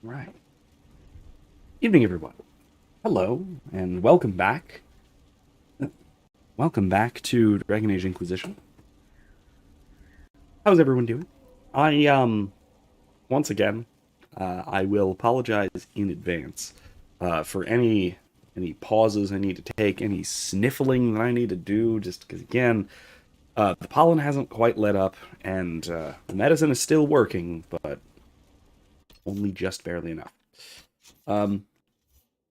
Right. Evening, everyone. Hello, and welcome back. Welcome back to Dragon Age Inquisition. How's everyone doing? Once again, I will apologize in advance for any pauses I need to take, any sniffling that I need to do, just because, again, the pollen hasn't quite let up, and the medicine is still working, but only just barely enough. Um,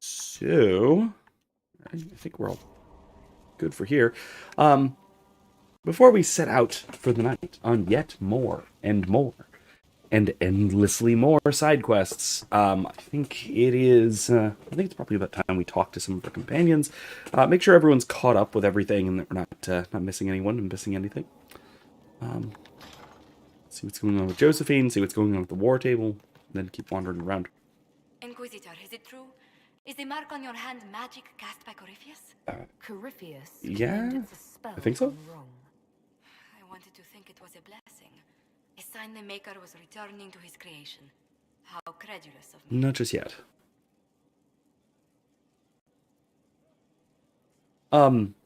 so, I think we're all good for here. Um, Before we set out for the night on yet more and more and endlessly more side quests, I think it is. I think it's probably about time we talk to some of our companions. Make sure everyone's caught up with everything and that we're not missing anyone and missing anything. Um, See what's going on with Josephine. See what's going on with the war table. Then keep wandering around. Inquisitor, is it true? Is the mark on your hand magic cast by Corypheus? Corypheus Yeah, claimed it's a spell I think so. gone wrong. I wanted to think it was a blessing. A sign the Maker was returning to his creation. How credulous of me. Not just yet. Um,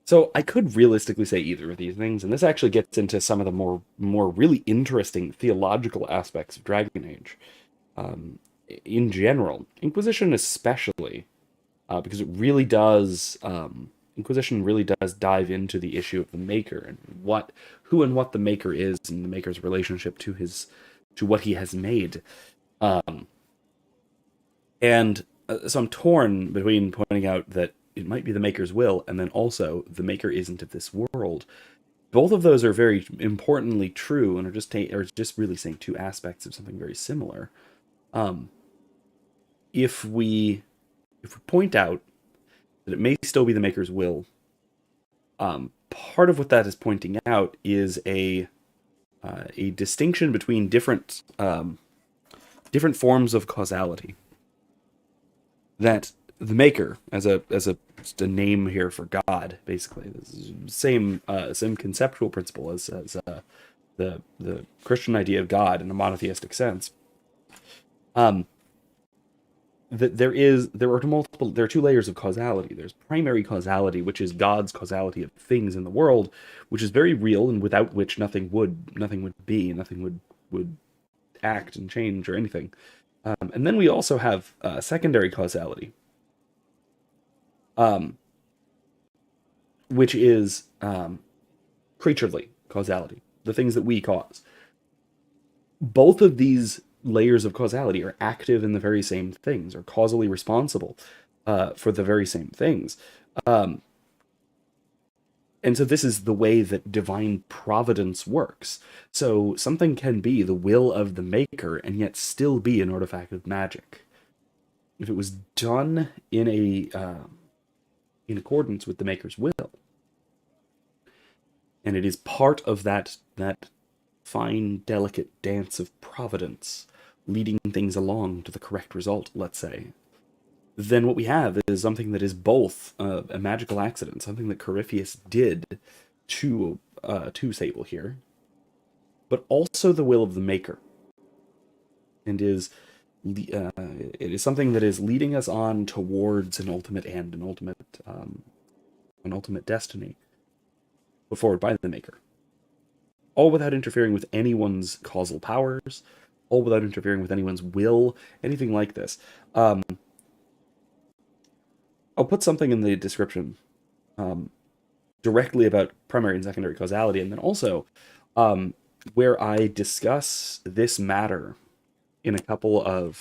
So I could realistically say either of these things, and this actually gets into some of the more really interesting theological aspects of Dragon Age. Um, in general, Inquisition especially, because it really does. Inquisition really does dive into the issue of the Maker and who and what the Maker is, and the Maker's relationship to what he has made. Um, and so I'm torn between pointing out that it might be the Maker's will, and then also the Maker isn't of this world. Both of those are very importantly true, and are just really saying two aspects of something very similar. Um, if we point out that it may still be the Maker's will, part of what that is pointing out is a distinction between different forms of causality. That the Maker, just a name here for God, basically, same conceptual principle as the Christian idea of God in a monotheistic sense. Um, that there are two layers of causality. There's primary causality, which is God's causality of things in the world, which is very real and without which nothing would be, nothing would act and change or anything. And then we also have secondary causality, um, which is creaturely causality, the things that we cause. Both of these layers of causality are active in the very same things, are causally responsible for the very same things. Um, and so this is the way that divine providence works. So something can be the will of the Maker and yet still be an artifact of magic. If it was done in accordance with the Maker's will, and it is part of that fine, delicate dance of providence, leading things along to the correct result, let's say, then what we have is something that is both a magical accident, something that Corypheus did to Sable here, but also the will of the Maker, and it is something that is leading us on towards an ultimate end, an ultimate destiny, put forward by the Maker, all without interfering with anyone's causal powers, all without interfering with anyone's will, anything like this. I'll put something in the description um, directly about primary and secondary causality, and then also where I discuss this matter in a couple of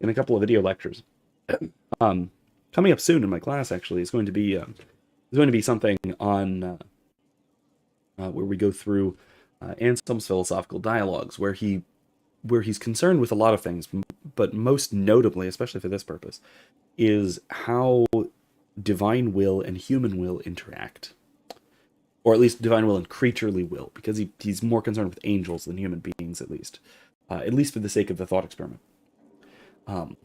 video lectures. Um, Coming up soon in my class, actually, is going to be something on where we go through Anselm's philosophical dialogues, where he's concerned with a lot of things, but most notably, especially for this purpose, is how divine will and human will interact, or at least divine will and creaturely will, because he's more concerned with angels than human beings, at least for the sake of the thought experiment. Um,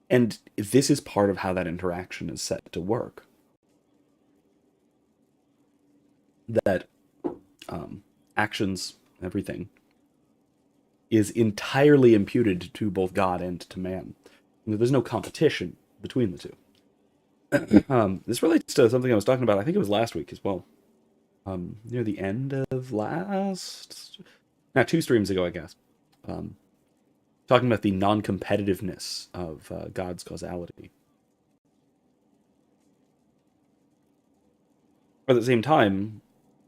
and this is part of how that interaction is set to work. that actions, everything, is entirely imputed to both God and to man. There's no competition between the two. This relates to something I was talking about, I think it was last week as well. Near the end of two streams ago, I guess. Talking about the non-competitiveness of God's causality. But at the same time,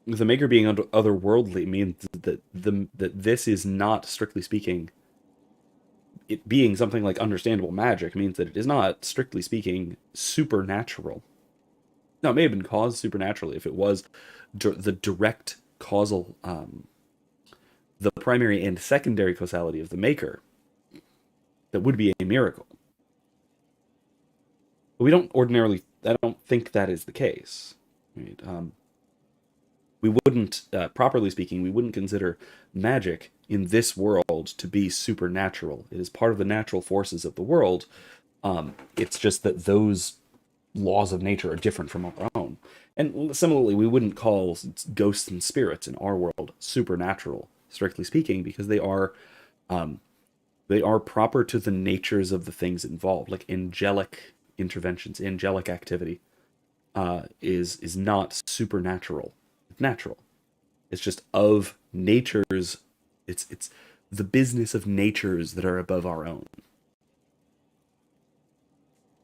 the Maker being otherworldly means that this is not, strictly speaking, it being something like understandable magic means that it is not, strictly speaking, supernatural. Now, it may have been caused supernaturally if it was the direct causal, the primary and secondary causality of the Maker. That would be a miracle. But we don't ordinarily, I don't think that is the case. Right? We wouldn't, properly speaking, we wouldn't consider magic in this world to be supernatural. It is part of the natural forces of the world. It's just that those laws of nature are different from our own. And similarly, we wouldn't call ghosts and spirits in our world supernatural, strictly speaking, because they are proper to the natures of the things involved, like angelic interventions, angelic activity is not supernatural. It's natural. It's just of natures. It's the business of natures that are above our own.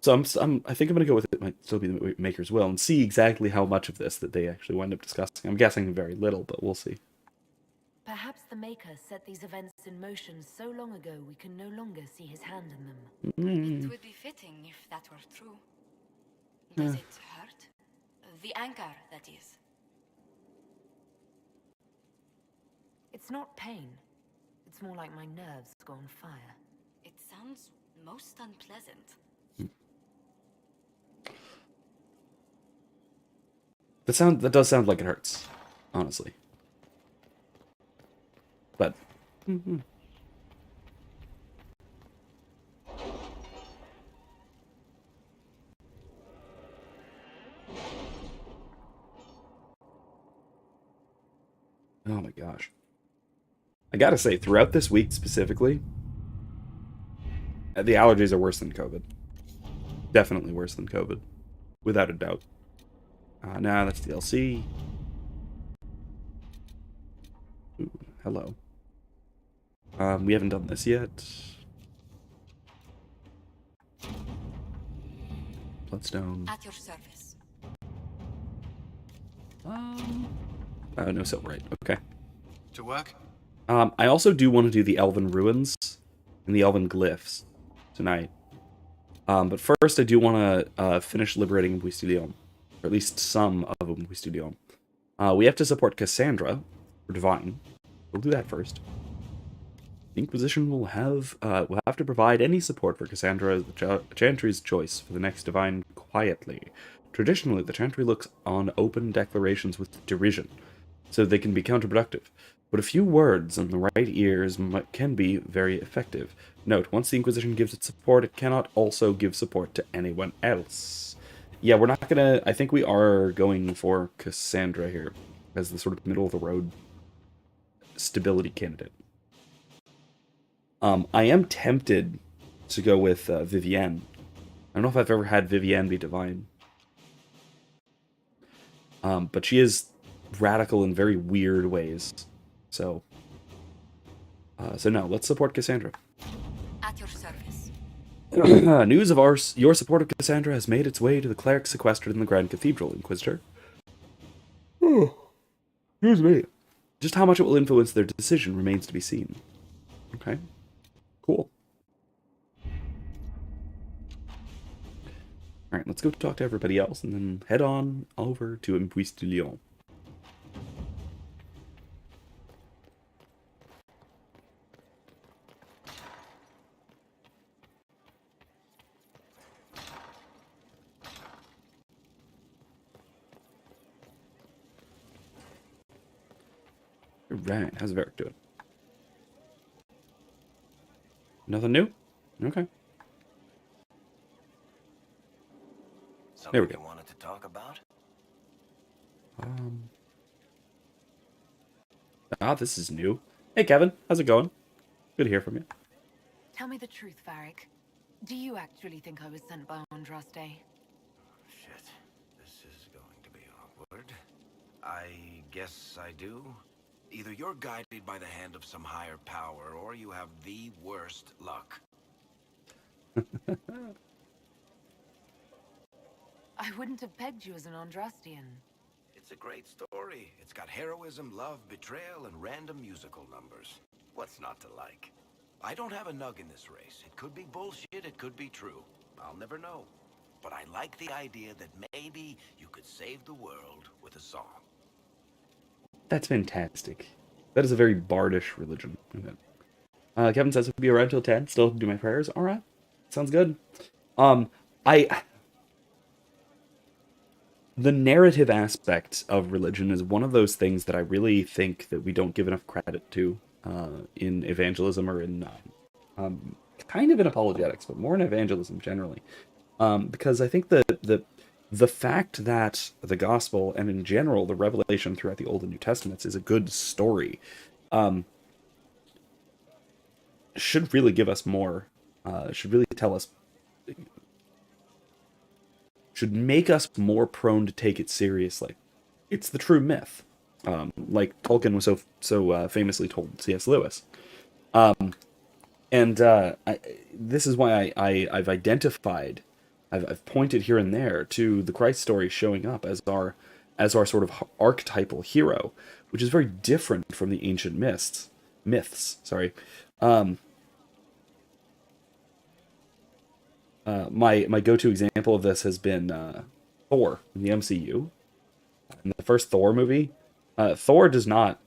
So I think I'm gonna go with it might still be the Maker's will and see exactly how much of this that they actually wind up discussing. I'm guessing very little, but we'll see. Perhaps the Maker set these events in motion so long ago we can no longer see his hand in them. It would be fitting if that were true. Does it hurt? The anchor, that is. It's not pain. It's more like my nerves go on fire. It sounds most unpleasant. That does sound like it hurts, honestly. But oh my gosh. I gotta say, throughout this week specifically, the allergies are worse than COVID. Definitely worse than COVID. Without a doubt. Nah, that's DLC. Ooh, hello. We haven't done this yet. Bloodstone. At your service. Oh, no Silverite. Okay. To work? I also do want to do the Elven Ruins and the Elven Glyphs tonight. But first, I do want to finish liberating Buistilion. Or at least some of Buistilion. We have to support Cassandra for Divine. We'll do that first. The Inquisition will have to provide any support for Cassandra as the Chantry's choice for the next Divine quietly. Traditionally, the Chantry looks on open declarations with derision, so they can be counterproductive. But a few words in the right ears can be very effective. Note, once the Inquisition gives its support, it cannot also give support to anyone else. Yeah, we're not gonna... I think we are going for Cassandra here as the sort of middle-of-the-road stability candidate. I am tempted to go with Vivienne. I don't know if I've ever had Vivienne be divine. But she is radical in very weird ways. So no, let's support Cassandra. At your service. News of your support of Cassandra has made its way to the clerics sequestered in the Grand Cathedral, Inquisitor. Excuse me. Just how much it will influence their decision remains to be seen. Okay. Cool. Alright, let's go talk to everybody else and then head on over to Buistilion. Alright, how's Varric doing? Nothing new? Okay. Something There we go. you wanted to talk about? Ah, this is new. Hey, Kevin. How's it going? Good to hear from you. Tell me the truth, Varric. Do you actually think I was sent by Andraste? Shit. This is going to be awkward. I guess I do. Either you're guided by the hand of some higher power, or you have the worst luck. I wouldn't have pegged you as an Andrastian. It's a great story. It's got heroism, love, betrayal, and random musical numbers. What's not to like? I don't have a nug in this race. It could be bullshit, it could be true. I'll never know. But I like the idea that maybe you could save the world with a song. That's fantastic. That is a very bardish religion. Okay. Kevin says he'll be around till 10. Still do my prayers. All right. Sounds good. Um, I the narrative aspect of religion is one of those things that I really think that we don't give enough credit to in evangelism or in kind of in apologetics, but more in evangelism generally. Because I think the fact that the gospel and in general the revelation throughout the Old and New Testaments is a good story should really give us more. Should really tell us. Should make us more prone to take it seriously. It's the true myth, like Tolkien was so famously told C.S. Lewis. And this is why I've identified, I've pointed here and there to the Christ story showing up as our sort of archetypal hero, which is very different from the ancient myths. Sorry. My go-to example of this has been Thor in the MCU. In the first Thor movie, Thor does not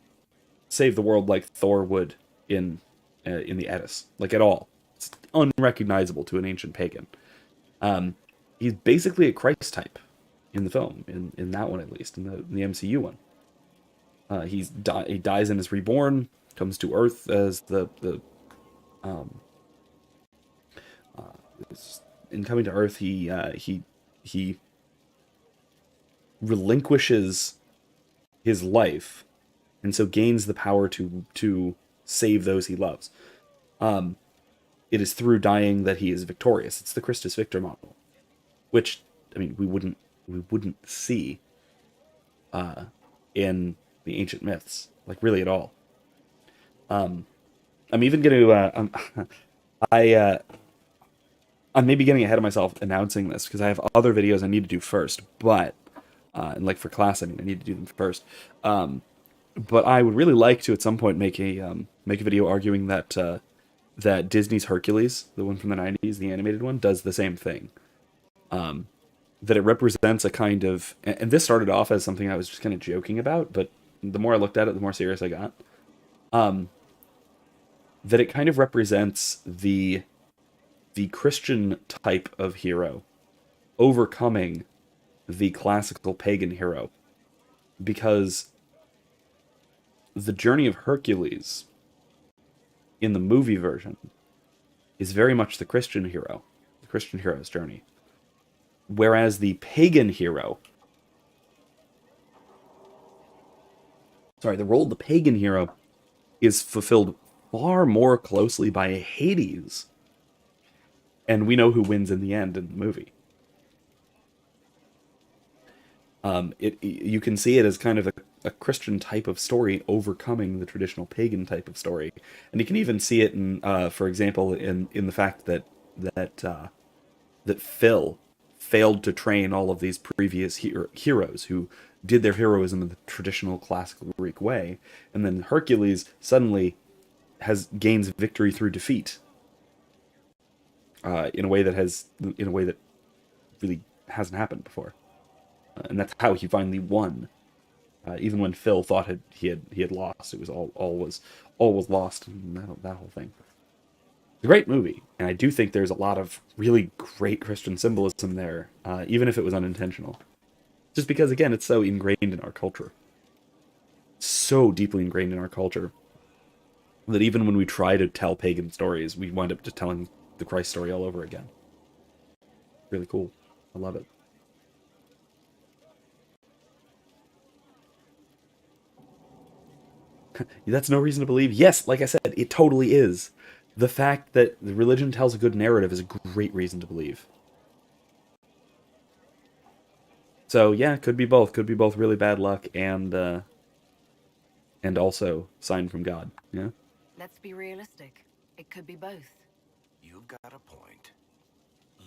save the world like Thor would in the Edis, like at all. It's unrecognizable to an ancient pagan. He's basically a Christ type in the film, in that one at least, in the MCU one. He dies and is reborn, comes to Earth as in coming to Earth, he relinquishes his life, and so gains the power to save those he loves. It is through dying that he is victorious. It's the Christus Victor model, which I mean we wouldn't see in the ancient myths, like really at all. I'm even going to I'm maybe getting ahead of myself announcing this because I have other videos I need to do first, but and like for class, I mean I need to do them first. But I would really like to at some point make a video arguing that that Disney's Hercules, the one from the 90s, the animated one, does the same thing. That it represents a kind of, and this started off as something I was just kind of joking about, but the more I looked at it, the more serious I got. That it kind of represents the Christian type of hero overcoming the classical pagan hero, because the journey of Hercules in the movie version is very much the Christian hero's journey. Whereas the pagan hero, the role of the pagan hero is fulfilled far more closely by Hades. And we know who wins in the end in the movie. You can see it as kind of a Christian type of story overcoming the traditional pagan type of story, and you can even see it in, for example, in the fact that Phil failed to train all of these previous heroes who did their heroism in the traditional classical Greek way, and then Hercules suddenly gains victory through defeat in a way that really hasn't happened before. And that's how he finally won. Even when Phil thought he had lost, it was all was lost, and that whole thing. It's a great movie, and I do think there's a lot of really great Christian symbolism there, even if it was unintentional. Just because, again, it's so ingrained in our culture, so deeply ingrained in our culture, that even when we try to tell pagan stories, we wind up just telling the Christ story all over again. Really cool. I love it. That's no reason to believe. Yes, like I said, it totally is. The fact that the religion tells a good narrative is a great reason to believe. So yeah, could be both. Could be both really bad luck and also sign from God. Yeah. Let's be realistic. It could be both. You've got a point.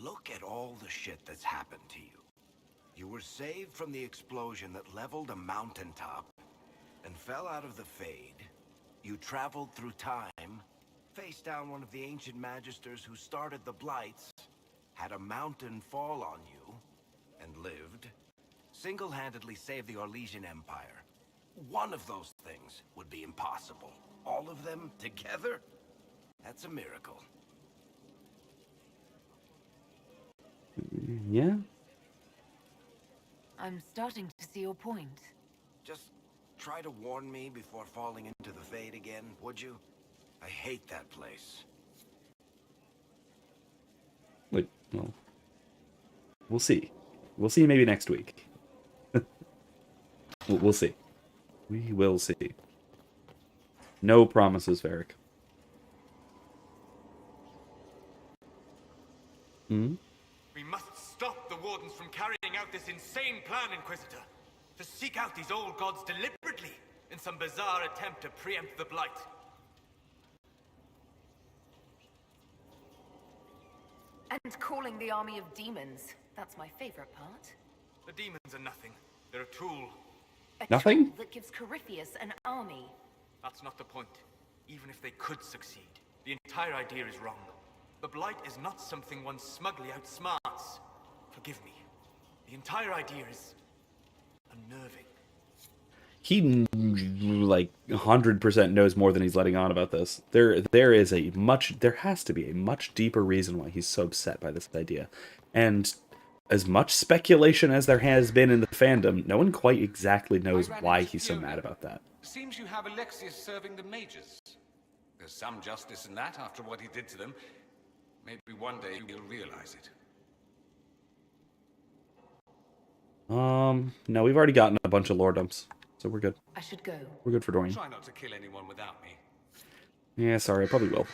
Look at all the shit that's happened to you. You were saved from the explosion that leveled a mountaintop and fell out of the Fade. You traveled through time, faced down one of the ancient magisters who started the Blights, had a mountain fall on you, and lived. Single-handedly saved the Orlesian Empire. One of those things would be impossible. All of them together? That's a miracle. Yeah. I'm starting to see your point. Just try to warn me before falling into the Fade again, would you? I hate that place. Wait, well, we'll see. We'll see maybe next week. We'll see. We will see. No promises, Varric. Hmm? We must stop the Wardens from carrying out this insane plan, Inquisitor. To seek out these old gods deliberately in some bizarre attempt to preempt the Blight. And calling the army of demons. That's my favorite part. The demons are nothing. They're a tool. Nothing? Tool that gives Corypheus an army. That's not the point. Even if they could succeed, the entire idea is wrong. The Blight is not something one smugly outsmarts. Forgive me. The entire idea is unnerving. He, like, 100% knows more than he's letting on about this. There has to be a much deeper reason why he's so upset by this idea. And as much speculation as there has been in the fandom, no one quite exactly knows why he's so mad about that. Seems you have Alexius serving the mages. There's some justice in that after what he did to them. Maybe one day you'll realize it. No, we've already gotten a bunch of lordoms, so we're good. I should go. We're good for Dorian. Try not to kill anyone without me. Yeah, sorry, I probably will.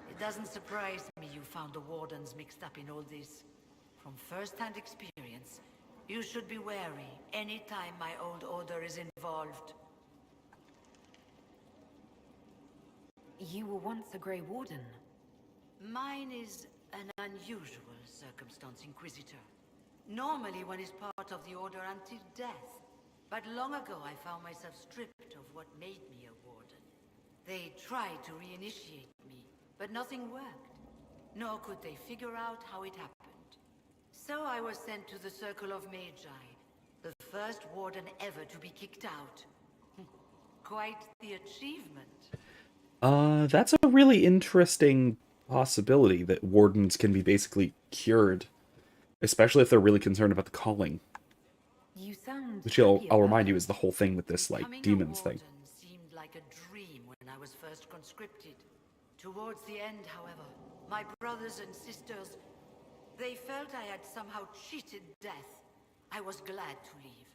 It doesn't surprise me you found the Wardens mixed up in all this. From first-hand experience, you should be wary anytime my old order is involved. You were once a Grey Warden. Mine is an unusual circumstance, Inquisitor. Normally one is part of the Order until death. But long ago I found myself stripped of what made me a Warden. They tried to reinitiate me, but nothing worked. Nor could they figure out how it happened. So I was sent to the Circle of Magi, the first Warden ever to be kicked out. Quite the achievement. That's a really interesting possibility that wardens can be basically cured. Especially if they're really concerned about the calling. You sound Which happy I'll about remind you it. is the whole thing with this, like, Becoming a demons thing. warden seemed like a dream when I was first conscripted. Towards the end, however, my brothers and sisters, they felt I had somehow cheated death. I was glad to leave.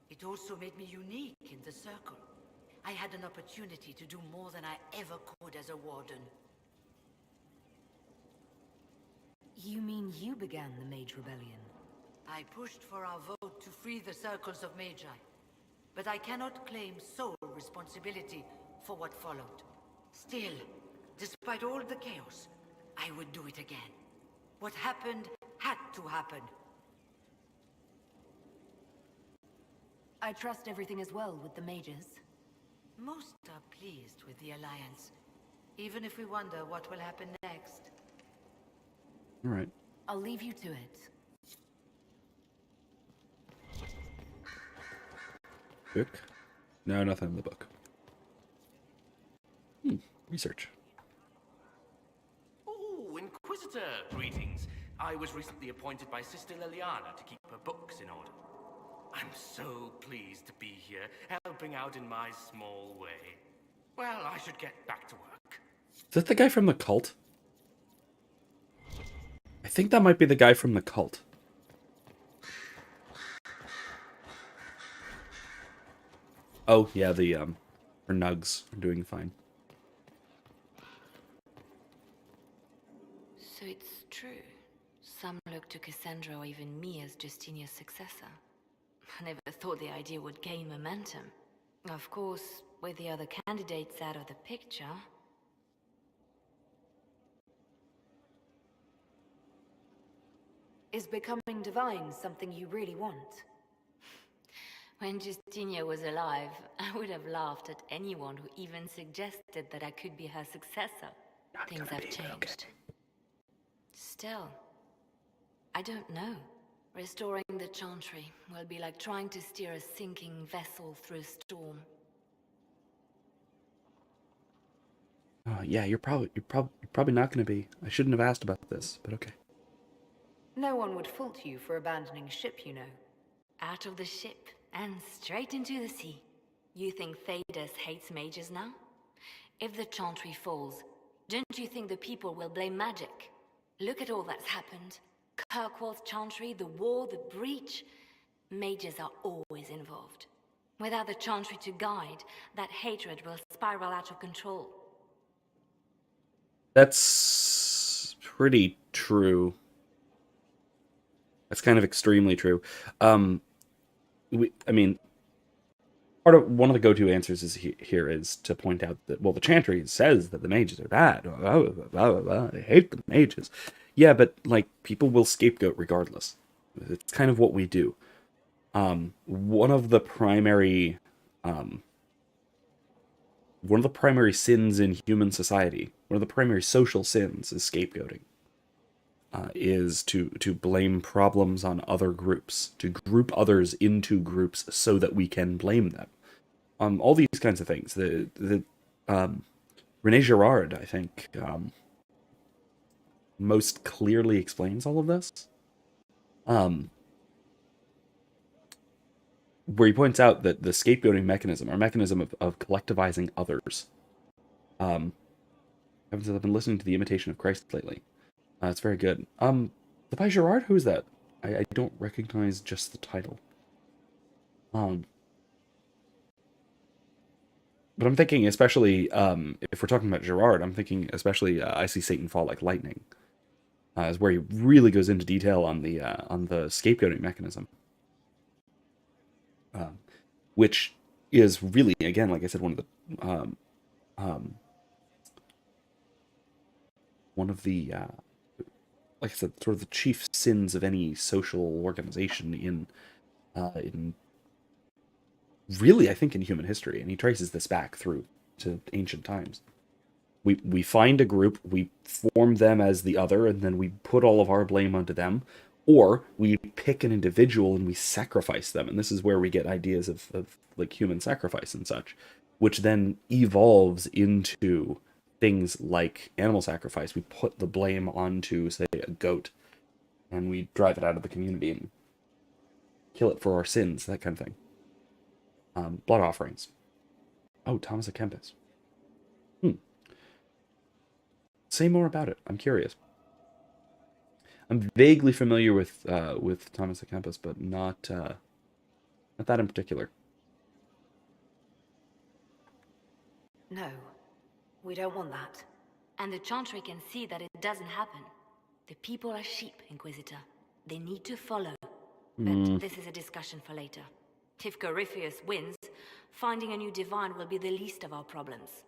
It also made me unique in the circle. I had an opportunity to do more than I ever could as a warden. You mean you began the Mage Rebellion? I pushed for our vote to free the circles of Magi, but I cannot claim sole responsibility for what followed. Still, despite all the chaos, I would do it again. What happened had to happen. I trust everything is well with the mages. Most are pleased with the Alliance, even if we wonder what will happen next. Alright. I'll leave you to it. Book? No, nothing in the book. Research. Oh, Inquisitor, greetings. I was recently appointed by Sister Liliana to keep her books in order. I'm so pleased to be here, helping out in my small way. Well, I should get back to work. Is that the guy from the cult? I think that might be the guy from the cult. Oh, yeah, her nugs are doing fine. So it's true. Some look to Cassandra or even me as Justinia's successor. I never thought the idea would gain momentum. Of course, with the other candidates out of the picture... Is becoming divine something you really want? When Justinia was alive, I would have laughed at anyone who even suggested that I could be her successor. Things have changed. Still, I don't know. Restoring the Chantry will be like trying to steer a sinking vessel through a storm. Yeah, you're probably not going to be. I shouldn't have asked about this, but okay. No one would fault you for abandoning ship, you know. Out of the ship and straight into the sea. You think Thedas hates mages now? If the Chantry falls, don't you think the people will blame magic? Look at all that's happened. Kirkwall's Chantry, the war, the breach. Mages are always involved. Without the Chantry to guide, that hatred will spiral out of control. That's pretty true. That's kind of extremely true. I mean, one of the go-to answers here is to point out that, well, the Chantry says that the mages are bad. Blah, blah, blah, blah. They hate the mages. Yeah, but like people will scapegoat regardless. It's kind of what we do. One of the primary sins in human society, one of the primary social sins, is scapegoating. Is to blame problems on other groups, to group others into groups so that we can blame them. All these kinds of things. René Girard, I think, most clearly explains all of this. Where he points out that the scapegoating mechanism, or mechanism of collectivizing others. I've been listening to The Imitation of Christ lately. It's very good. By Girard, who is that? I don't recognize just the title. But I'm thinking, especially if we're talking about Girard, I'm thinking especially I See Satan Fall Like Lightning, is where he really goes into detail on the scapegoating mechanism, which is really, again, like I said, one of the like I said, sort of the chief sins of any social organization in really, I think, in human history, and he traces this back through to ancient times. We find a group, we form them as the other, and then we put all of our blame onto them, or we pick an individual and we sacrifice them, and this is where we get ideas of like human sacrifice and such, which then evolves into things like animal sacrifice. We put the blame onto, say, a goat, and we drive it out of the community and kill it for our sins, that kind of thing. Blood offerings. Oh, Thomas à Kempis. Say more about it. I'm curious. I'm vaguely familiar with Thomas à Kempis, but not that in particular. No, we don't want that. And the Chantry can see that it doesn't happen. The people are sheep, Inquisitor. They need to follow. But this is a discussion for later. If Corypheus wins, finding a new divine will be the least of our problems.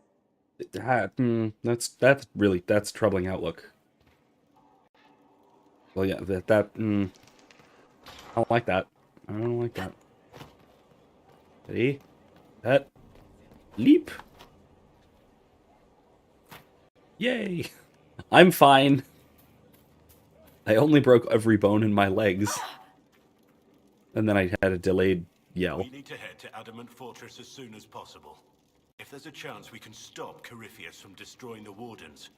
That's a troubling outlook. Well, yeah, I don't like that. I don't like that. Ready? That. Leap! Yay! I'm fine. I only broke every bone in my legs. And then I had a delayed yell. We need to head to Adamant Fortress as soon as possible. If there's a chance we can stop Corypheus from destroying the Wardens,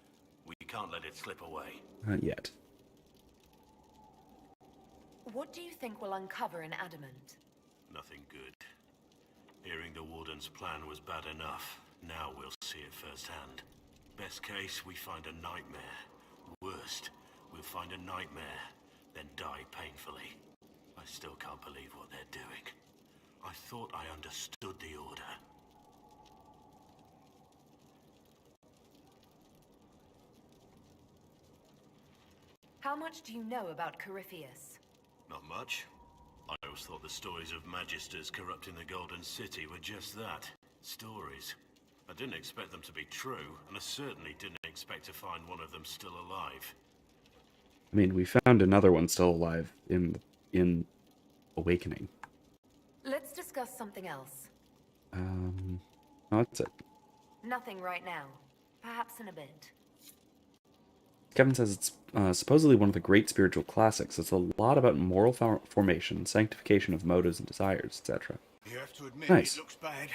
we can't let it slip away. Not yet. What do you think we'll uncover in Adamant? Nothing good. Hearing the Warden's plan was bad enough. Now we'll see it firsthand. Best case, we find a nightmare. Worst, we'll find a nightmare, then die painfully. I still can't believe what they're doing. I thought I understood the Order. How much do you know about Corypheus? Not much. I always thought the stories of Magisters corrupting the Golden City were just that. Stories. I didn't expect them to be true, and I certainly didn't expect to find one of them still alive. I mean, we found another one still alive in Awakening. Let's discuss something else. No, that's it. Nothing right now. Perhaps in a bit. Kevin says it's supposedly one of the great spiritual classics. It's a lot about moral formation, sanctification of motives and desires, etc. You have to admit, Nice. it looks bad.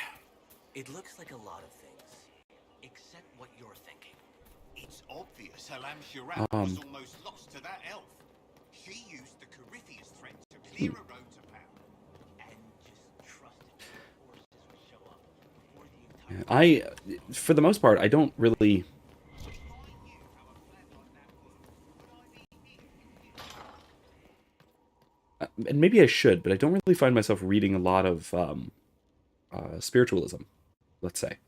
It looks like a lot of things, except what you're thinking. It's obvious Alam Shirak was almost lost to that elf. She used the Corypheus threat to clear a road to power. And just trusted the forces would show up before the entire... For the most part, I don't really... and maybe I should, but I don't really find myself reading a lot of spiritualism, let's say.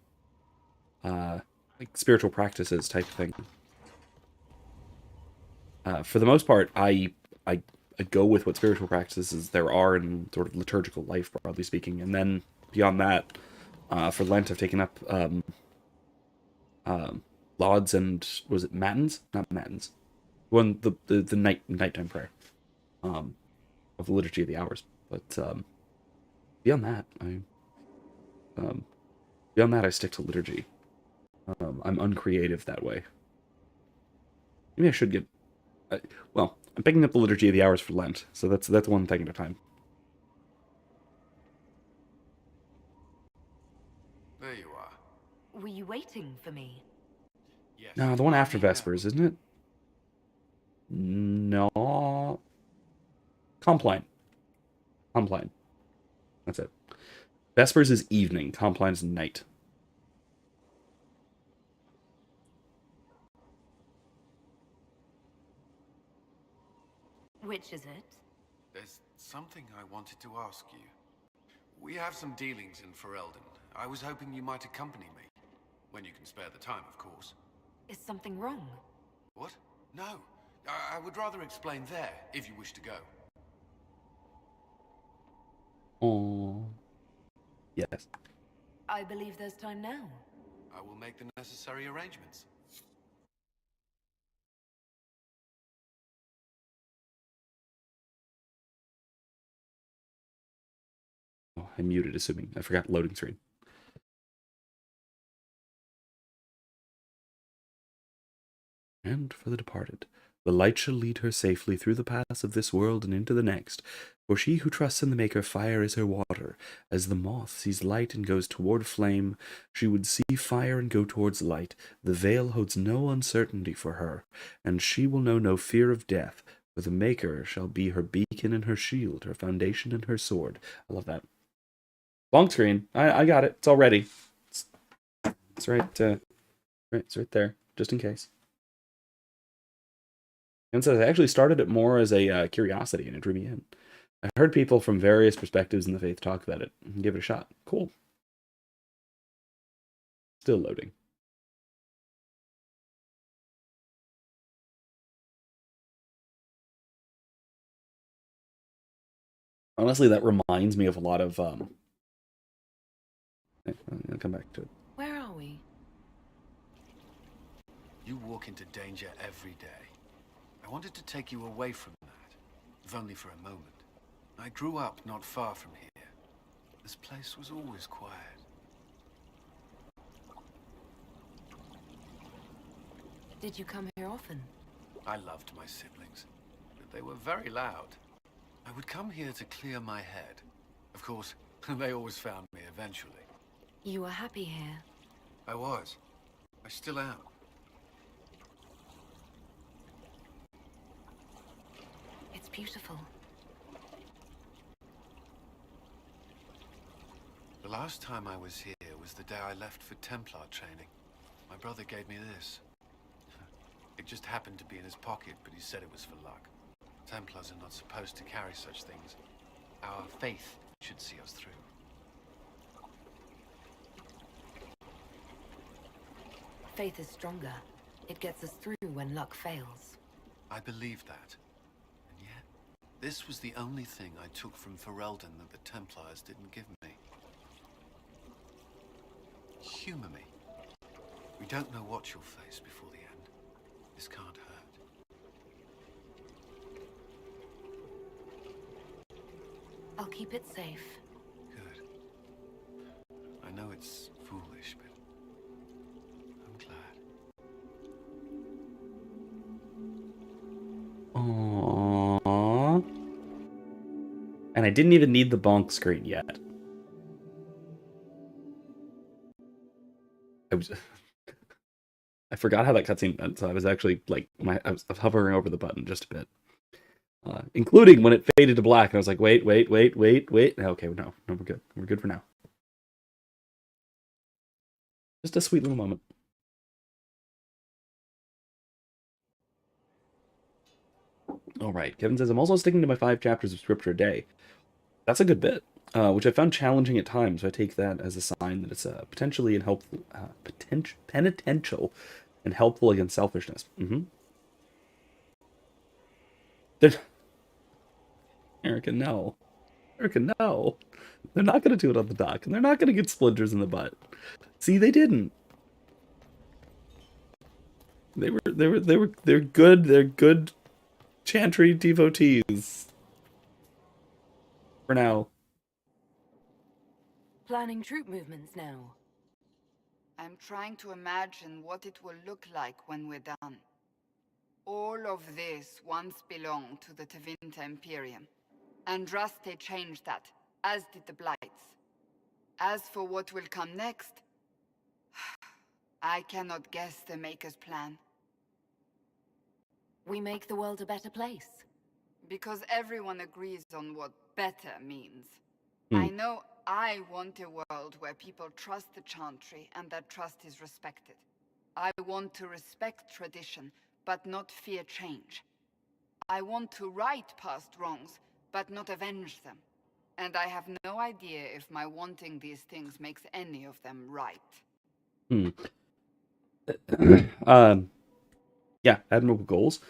Like spiritual practices type of thing. For the most part, I go with what spiritual practices there are in sort of liturgical life, broadly speaking. And then beyond that, for Lent, I've taken up lauds and, was it matins? Not matins. The nighttime prayer. Of the Liturgy of the Hours, but beyond that, I stick to liturgy. I'm uncreative that way. Maybe I should get. Well, I'm picking up the Liturgy of the Hours for Lent, so that's one thing at a time. There you are. Were you waiting for me? Yes. No, the one after Vespers, isn't it? No. Compline. That's it. Vespers is evening. Compline is night. Which is it? There's something I wanted to ask you. We have some dealings in Ferelden. I was hoping you might accompany me. When you can spare the time, of course. Is something wrong? What? No. I would rather explain there, if you wish to go. Oh. Yes. I believe there's time now. I will make the necessary arrangements. Oh, I muted, assuming. I forgot loading screen. And for the departed, the light shall lead her safely through the paths of this world and into the next. For she who trusts in the Maker, fire is her water. As the moth sees light and goes toward flame, she would see fire and go towards light. The veil holds no uncertainty for her, and she will know no fear of death. For the Maker shall be her beacon and her shield, her foundation and her sword. I love that. Long screen. I got it. It's all ready. It's right. It's right there, just in case. And so I actually started it more as a curiosity, and it drew me in. I heard people from various perspectives in the faith talk about it and give it a shot. Cool. Still loading. Honestly, that reminds me of a lot of... I'll come back to it. Where are we? You walk into danger every day. I wanted to take you away from that, if only for a moment. I grew up not far from here. This place was always quiet. Did you come here often? I loved my siblings, but they were very loud. I would come here to clear my head. Of course, they always found me eventually. You were happy here. I was. I still am. It's beautiful. The last time I was here was the day I left for Templar training. My brother gave me this. It just happened to be in his pocket, but he said it was for luck. Templars are not supposed to carry such things. Our faith should see us through. faith is stronger. It gets us through when luck fails. I believe that. And yet, this was the only thing I took from Ferelden that the Templars didn't give me. Humor me. We don't know what you'll face before the end. This can't hurt. I'll keep it safe. Good. I know it's foolish, but I'm glad. Aww. And I didn't even need the bonk screen yet. I forgot how that cutscene went, so I was actually like, I was hovering over the button just a bit, including when it faded to black. And I was like, wait. Okay, no, we're good. We're good for now. Just a sweet little moment. All right, Kevin says, I'm also sticking to my 5 chapters of scripture a day. That's a good bit, which I found challenging at times. So I take that as a sign that it's potentially and helpful, penitential and helpful against selfishness. Erica, no. No. They're not going to do it on the dock, and they're not going to get splinters in the butt. See, they didn't. They're good. They're good Chantry devotees. For now. Planning troop movements now. I'm trying to imagine what it will look like when we're done. All of this once belonged to the Tevinter Imperium. Andraste changed that, as did the Blights. As for what will come next, I cannot guess the Maker's plan. We make the world a better place. Because everyone agrees on what better means. I know I want a world where people trust the Chantry and that trust is respected. I want to respect tradition, but not fear change. I want to right past wrongs, but not avenge them. And I have no idea if my wanting these things makes any of them right. Yeah, admirable goals.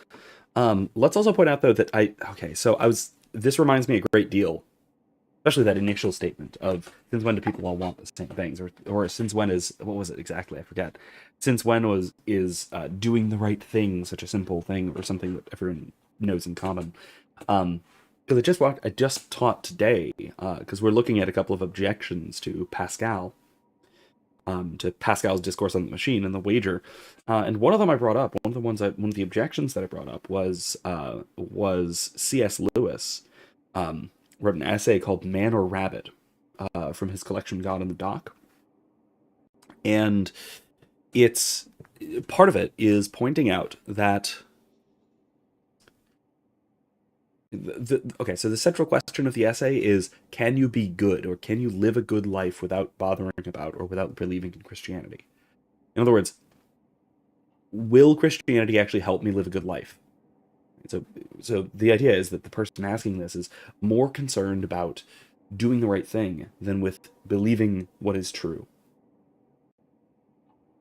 Let's also point out, though, that this reminds me a great deal, especially that initial statement of, since when do people all want the same things? Or since when is, what was it exactly? I forget. Since when is doing the right thing such a simple thing, or something that everyone knows in common? Because I just taught today, because we're looking at a couple of objections to Pascal, to Pascal's discourse on the machine and the wager, and one of them I brought up. One of the objections that I brought up was C.S. Lewis wrote an essay called "Man or Rabbit" from his collection God in the Dock, and it's part of it is pointing out that. So the central question of the essay is, can you be good, or can you live a good life without bothering about or without believing in Christianity? In other words, will Christianity actually help me live a good life? So the idea is that the person asking this is more concerned about doing the right thing than with believing what is true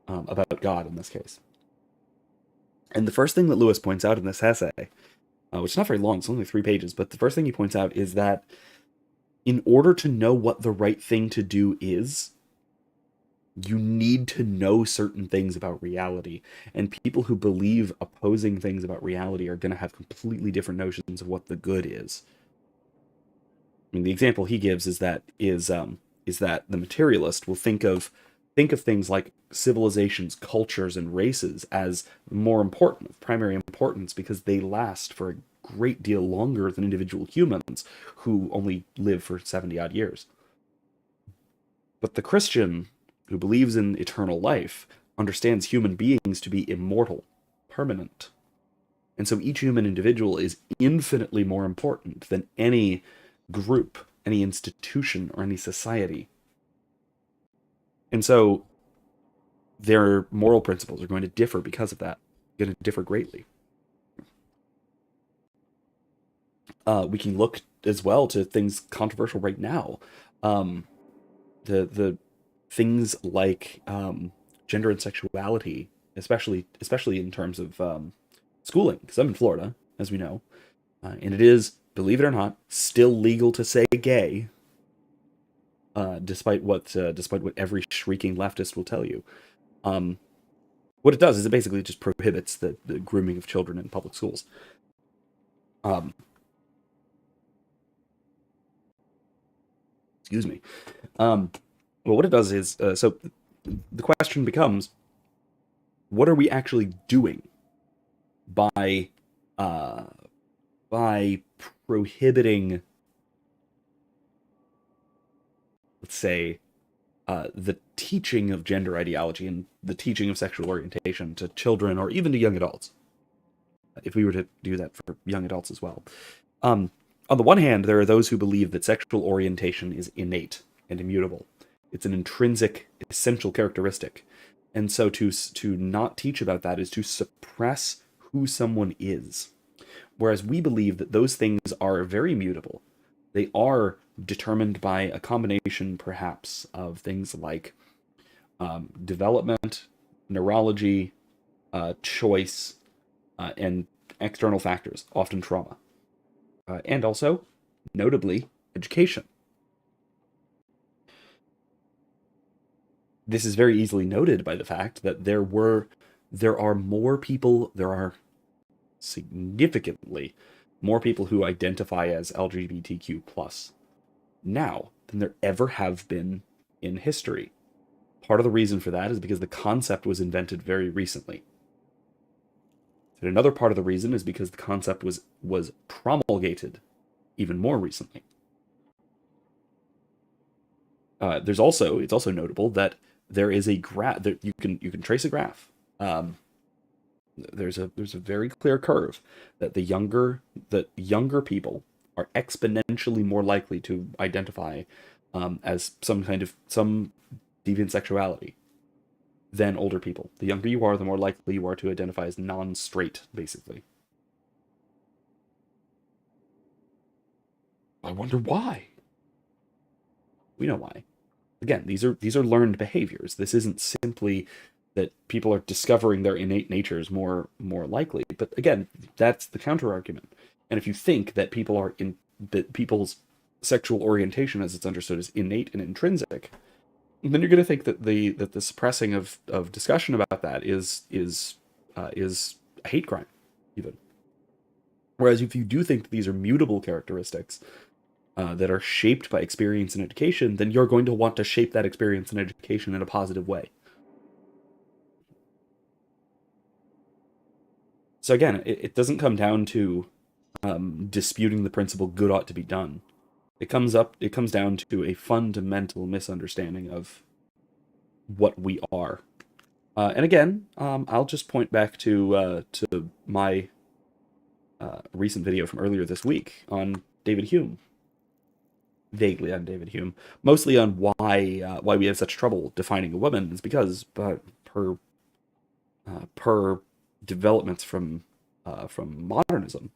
about God in this case. And the first thing that Lewis points out in this essay, which is not very long, it's only 3 pages, but the first thing he points out is that in order to know what the right thing to do is, you need to know certain things about reality. And people who believe opposing things about reality are going to have completely different notions of what the good is. I mean, the example he gives is that the materialist will think of things like civilizations, cultures, and races as more important, of primary importance, because they last for a great deal longer than individual humans who only live for 70-odd years. But the Christian, who believes in eternal life, understands human beings to be immortal, permanent. And so each human individual is infinitely more important than any group, any institution, or any society. And so their moral principles are going to differ because of that. Going to differ greatly. We can look as well to things controversial right now. The things like gender and sexuality especially in terms of schooling, because I'm in Florida, as we know, and it is, believe it or not, still legal to say gay, despite what every shrieking leftist will tell you. What it does is it basically just prohibits the grooming of children in public schools. Excuse me. Well, what it does is, so the question becomes, what are we actually doing by prohibiting, let's say, the teaching of gender ideology and the teaching of sexual orientation to children or even to young adults, if we were to do that for young adults as well. On the one hand, there are those who believe that sexual orientation is innate and immutable. It's an intrinsic, essential characteristic. And so to not teach about that is to suppress who someone is. Whereas we believe that those things are very mutable. They are determined by a combination, perhaps, of things like development, neurology, choice, and external factors, often trauma. And also, notably, education. This is very easily noted by the fact that there are significantly more people who identify as LGBTQ+ now than there ever have been in history. Part of the reason for that is because the concept was invented very recently. And another part of the reason is because the concept was promulgated even more recently. It's also notable that there is a graph that you can trace a graph. There's a very clear curve that younger people are exponentially more likely to identify as some deviant sexuality than older people. The younger you are, the more likely you are to identify as non-straight, basically. I wonder why. We know why. Again, these are learned behaviors. This isn't simply that people are discovering their innate natures more likely. But again, that's the counter argument. And if you think that that people's sexual orientation, as it's understood, is innate and intrinsic, then you're going to think that the suppressing of discussion about that is a hate crime, even. Whereas if you do think that these are mutable characteristics that are shaped by experience and education, then you're going to want to shape that experience and education in a positive way. So again, it doesn't come down to disputing the principle good ought to be done. It comes down to a fundamental misunderstanding of what we are. And again, I'll just point back to my recent video from earlier this week on David Hume. Vaguely on David Hume, mostly on why we have such trouble defining a woman is because per developments from modernism,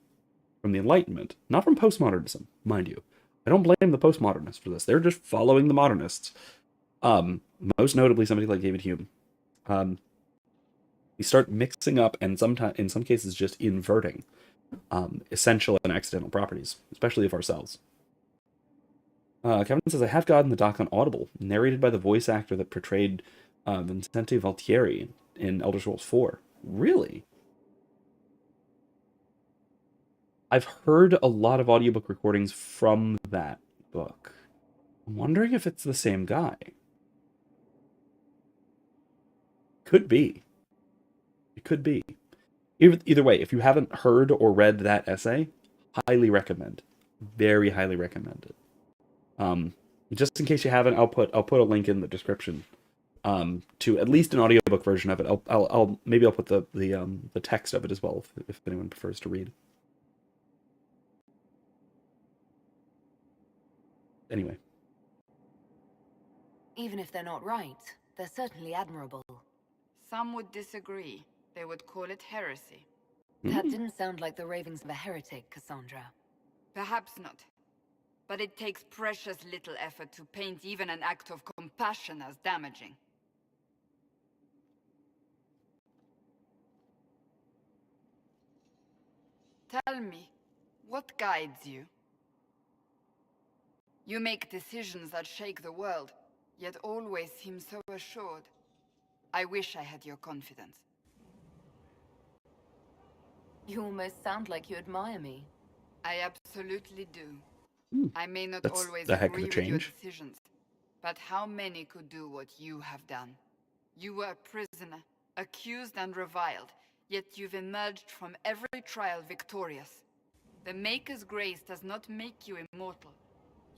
from the Enlightenment, not from postmodernism, mind you. I don't blame the postmodernists for this. They're just following the modernists. Most notably, somebody like David Hume. We start mixing up and sometimes, in some cases, just inverting essential and accidental properties, especially of ourselves. Kevin says, I have gotten the doc on Audible, narrated by the voice actor that portrayed Vincente Valtieri in Elder Scrolls 4. Really? I've heard a lot of audiobook recordings from that book. I'm wondering if it's the same guy. Could be. It could be. Either way, if you haven't heard or read that essay, highly recommend. Very highly recommend it. Just in case you haven't, I'll put a link in the description to at least an audiobook version of it. I'll put the text of it as well if anyone prefers to read. Anyway. Even if they're not right, they're certainly admirable. Some would disagree. They would call it heresy. That didn't sound like the ravings of a heretic, Cassandra. Perhaps not. But it takes precious little effort to paint even an act of compassion as damaging. Tell me, what guides you? You make decisions that shake the world, yet always seem so assured. I wish I had your confidence. You almost sound like you admire me. I absolutely do. I may not That's always a heck of agree a with your change. decisions, but how many could do what you have done? You were a prisoner, accused and reviled, yet you've emerged from every trial victorious. The Maker's grace does not make you immortal.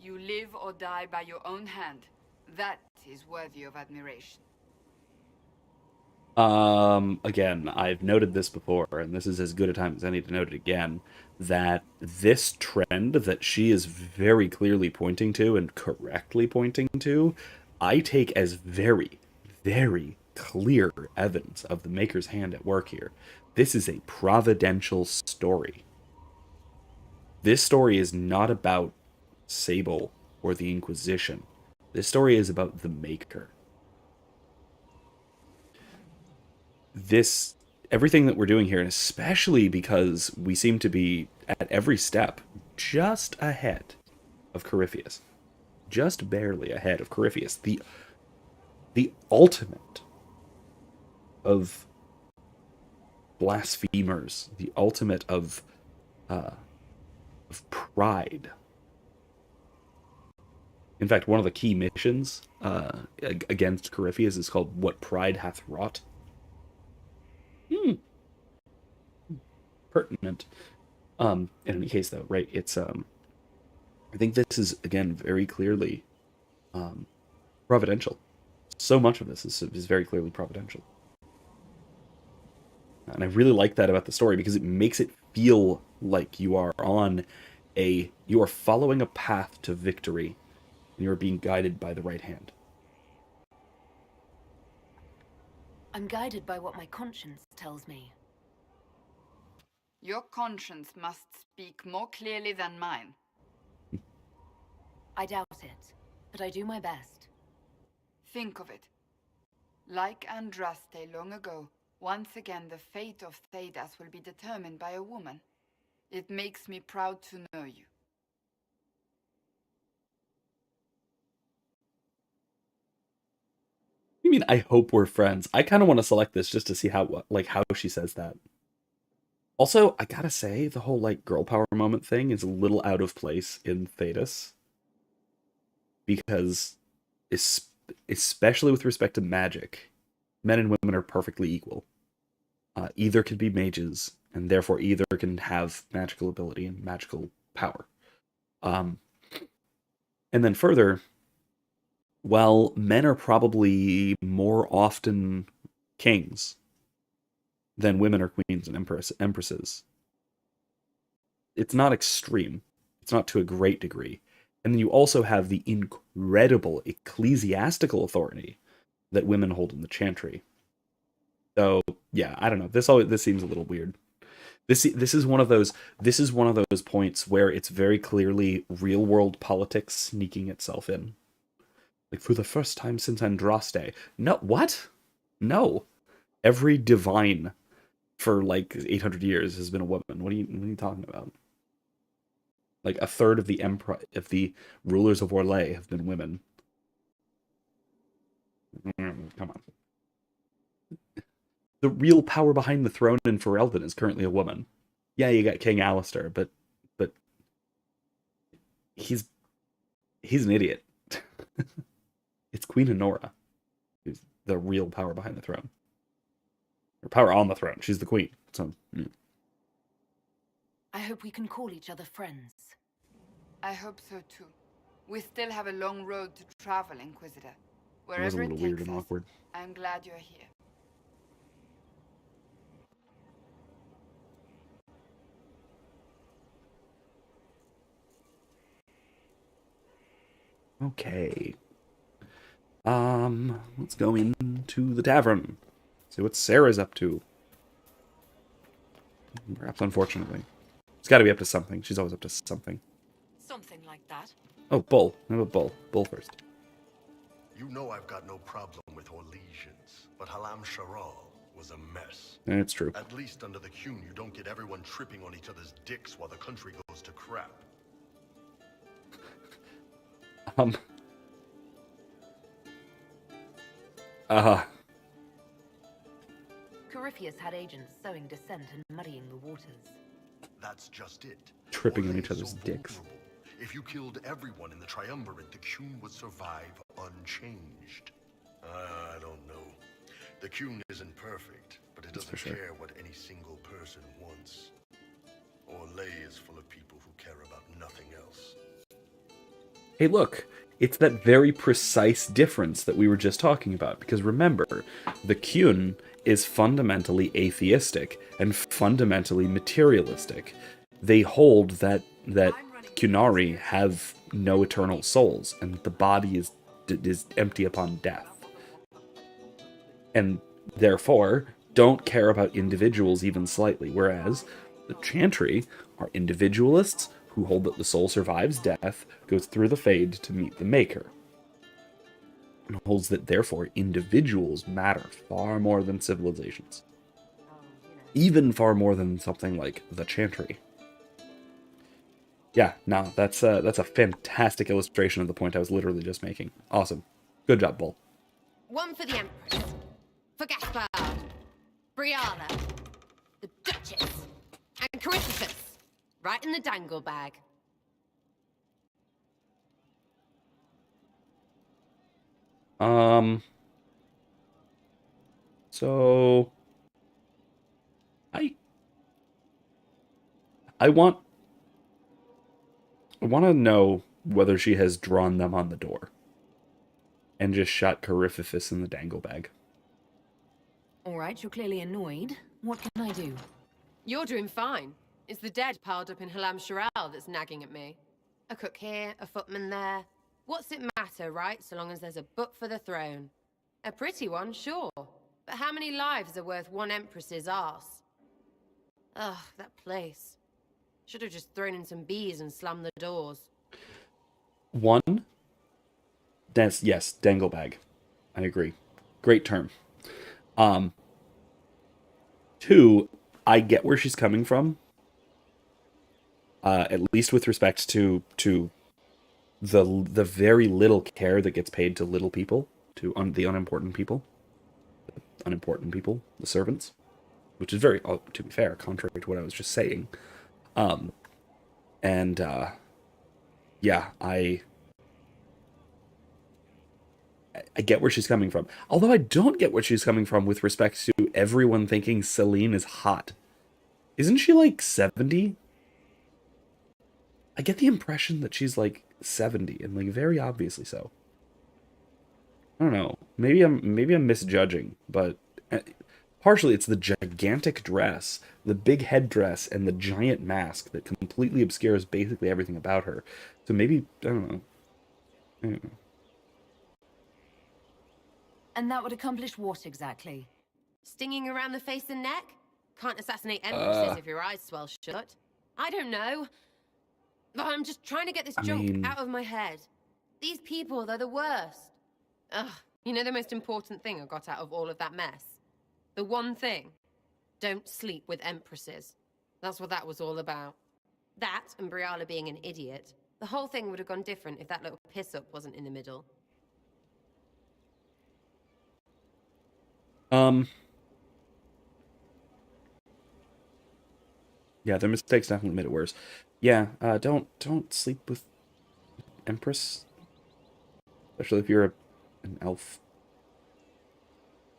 You live or die by your own hand. That is worthy of admiration. Again, I've noted this before, and this is as good a time as any to note it again, that this trend that she is very clearly pointing to and correctly pointing to, I take as very, very clear evidence of the Maker's hand at work here. This is a providential story. This story is not about Sable or the Inquisition. This story is about the Maker. Everything that we're doing here, and especially because we seem to be at every step just ahead of Corypheus, just barely ahead of Corypheus, the ultimate of blasphemers, the ultimate of pride. In fact, one of the key missions against Corypheus is called "What Pride Hath Wrought." Pertinent. In any case, though, right? It's I think this is again very clearly providential. So much of this is very clearly providential, and I really like that about the story because it makes it feel like you are following a path to victory, and you are being guided by the right hand. I'm guided by what my conscience tells me. Your conscience must speak more clearly than mine. I doubt it, but I do my best. Think of it. Like Andraste long ago, once again the fate of Thedas will be determined by a woman. It makes me proud to know you. You mean I hope we're friends? I kind of want to select this just to see how she says that. Also, I gotta say, the whole girl power moment thing is a little out of place in Thedas. Because, especially with respect to magic, men and women are perfectly equal. Either can be mages, and therefore either can have magical ability and magical power. And then further, while men are probably more often kings than women are queens and empresses, it's not extreme. It's not to a great degree. And then you also have the incredible ecclesiastical authority that women hold in the chantry. So yeah, I don't know. This seems a little weird. This is one of those points where it's very clearly real world politics sneaking itself in. For the first time since Andraste. No, what? No. Every divine for 800 years has been a woman. What are you talking about? A third of the rulers of Orlais have been women. Come on. The real power behind the throne in Ferelden is currently a woman. Yeah, you got King Alistair, but he's an idiot. It's Queen Honora who's the real power behind the throne. Or power on the throne. She's the queen. So, I hope we can call each other friends. I hope so too. We still have a long road to travel, Inquisitor. It was a Wherever little it weird takes and us, awkward. I'm glad you're here. Okay. Let's go into the tavern. See what Sarah's up to. Perhaps unfortunately. She's got to be up to something. She's always up to something. Something like that. Oh, Bull. How about Bull? Bull first. You know I've got no problem with Orlesians, but Halam Sharal, was a mess. It's true. At least under the Qun, you don't get everyone tripping on each other's dicks while the country goes to crap. Corypheus had agents sowing dissent and muddying the waters. That's just it. Tripping on each other's dicks. Vulnerable. If you killed everyone in the Triumvirate, the Qun would survive unchanged. I don't know. The Qun isn't perfect, but it doesn't care what any single person wants. Orlais is full of people who care about nothing else. Hey, look, it's that very precise difference that we were just talking about. Because remember, the Qun is fundamentally atheistic and fundamentally materialistic. They hold that Qunari have no eternal souls, and the body is empty upon death. And therefore, don't care about individuals even slightly. Whereas the Chantry are individualists who hold that the soul survives death, goes through the fade to meet the Maker. And holds that, therefore, individuals matter far more than civilizations. Even far more than something like the Chantry. Yeah, no, that's a fantastic illustration of the point I was literally just making. Awesome. Good job, Bull. One for the Empress. For Gaspard. Briala. The Duchess. And Corypheus. Right in the dangle bag. So I want to know whether she has drawn them on the door and just shot Corypheus in the dangle bag. All right, you're clearly annoyed. What can I do? You're doing fine. It's the dead piled up in Halam Sharal that's nagging at me. A cook here, a footman there. What's it matter, right? So long as there's a book for the throne. A pretty one, sure. But how many lives are worth one empress's arse? Ugh, that place. Should have just thrown in some bees and slammed the doors. One, yes, dangle bag. I agree. Great term. Two, I get where she's coming from. At least with respect to the very little care that gets paid to little people, to the unimportant people. The servants. Which is very, to be fair, contrary to what I was just saying. Yeah, I get where she's coming from. Although I don't get where she's coming from with respect to everyone thinking Celine is hot. Isn't she like 70? I get the impression that she's like 70, and like very obviously so. I don't know. Maybe I'm misjudging, but partially it's the gigantic dress, the big headdress, and the giant mask that completely obscures basically everything about her. So maybe, I don't know. And that would accomplish what exactly? Stinging around the face and neck? Can't assassinate empresses if your eyes swell shut. I don't know. But I'm just trying to get this junk out of my head. These people, they're the worst. Ugh, you know the most important thing I got out of all of that mess? The one thing. Don't sleep with empresses. That's what that was all about. That, and Briala being an idiot. The whole thing would have gone different if that little piss-up wasn't in the middle. Yeah, their mistakes definitely made it worse. Yeah, don't sleep with Empress. Especially if you're an elf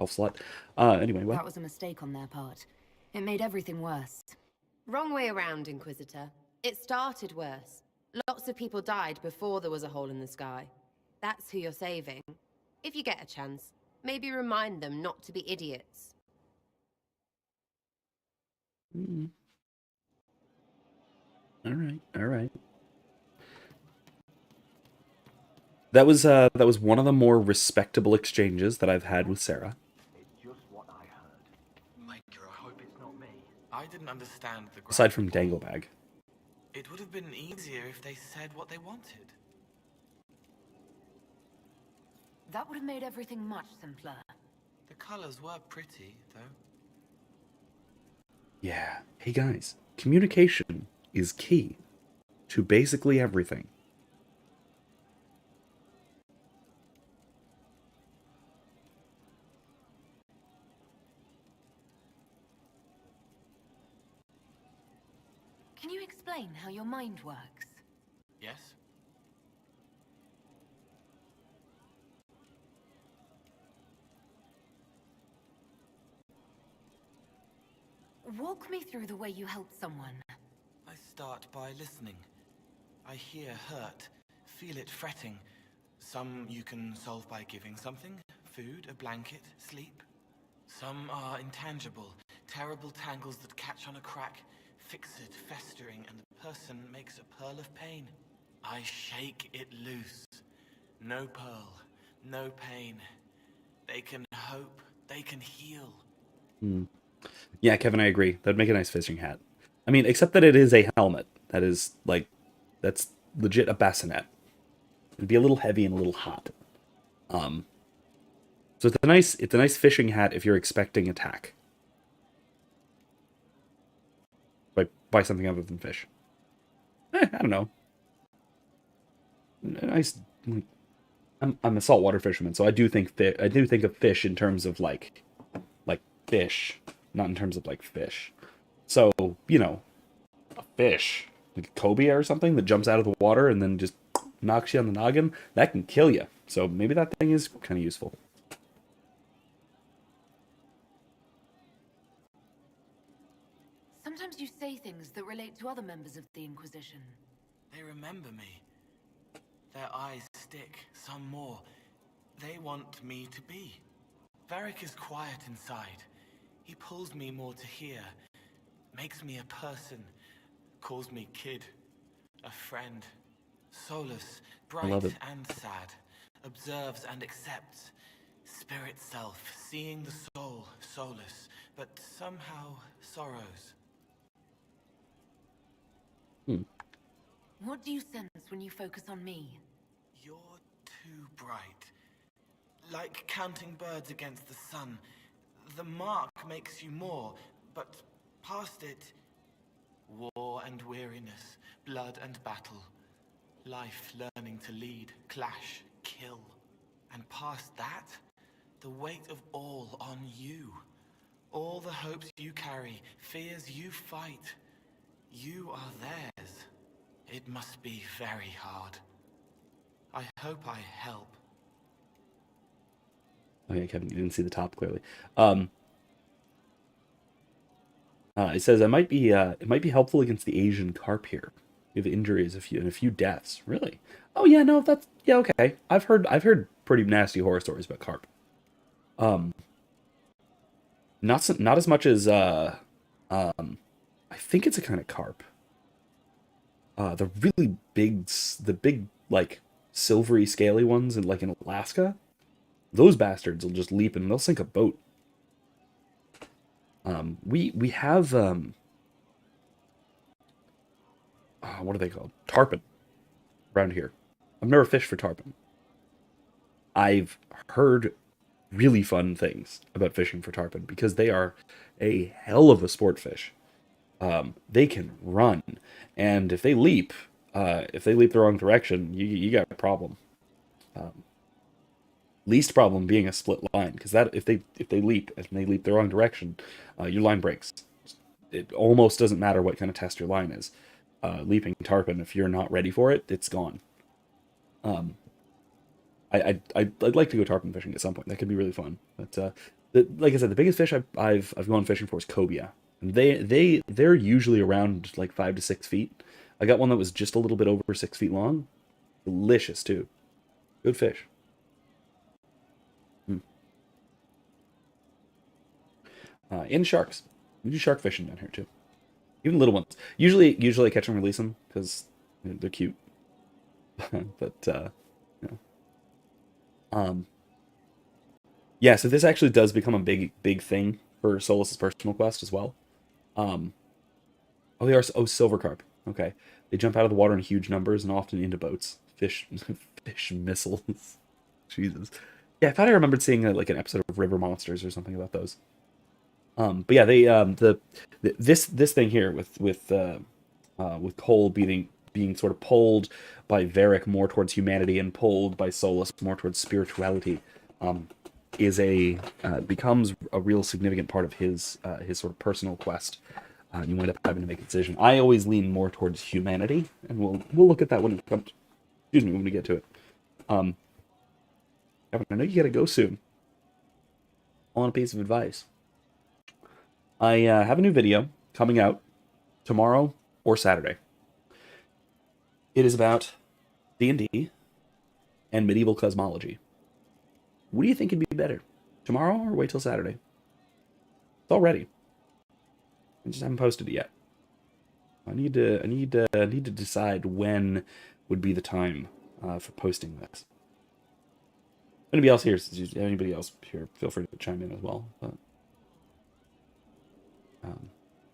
slut. Anyway, what? That was a mistake on their part. It made everything worse. Wrong way around, Inquisitor. It started worse. Lots of people died before there was a hole in the sky. That's who you're saving. If you get a chance, maybe remind them not to be idiots. All right. That was one of the more respectable exchanges that I've had with Sarah. Just what I heard. Micah, I hope it's not me. I didn't understand the. Aside from Danglebag. It would have been easier if they said what they wanted. That would have made everything much simpler. The colors were pretty, though. Yeah. Hey guys, communication is key to basically everything. Can you explain how your mind works? Yes? Walk me through the way you help someone. I start by listening. I hear hurt, feel it fretting. Some you can solve by giving something, food, a blanket, sleep. Some are intangible, terrible tangles that catch on a crack, fixed, festering, and the person makes a pearl of pain. I shake it loose. No pearl, no pain. They can hope, they can heal. Yeah, Kevin, I agree. That'd make a nice fishing hat. I mean, except that it is a helmet. That is, like, that's legit a bassinet. It'd be a little heavy and a little hot. So it's a nice fishing hat if you're expecting attack. By something other than fish. I don't know. A nice, like, I'm a saltwater fisherman, so I do think of fish in terms of like fish, not in terms of like fish. So, you know, a fish, like a cobia or something that jumps out of the water and then just knocks you on the noggin, that can kill you. So maybe that thing is kind of useful. Sometimes you say things that relate to other members of the Inquisition. They remember me. Their eyes stick, some more. They want me to be. Varric is quiet inside. He pulls me more to hear, makes me a person, calls me kid, a friend. Solus, bright and sad, observes and accepts. Spirit self, seeing the soul, Solus, but somehow sorrows. What do you sense when you focus on me? You're too bright. Like counting birds against the sun. The mark makes you more, but past it, war and weariness, blood and battle. Life learning to lead, clash, kill. And past that, the weight of all on you. All the hopes you carry, fears you fight. You are theirs. It must be very hard. I hope I help. Okay, Kevin, you didn't see the top clearly. It says it might be helpful against the Asian carp here. You have injuries, and a few deaths. Really? Oh yeah, no, that's okay. I've heard pretty nasty horror stories about carp. Not as much as I think it's a kind of carp. The really big, like silvery scaly ones in Alaska. Those bastards will just leap and they'll sink a boat. We have what are they called? Tarpon around here. I've never fished for tarpon. I've heard really fun things about fishing for tarpon because they are a hell of a sport fish. They can run, and if they leap the wrong direction, you got a problem. Least problem being a split line, because that if they leap and they leap the wrong direction, your line breaks. It almost doesn't matter what kind of test your line is. Leaping tarpon, if you're not ready for it, it's gone. I'd like to go tarpon fishing at some point. That could be really fun. But like I said, the biggest fish I've gone fishing for is cobia. And they're usually around like 5 to 6 feet. I got one that was just a little bit over 6 feet long. Delicious too. Good fish. And sharks. We do shark fishing down here too. Even little ones. Usually I catch and release them because they're cute. But yeah. So this actually does become a big thing for Solus's personal quest as well. Oh, they are. Oh, silver carp. Okay, they jump out of the water in huge numbers and often into boats. Fish missiles. Jesus. Yeah, I thought I remembered seeing like an episode of River Monsters or something about those. But yeah, they this thing here with Cole being sort of pulled by Varric more towards humanity and pulled by Solus more towards spirituality, is becomes a real significant part of his sort of personal quest. You wind up having to make a decision. I always lean more towards humanity, and we'll look at that when it comes. Excuse me, when we get to it. Evan, I know you gotta go soon. On a piece of advice. I have a new video coming out tomorrow or Saturday. It is about D&D and medieval cosmology. What do you think would be better, tomorrow or wait till Saturday? It's all ready. I just haven't posted it yet. I need to decide when would be the time for posting this. Anybody else here, feel free to chime in as well. But,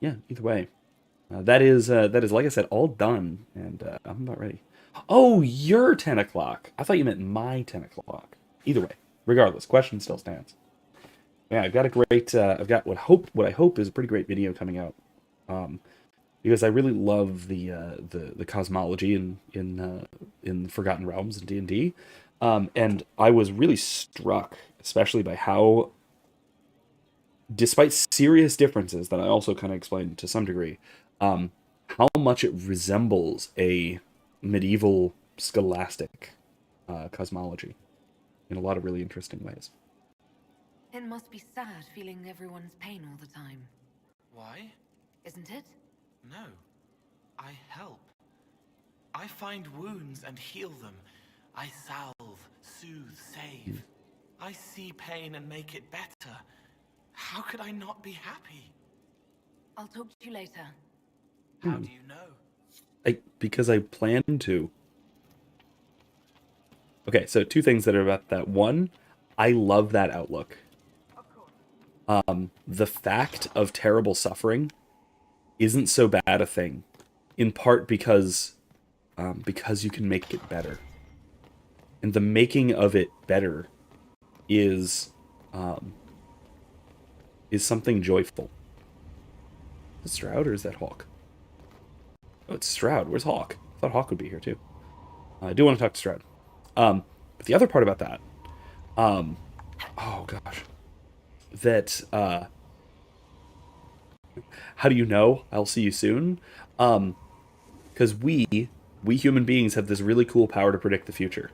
yeah, either way, that is like I said, all done, and I'm about ready. Oh, your 10 o'clock. I thought you meant my 10 o'clock. Either way, regardless, question still stands. Yeah, I've got a great. I've got what I hope is a pretty great video coming out, because I really love the cosmology in Forgotten Realms and D&D, and I was really struck, especially by how, despite serious differences that I also kind of explained to some degree, how much it resembles a medieval scholastic cosmology in a lot of really interesting ways. It must be sad feeling everyone's pain all the time. Why? Isn't it? No. I help. I find wounds and heal them. I salve, soothe, save. I see pain and make it better. How could I not be happy? I'll talk to you later. How do you know? Because I plan to. Okay, so two things that are about that. One, I love that outlook. The fact of terrible suffering isn't so bad a thing, in part because you can make it better, and the making of it better is something joyful. Is it Stroud or is that Hawke? Oh, it's Stroud. Where's Hawke? I thought Hawke would be here too. I do want to talk to Stroud. But the other part about that, oh gosh, that how do you know I'll see you soon? Because we human beings have this really cool power to predict the future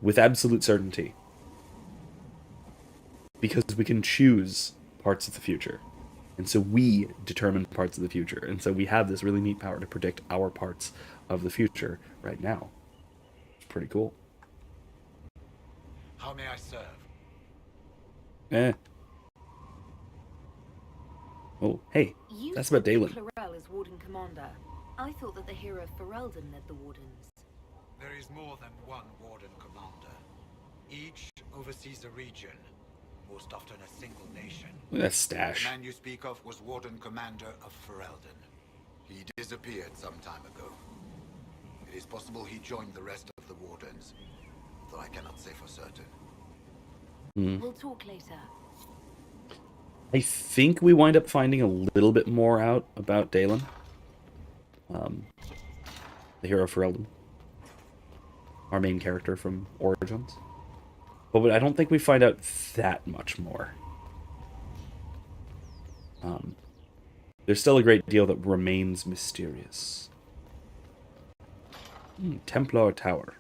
with absolute certainty, because we can choose parts of the future, and so we determine parts of the future, and so we have this really neat power to predict our parts of the future right now. It's pretty cool. How may I serve? Oh, hey, that's about Dalen. Clarel is Warden Commander. I thought that the hero Ferelden led the Wardens. There is more than one Warden Commander. Each oversees a region, most often a single nation. Look at that stash. The man you speak of was Warden Commander of Ferelden. He disappeared some time ago. It is possible he joined the rest of the Wardens, though I cannot say for certain. We'll talk later. I think we wind up finding a little bit more out about Dalen, the hero Ferelden, our main character from Origins. But I don't think we find out that much more. There's still a great deal that remains mysterious. Templar Tower.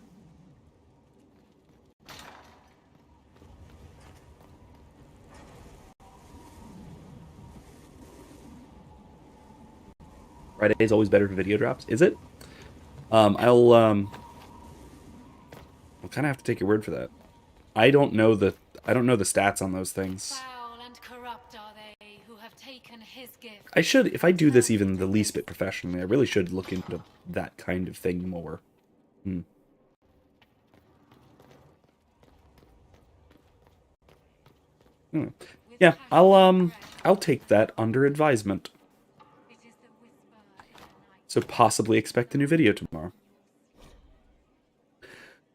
Friday is always better for video drops. Is it? I'll kind of have to take your word for that. I don't know the stats on those things. Foul and corrupt are they who have taken his gift. I should, if I do this even the least bit professionally, I really should look into that kind of thing more. Yeah, I'll take that under advisement. So possibly expect a new video tomorrow.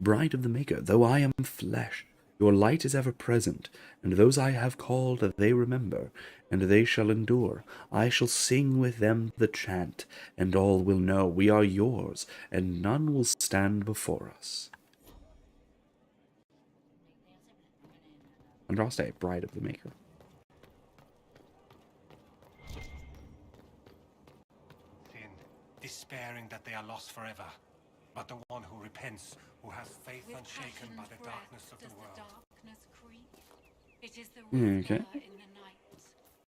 Bride of the Maker, though I am flesh, Your light is ever present, and those I have called they remember, and they shall endure. I shall sing with them the chant, and all will know we are yours, and none will stand before us. Andraste, bride of the Maker. Sin, despairing that they are lost forever. But the one who repents, who has faith unshaken by the darkness of the world. It is the Okay. in the night.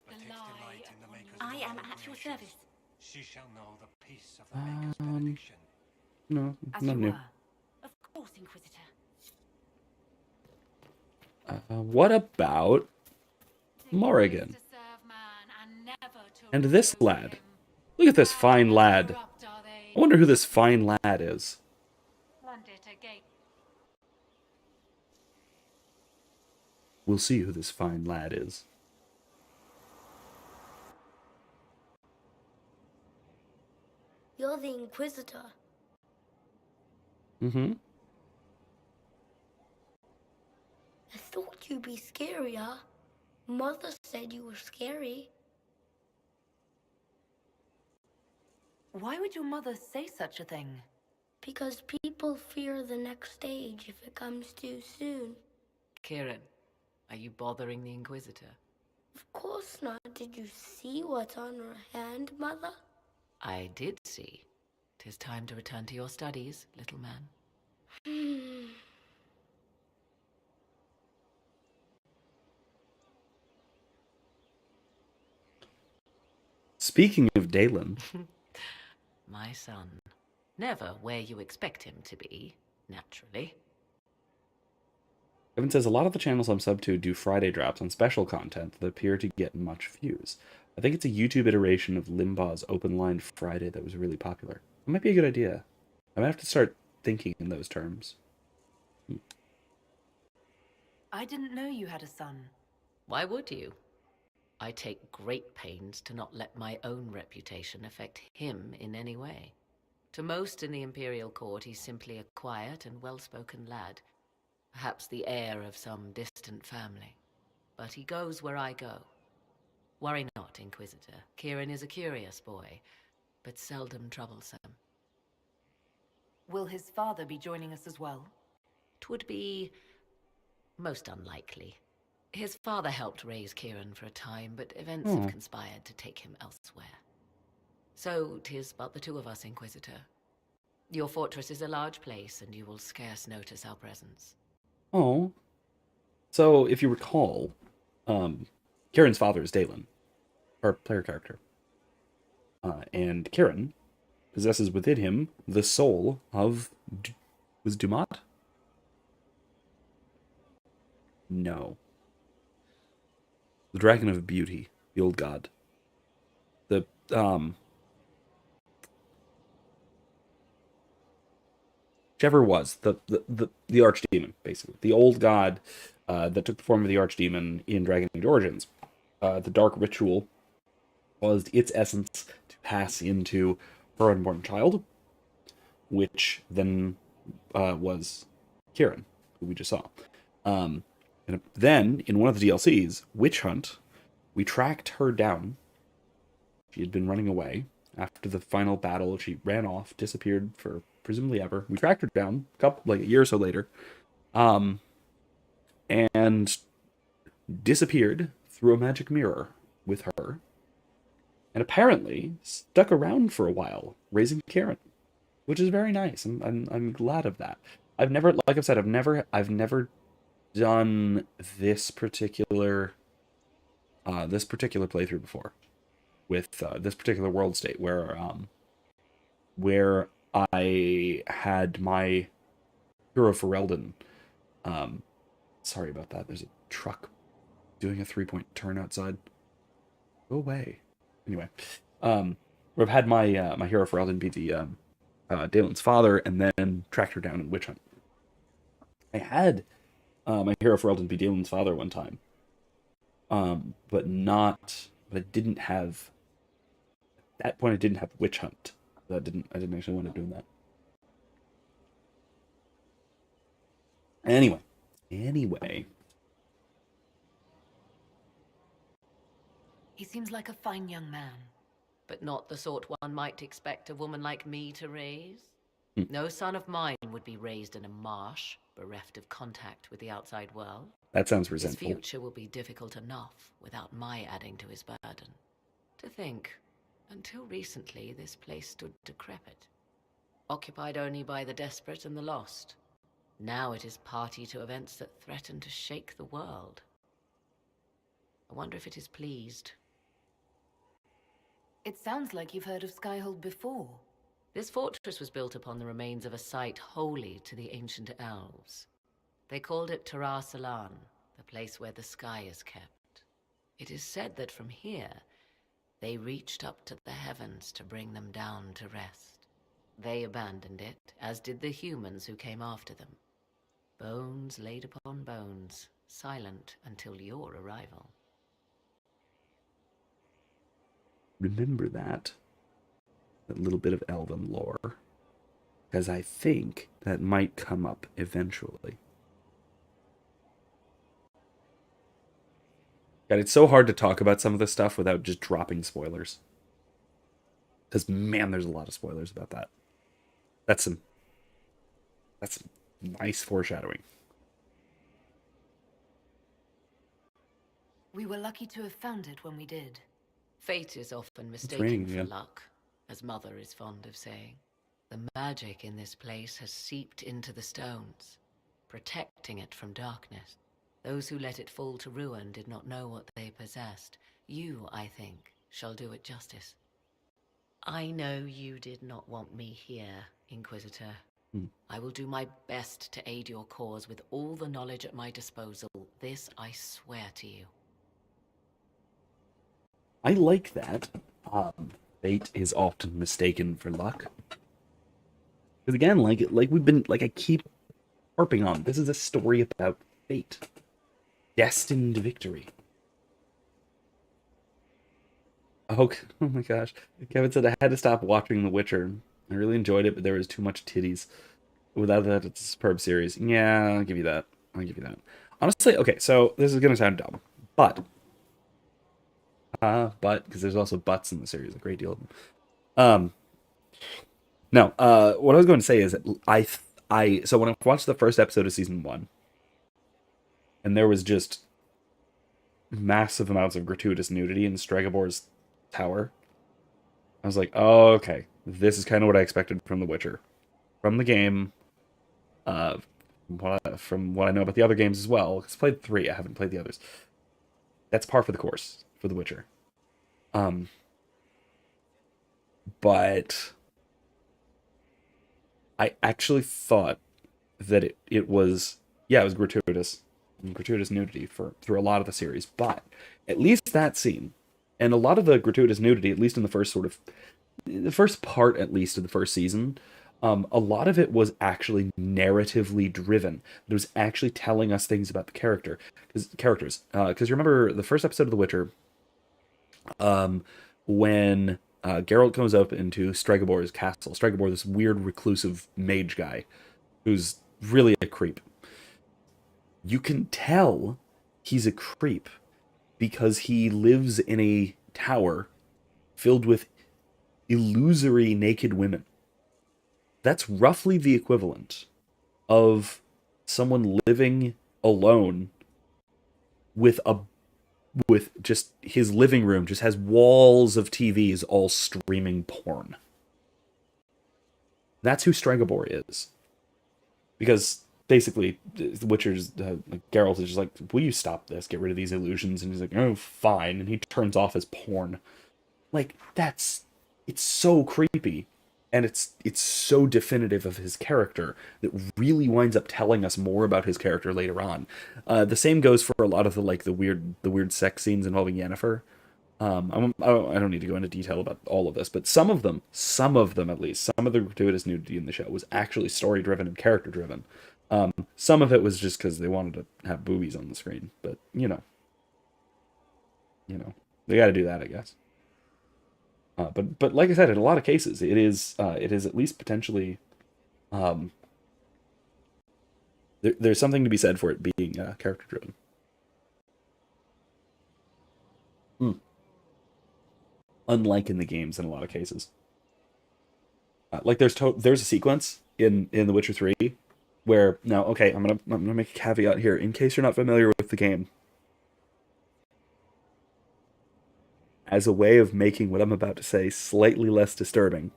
The lie in the Maker's I am glory at your gracious. service. She shall know the peace of the Maker's benediction. No, As not you new. were. Of course, Inquisitor. What about Morrigan? And this lad. Look at this fine lad. I wonder who this fine lad is. We'll see who this fine lad is. You're the Inquisitor. Mm-hmm. I thought you'd be scarier. Mother said you were scary. Why would your mother say such a thing? Because people fear the next stage if it comes too soon. Kieran, are you bothering the Inquisitor? Of course not. Did you see what's on her hand, Mother? I did see. 'Tis time to return to your studies, little man. Speaking of Dalen. My son. Never where you expect him to be, naturally. Evan says, a lot of the channels I'm sub to do Friday drops on special content that appear to get much views. I think it's a YouTube iteration of Limbaugh's Open Line Friday that was really popular. It might be a good idea. I might have to start thinking in those terms. I didn't know you had a son. Why would you? I take great pains to not let my own reputation affect him in any way. To most in the Imperial Court, he's simply a quiet and well-spoken lad. Perhaps the heir of some distant family. But he goes where I go. Worry not, Inquisitor. Kieran is a curious boy, but seldom troublesome. Will his father be joining us as well? 'Twould be most unlikely. His father helped raise Kieran for a time, but events have conspired to take him elsewhere. So 'tis but the two of us, Inquisitor. Your fortress is a large place, and you will scarce notice our presence. Oh. So, if you recall, Kieran's father is Dalen, our player character. And Kieran possesses within him the soul of... was Dumat? No. The Dragon of Beauty, the old god. The, whichever was, the archdemon, basically. The old god that took the form of the archdemon in Dragon Age Origins. The dark ritual caused its essence to pass into her unborn child, which then was Kieran, who we just saw. And then, in one of the DLCs, Witch Hunt, we tracked her down. She had been running away. After the final battle, she ran off, disappeared for presumably ever. We tracked her down a year or so later, and disappeared through a magic mirror with her, and apparently stuck around for a while, raising Kieran, which is very nice. I'm glad of that. I've never, like I've said, I've never done this particular playthrough before with this particular world state where I had my hero Ferelden. Sorry about that. There's a truck doing a 3-point turn outside. Go away. Anyway, where I've had my my hero Ferelden be the Dalen's father, and then tracked her down in Witch Hunt. I had my hero Ferelden be Dalen's father one time, but I didn't have. At that point, I didn't have Witch Hunt. I didn't actually want to do that. Anyway, Anyway. He seems like a fine young man. But not the sort one might expect a woman like me to raise. Hmm. No son of mine would be raised in a marsh, bereft of contact with the outside world. That sounds resentful. His future will be difficult enough without my adding to his burden. To think, until recently this place stood decrepit, occupied only by the desperate and the lost. Now it is party to events that threaten to shake the world. I wonder if it is pleased. It sounds like you've heard of Skyhold before. This fortress was built upon the remains of a site holy to the ancient elves. They called it Tara Salan, the place where the sky is kept. It is said that from here, they reached up to the heavens to bring them down to rest. They abandoned it, as did the humans who came after them. Bones laid upon bones, silent until your arrival. Remember that little bit of elven lore, because I think that might come up eventually. God, it's so hard to talk about some of this stuff without just dropping spoilers. Because, man, there's a lot of spoilers about that. That's some nice foreshadowing. We were lucky to have found it when we did. Fate is often mistaken for luck, as Mother is fond of saying. The magic in this place has seeped into the stones, protecting it from darkness. Those who let it fall to ruin did not know what they possessed. You, I think, shall do it justice. I know you did not want me here, Inquisitor. I will do my best to aid your cause with all the knowledge at my disposal. This I swear to you. I like that. Fate is often mistaken for luck. Because again, like we've been, like I keep harping on, this is a story about fate. Destined victory. Oh my gosh. Kevin said I had to stop watching The Witcher. I really enjoyed it, but there was too much titties. Without that, it's a superb series. Yeah, I'll give you that. Honestly, okay, so this is going to sound dumb, but because there's also butts in the series, a great deal of them. No, what I was going to say is that so when I watched the first episode of season 1, and there was just massive amounts of gratuitous nudity in Stregobor's tower, I was like, oh, okay, this is kind of what I expected from The Witcher. From the game, from what I know about the other games as well, because I played 3, I haven't played the others. That's par for the course for The Witcher. But I actually thought that it was gratuitous nudity through a lot of the series, but at least that scene and a lot of the gratuitous nudity, at least in the first part at least of the first season, a lot of it was actually narratively driven. It was actually telling us things about the characters. Because remember the first episode of The Witcher, when Geralt comes up into Stregobor's castle. Stregobor, this weird reclusive mage guy, who's really a creep. You can tell he's a creep because he lives in a tower filled with illusory naked women. That's roughly the equivalent of someone living alone with just his living room just has walls of TVs all streaming porn. That's who Stregobor is. Because basically, The Witcher's Geralt is just like, will you stop this? Get rid of these illusions. And he's like, oh, fine. And he turns off his porn. Like, it's so creepy. And it's so definitive of his character that really winds up telling us more about his character later on. The same goes for a lot of the weird sex scenes involving Yennefer. I don't need to go into detail about all of this, but some of them at least, some of the gratuitous nudity in the show was actually story driven and character driven. Some of it was just because they wanted to have boobies on the screen, but you know, they got to do that, I guess. But like I said, in a lot of cases, it is at least potentially there's something to be said for it being character driven. Unlike in the games in a lot of cases. Like there's a sequence in The Witcher 3 where now, okay, I'm gonna make a caveat here in case you're not familiar with the game. As a way of making what I'm about to say slightly less disturbing,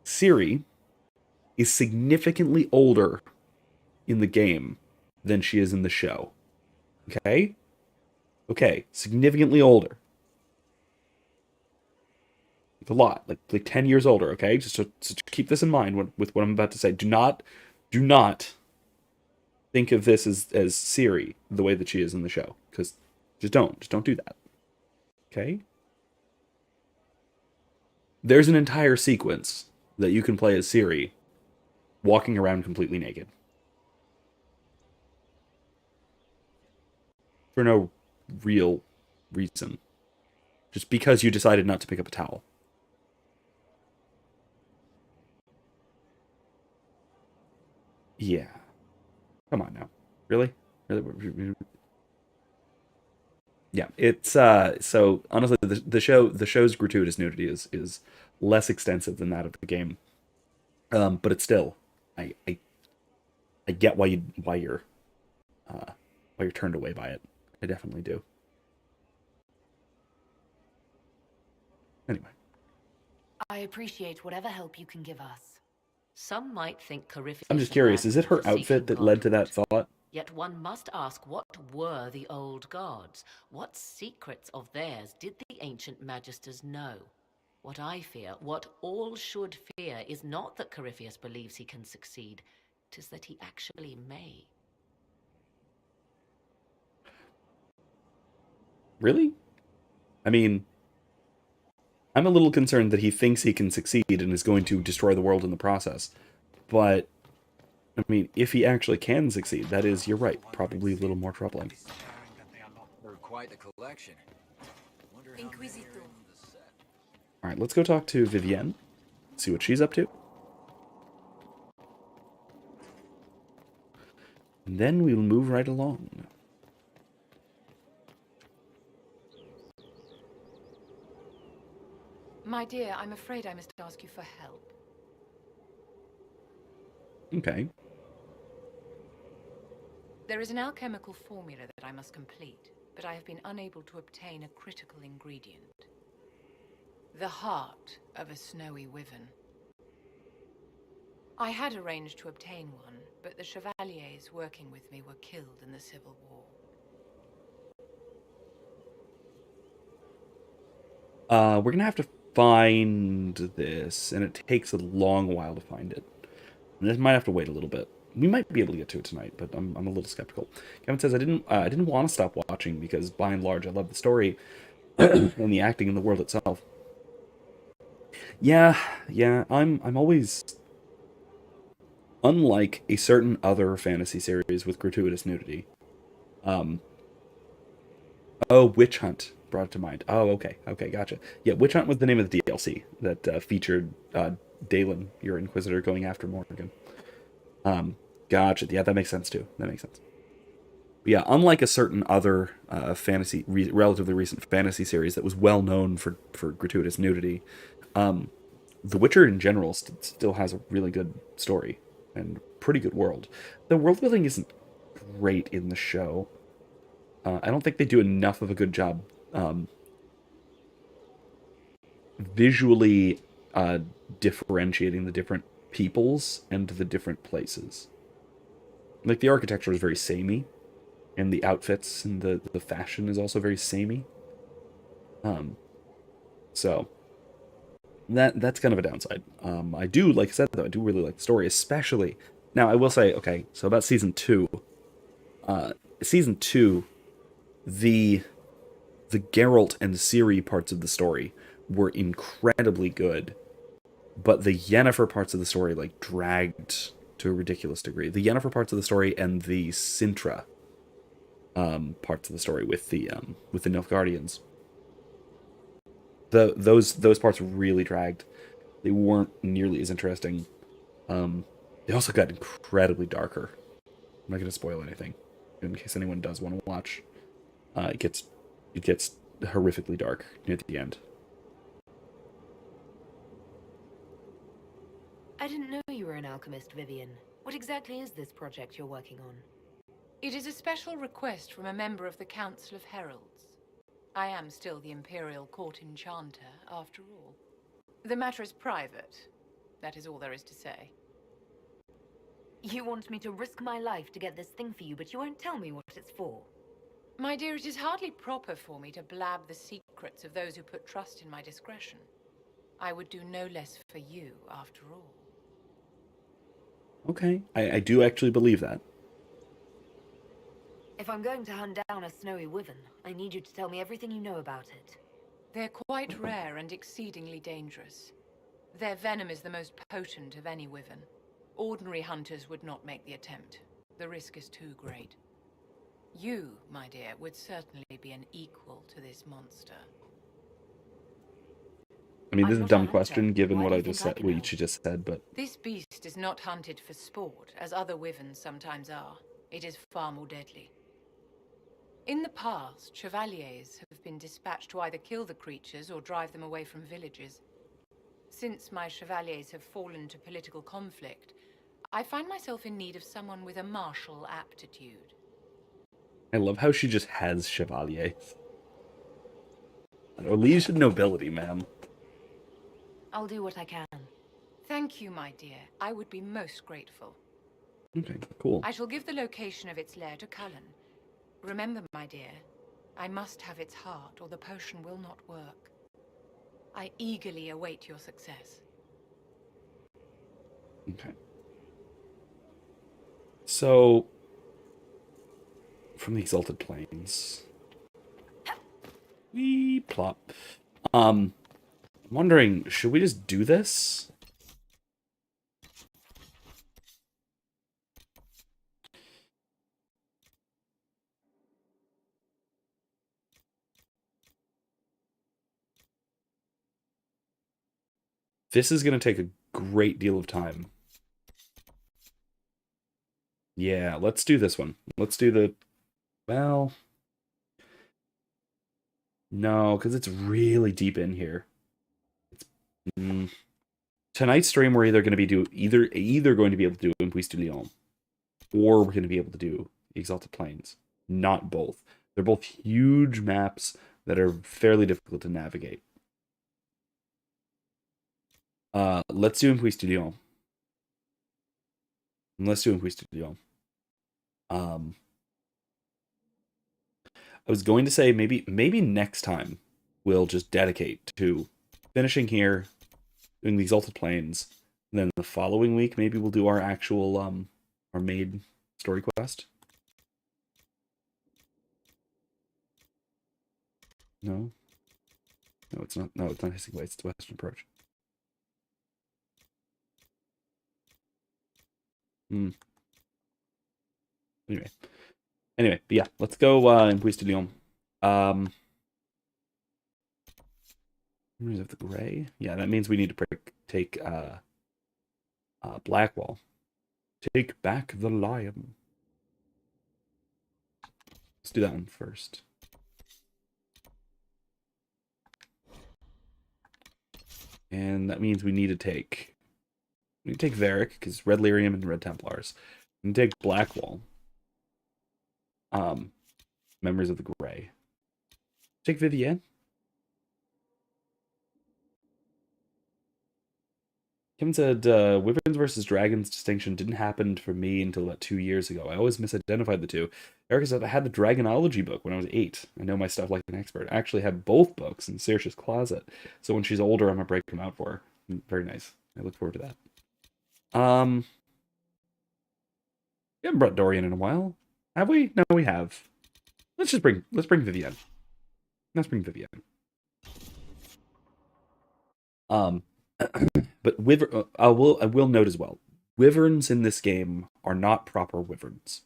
Ciri is significantly older in the game than she is in the show. Okay? Okay, significantly older. A lot, like 10 years older, okay? Just to keep this in mind with what I'm about to say. Do not think of this as Ciri the way that she is in the show, because just don't do that. Okay? There's an entire sequence that you can play as Ciri walking around completely naked. For no real reason. Just because you decided not to pick up a towel. Yeah. Come on now. Really? Really? Yeah, it's so honestly the show's gratuitous nudity is less extensive than that of the game. But it's still I get why you're turned away by it. I definitely do. Anyway. I appreciate whatever help you can give us. Some might think Corypheus... I'm just curious, is it her outfit that led to that thought? Yet one must ask, what were the old gods? What secrets of theirs did the ancient magisters know? What I fear, what all should fear, is not that Corypheus believes he can succeed. 'Tis that he actually may. Really? I mean, I'm a little concerned that he thinks he can succeed and is going to destroy the world in the process. But, I mean, if he actually can succeed, that is, you're right, probably a little more troubling. They're quite the collection. Alright, let's go talk to Vivienne. See what she's up to. And then we'll move right along. My dear, I'm afraid I must ask you for help. Okay. There is an alchemical formula that I must complete, but I have been unable to obtain a critical ingredient. The heart of a snowy wyvern. I had arranged to obtain one, but the chevaliers working with me were killed in the Civil War. We're gonna have to find this, and it takes a long while to find it. And this might have to wait a little bit. We might be able to get to it tonight, but I'm a little skeptical. Kevin says I didn't want to stop watching because by and large I love the story and the acting in the world itself. Yeah, I'm always, unlike a certain other fantasy series with gratuitous nudity. Oh, Witch Hunt brought it to mind. Oh, okay, gotcha. Yeah, Witch Hunt was the name of the DLC that featured Dalen, your Inquisitor, going after Morgan. Gotcha. Yeah, that makes sense too. That makes sense. But yeah, unlike a certain other relatively recent fantasy series that was well known for gratuitous nudity, The Witcher in general still has a really good story and pretty good world. The world building isn't great in the show. I don't think they do enough of a good job visually differentiating the different peoples and the different places. Like, the architecture is very samey, and the outfits and the fashion is also very samey. So that's kind of a downside. I do, like I said, though, I do really like the story, especially... Now, I will say, okay, so about Season 2. Season 2, the Geralt and Ciri parts of the story were incredibly good, but the Yennefer parts of the story, like, dragged to a ridiculous degree. The Yennefer parts of the story and the Sintra parts of the story with the Nilfgaardians. Those parts really dragged. They weren't nearly as interesting. They also got incredibly darker I'm not going to spoil anything in case anyone does want to watch. It gets horrifically dark near the end. I didn't know you were an alchemist, Vivian. What exactly is this project you're working on? It is a special request from a member of the Council of Heralds. I am still the Imperial Court Enchanter, after all. The matter is private. That is all there is to say. You want me to risk my life to get this thing for you, but you won't tell me what it's for. My dear, it is hardly proper for me to blab the secrets of those who put trust in my discretion. I would do no less for you, after all. Okay, I do actually believe that. If I'm going to hunt down a snowy wyvern, I need you to tell me everything you know about it. They're quite rare and exceedingly dangerous. Their venom is the most potent of any wyvern. Ordinary hunters would not make the attempt. The risk is too great. You, my dear, would certainly be an equal to this monster. I mean, this is a dumb question given what I just said, what you just said, but This beast is not hunted for sport, as other wyverns sometimes are. It is far more deadly. In the past, chevaliers have been dispatched to either kill the creatures or drive them away from villages. Since my chevaliers have fallen to political conflict, I find myself in need of someone with a martial aptitude. I love how she just has chevaliers. Or Legion nobility, man. I'll do what I can. Thank you, my dear. I would be most grateful. Okay, cool. I shall give the location of its lair to Cullen. Remember, my dear, I must have its heart, or the potion will not work. I eagerly await your success. Okay. So, from the Exalted Plains, we plop. I'm wondering, should we just do this? This is going to take a great deal of time. Yeah, let's do this one. Let's do the... Well... No, because it's really deep in here. Tonight's stream, we're either going to be either going to be able to do Impuis du Lion, or we're going to be able to do Exalted Plains. Not both. They're both huge maps that are fairly difficult to navigate. Let's do Impuis du Lion. Let's do Impuis du Lion. I was going to say maybe next time we'll just dedicate to finishing here, doing the Exalted Plains, and then the following week maybe we'll do our actual our maid story quest. No, it's not. No, it's not Hissing Waste. It's the Western Approach. Anyway, but yeah, let's go Impuis du Lion. Memories of the Gray. Yeah, that means we need to take Blackwall. Take back the lion. Let's do that one first. And that means we need to take Varric, because Red Lyrium and Red Templars. And take Blackwall. Memories of the Gray. Take Vivienne. Kim said, Wyverns versus Dragons distinction didn't happen for me until about 2 years ago. I always misidentified the two. Erica said, I had the Dragonology book when I was 8. I know my stuff like an expert. I actually have both books in Saoirse's closet. So when she's older, I'm going to break them out for her. Very nice. I look forward to that. We haven't brought Dorian in a while. Have we? No, we have. Let's bring Vivienne. Let's bring Vivienne. But I will note as well, wyverns in this game are not proper wyverns.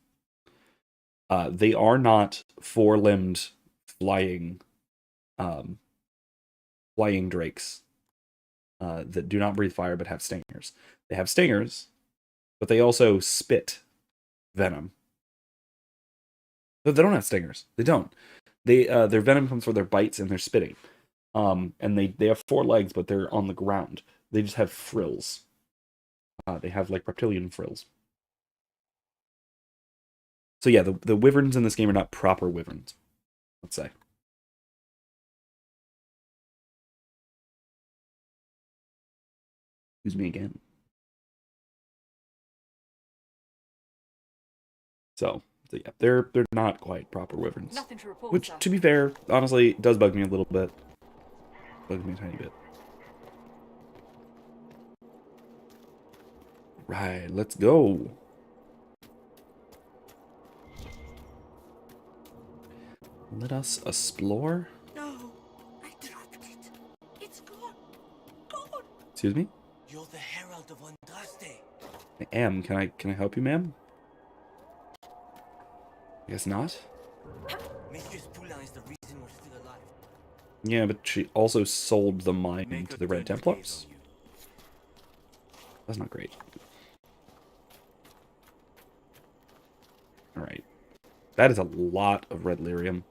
They are not four-limbed flying drakes that do not breathe fire but have stingers. They have stingers, but they also spit venom No, they don't have stingers. They don't. Their venom comes from their bites and their spitting. And they have 4 legs, but they're on the ground. They just have frills. They have like reptilian frills. So yeah, the wyverns in this game are not proper wyverns, let's say. Excuse me again. So yeah, they're not quite proper wyverns. Nothing to report, Which, sir. to be fair, honestly, does bug me a little bit. Bugs me a tiny bit. Right, let's go. Let us explore. No, I dropped it. It's gone. Gone. Excuse me? You're the Herald of Andraste. I am. Can I help you, ma'am? I guess not. Mistress Poulain is the reason we're still alive. Yeah, but she also sold the mine to the Red Templars. That's not great. Alright. That is a lot of red lyrium.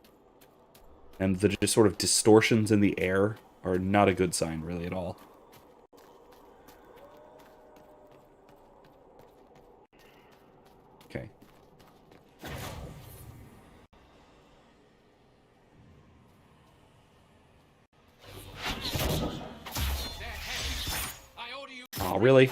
And the just sort of distortions in the air are not a good sign, really, at all. Okay. Oh, really?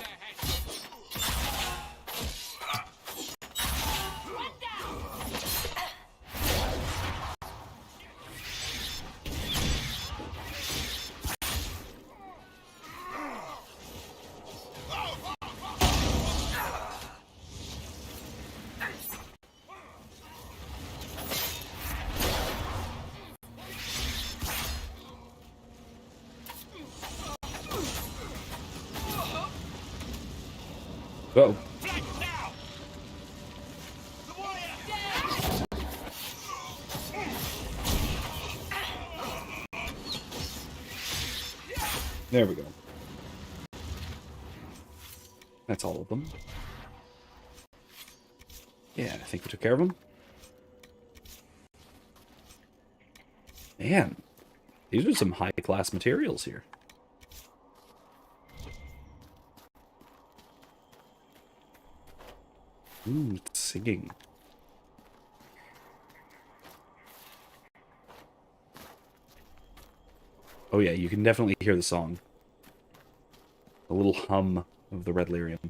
Uh-oh. There we go. That's all of them. Yeah, I think we took care of them. Man, these are some high-class materials here. Ooh, it's singing. Oh yeah, you can definitely hear the song. A little hum of the red lyrium.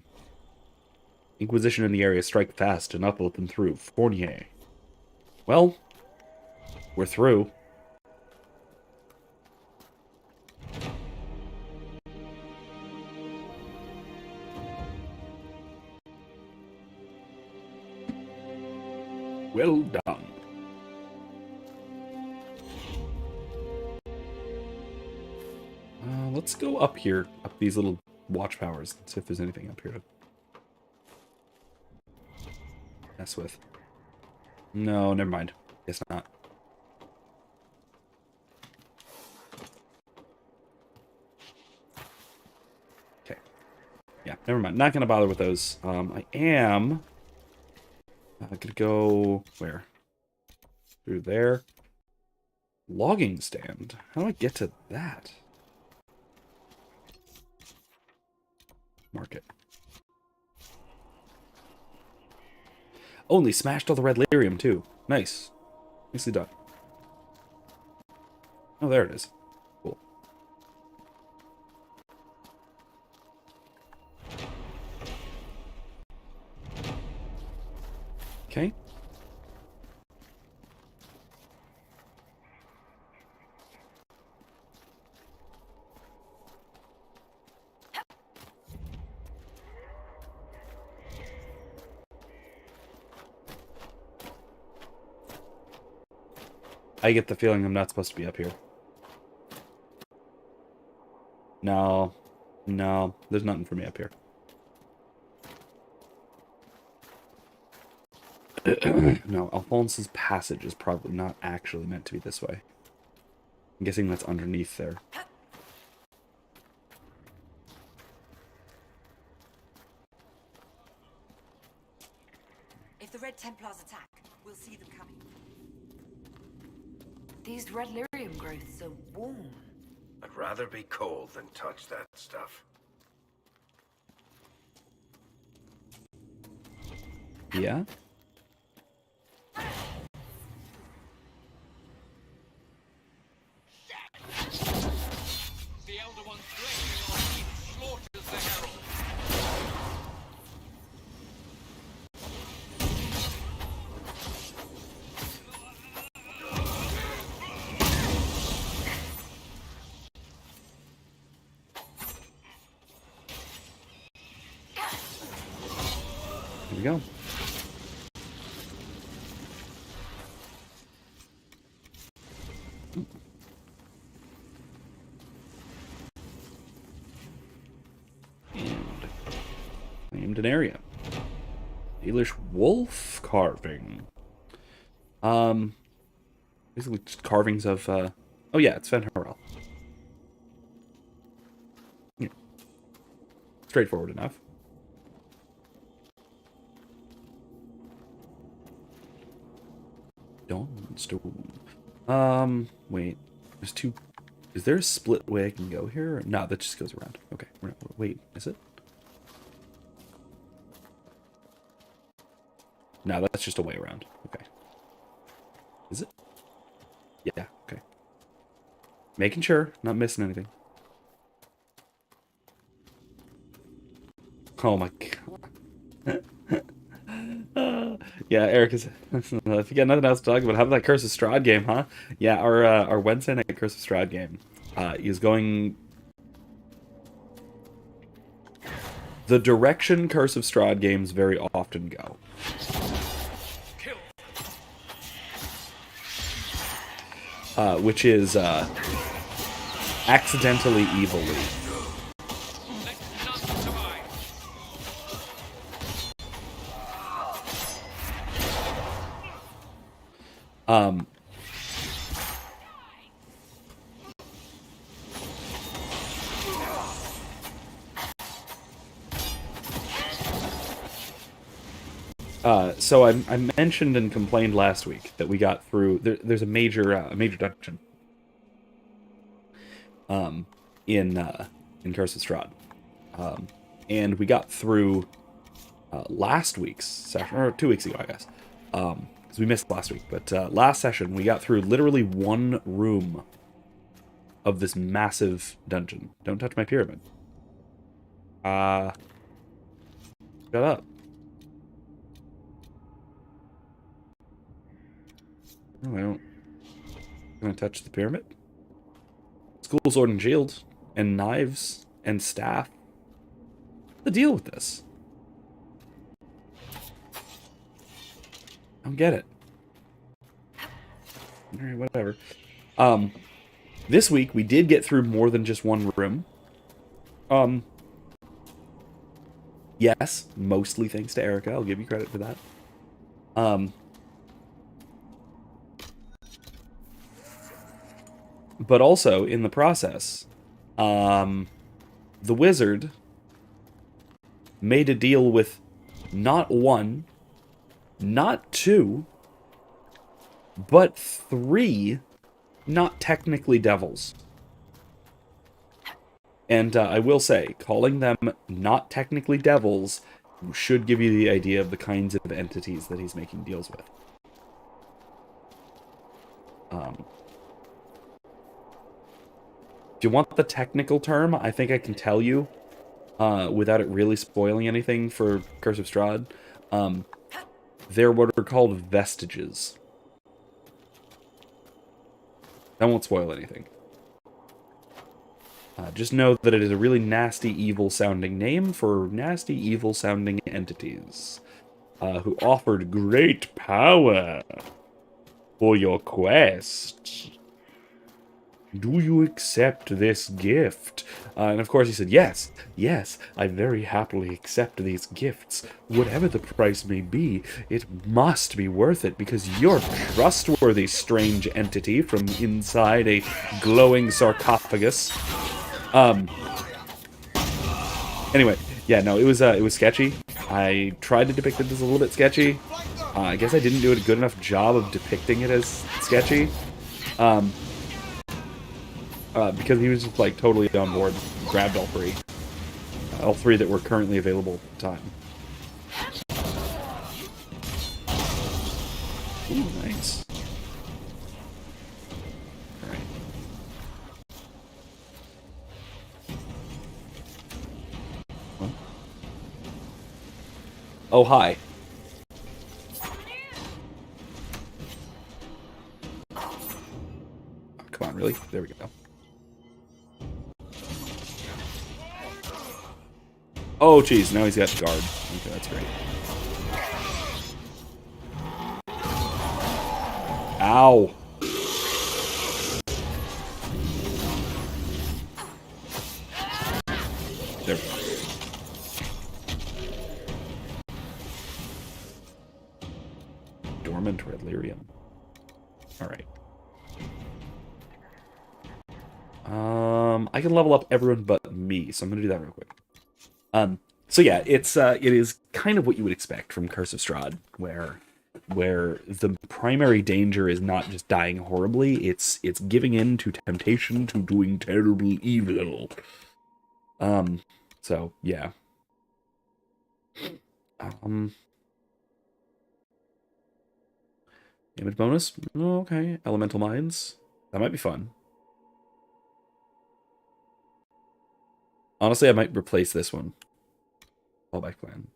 Inquisition in the area, strike fast and uplift them through. Fournier. Well, we're through. Well done. Let's go up here, up these little watchtowers, and see if there's anything up here to mess with. No, never mind. Guess not. Okay. Yeah, never mind. Not gonna bother with those. I am gonna go where? Through there. Logging stand. How do I get to that? Market. Oh, and they smashed all the red lyrium too. Nice. Nicely done. Oh, there it is. Cool. Okay. I get the feeling I'm not supposed to be up here. No. No. There's nothing for me up here. No, Alphonse's passage is probably not actually meant to be this way. I'm guessing that's underneath there. If the Red Templars attack, we'll see them coming. red lyrium growth so warm? I'd rather be cold than touch that stuff. Yeah? The Elder One's blazing on heat slaughters the herald. Here we go. Claimed an area. English wolf carving. Basically just carvings of, oh yeah, it's Fen Harel. Yeah. Straightforward enough. Dawnstone. Wait. There's two... Is there a split way I can go here? No, that just goes around. Okay. Wait, is it? No, that's just a way around. Okay. Is it? Yeah, okay. Making sure, not missing anything. Oh my god. Yeah, Eric is... if you got nothing else to talk about, how about that Curse of Strahd game, huh? Yeah, our Wednesday night Curse of Strahd game is going... the direction Curse of Strahd games very often go. Which is accidentally evilly. So I mentioned and complained last week that we got through. There's a major dungeon. In Curse of Strahd, and we got through last week's session, or 2 weeks ago, I guess, because we missed last week. But last session we got through literally one room of this massive dungeon. Don't touch my pyramid. Shut up. Oh, I don't. Gonna touch the pyramid? School sword and shield, and knives, and staff. What's the deal with this? I don't get it. Alright, whatever. This week we did get through more than just one room. Yes, mostly thanks to Erica. I'll give you credit for that. But also, in the process, the wizard made a deal with not one, not two, but 3 not technically devils. And I will say, calling them not technically devils should give you the idea of the kinds of entities that he's making deals with. If you want the technical term, I think I can tell you, without it really spoiling anything for Curse of Strahd. They're what are called vestiges. That won't spoil anything. Just know that it is a really nasty, evil-sounding name for nasty, evil-sounding entities, who offered great power for your quest. Do you accept this gift? And of course he said, yes, I very happily accept these gifts. Whatever the price may be, it must be worth it, because you're a trustworthy strange entity from inside a glowing sarcophagus. Anyway, yeah, no, it was sketchy. I tried to depict it as a little bit sketchy. I guess I didn't do a good enough job of depicting it as sketchy. because he was just like totally on board, grabbed all three. All three that were currently available at the time. Ooh, nice. Alright. Huh? Oh, hi. Oh, come on, really? There we go. Oh, jeez, now he's got guard. Okay, that's great. Ow! There we go. Dormant red lyrium. Alright. I can level up everyone but me, so I'm gonna do that real quick. So yeah, it is kind of what you would expect from Curse of Strahd, where the primary danger is not just dying horribly, it's giving in to temptation to doing terrible evil. So yeah. Damage bonus? Oh, okay. Elemental Mines. That might be fun. Honestly, I might replace this one. Fallback plan.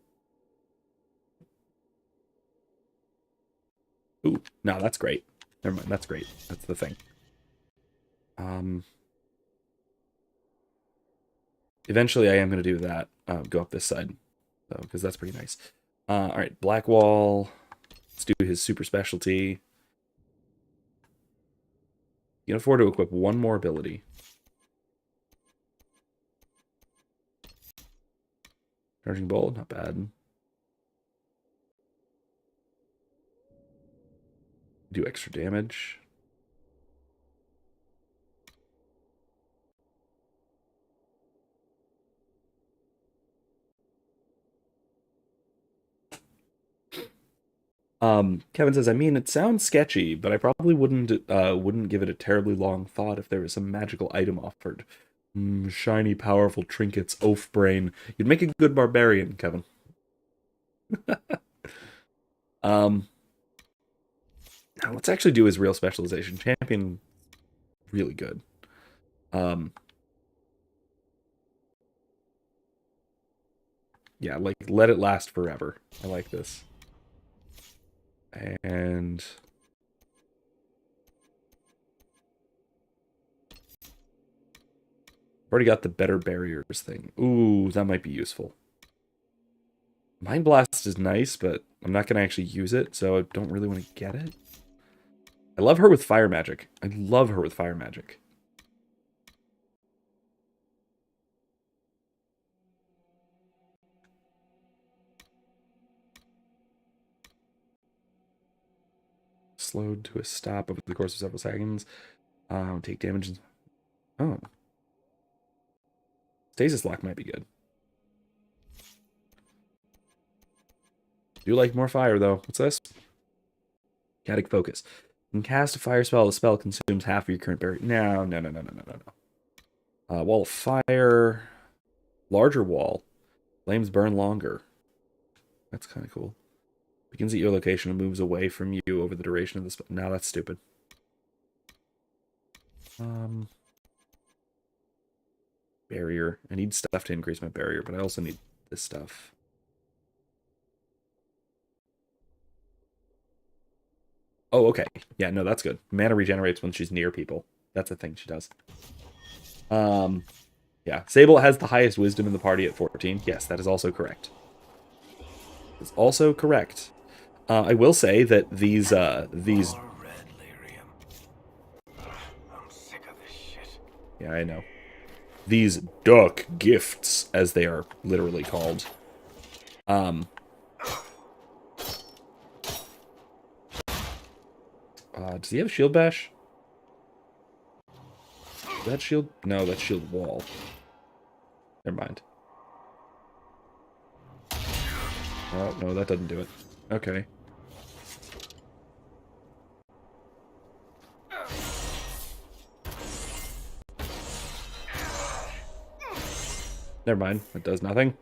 Ooh, no, that's great. Never mind, that's great. That's the thing. Eventually, I am going to do that. Go up this side, though, because that's pretty nice. All right, Black Wall. Let's do his super specialty. You can afford to equip one more ability. Charging Bolt, not bad. Do extra damage. Kevin says, I mean, it sounds sketchy, but I probably wouldn't give it a terribly long thought if there was some magical item offered. Shiny, powerful trinkets, oaf brain. You'd make a good barbarian, Kevin. Now let's actually do his real specialization. Champion, really good. Yeah, like, let it last forever. I like this. And already got the better barriers thing. Ooh, that might be useful. Mind Blast is nice, but I'm not going to actually use it, so I don't really want to get it. I love her with fire magic. I love her with fire magic. Slowed to a stop over the course of several seconds. Take damage. Oh. Stasis Lock might be good. Do like more fire, though. What's this? Chaotic Focus. You can cast a fire spell. The spell consumes half of your current barrier. No. Wall of Fire. Larger wall. Flames burn longer. That's kind of cool. Begins at your location and moves away from you over the duration of the spell. No, that's stupid. Barrier. I need stuff to increase my barrier, but I also need this stuff. Oh, okay. Yeah, no, that's good. Mana regenerates when she's near people. That's a thing she does. Yeah. Sable has the highest wisdom in the party at 14. Yes, that is also correct. It's also correct. I will say that these Red lyrium. I'm sick of this shit. Yeah, I know. These dark gifts, as they are literally called. Does he have a shield bash? That shield? No, that's shield wall. Never mind. Oh, no, that doesn't do it. Okay. Never mind. That does nothing.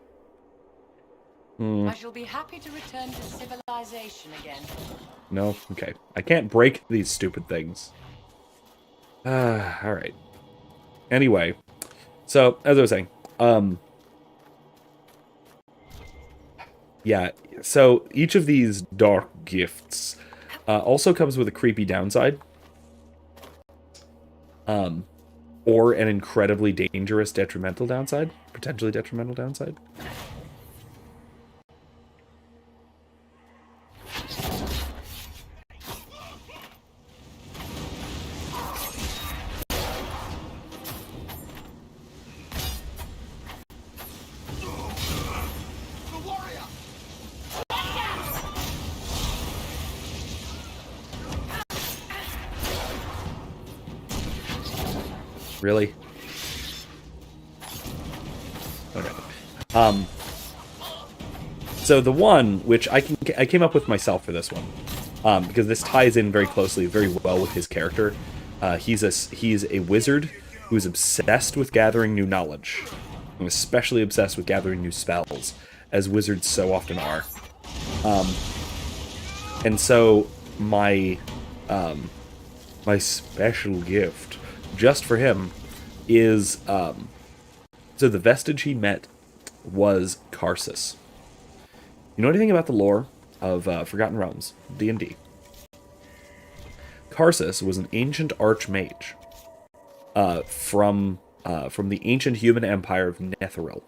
I shall be happy to return to civilization again. No? Okay. I can't break these stupid things. Alright. Anyway. So, as I was saying, yeah, so each of these dark gifts also comes with a creepy downside. Or an incredibly dangerous detrimental downside. Potentially detrimental downside. Really? Okay. So the one which I came up with myself for this one, because this ties in very closely, very well with his character. He's a wizard who's obsessed with gathering new knowledge, and especially obsessed with gathering new spells, as wizards so often are. And so my special gift, just for him, is so the vestige he met was Karsus. You know anything about the lore of Forgotten Realms, D&D? Karsus was an ancient archmage from the ancient human empire of Netheril.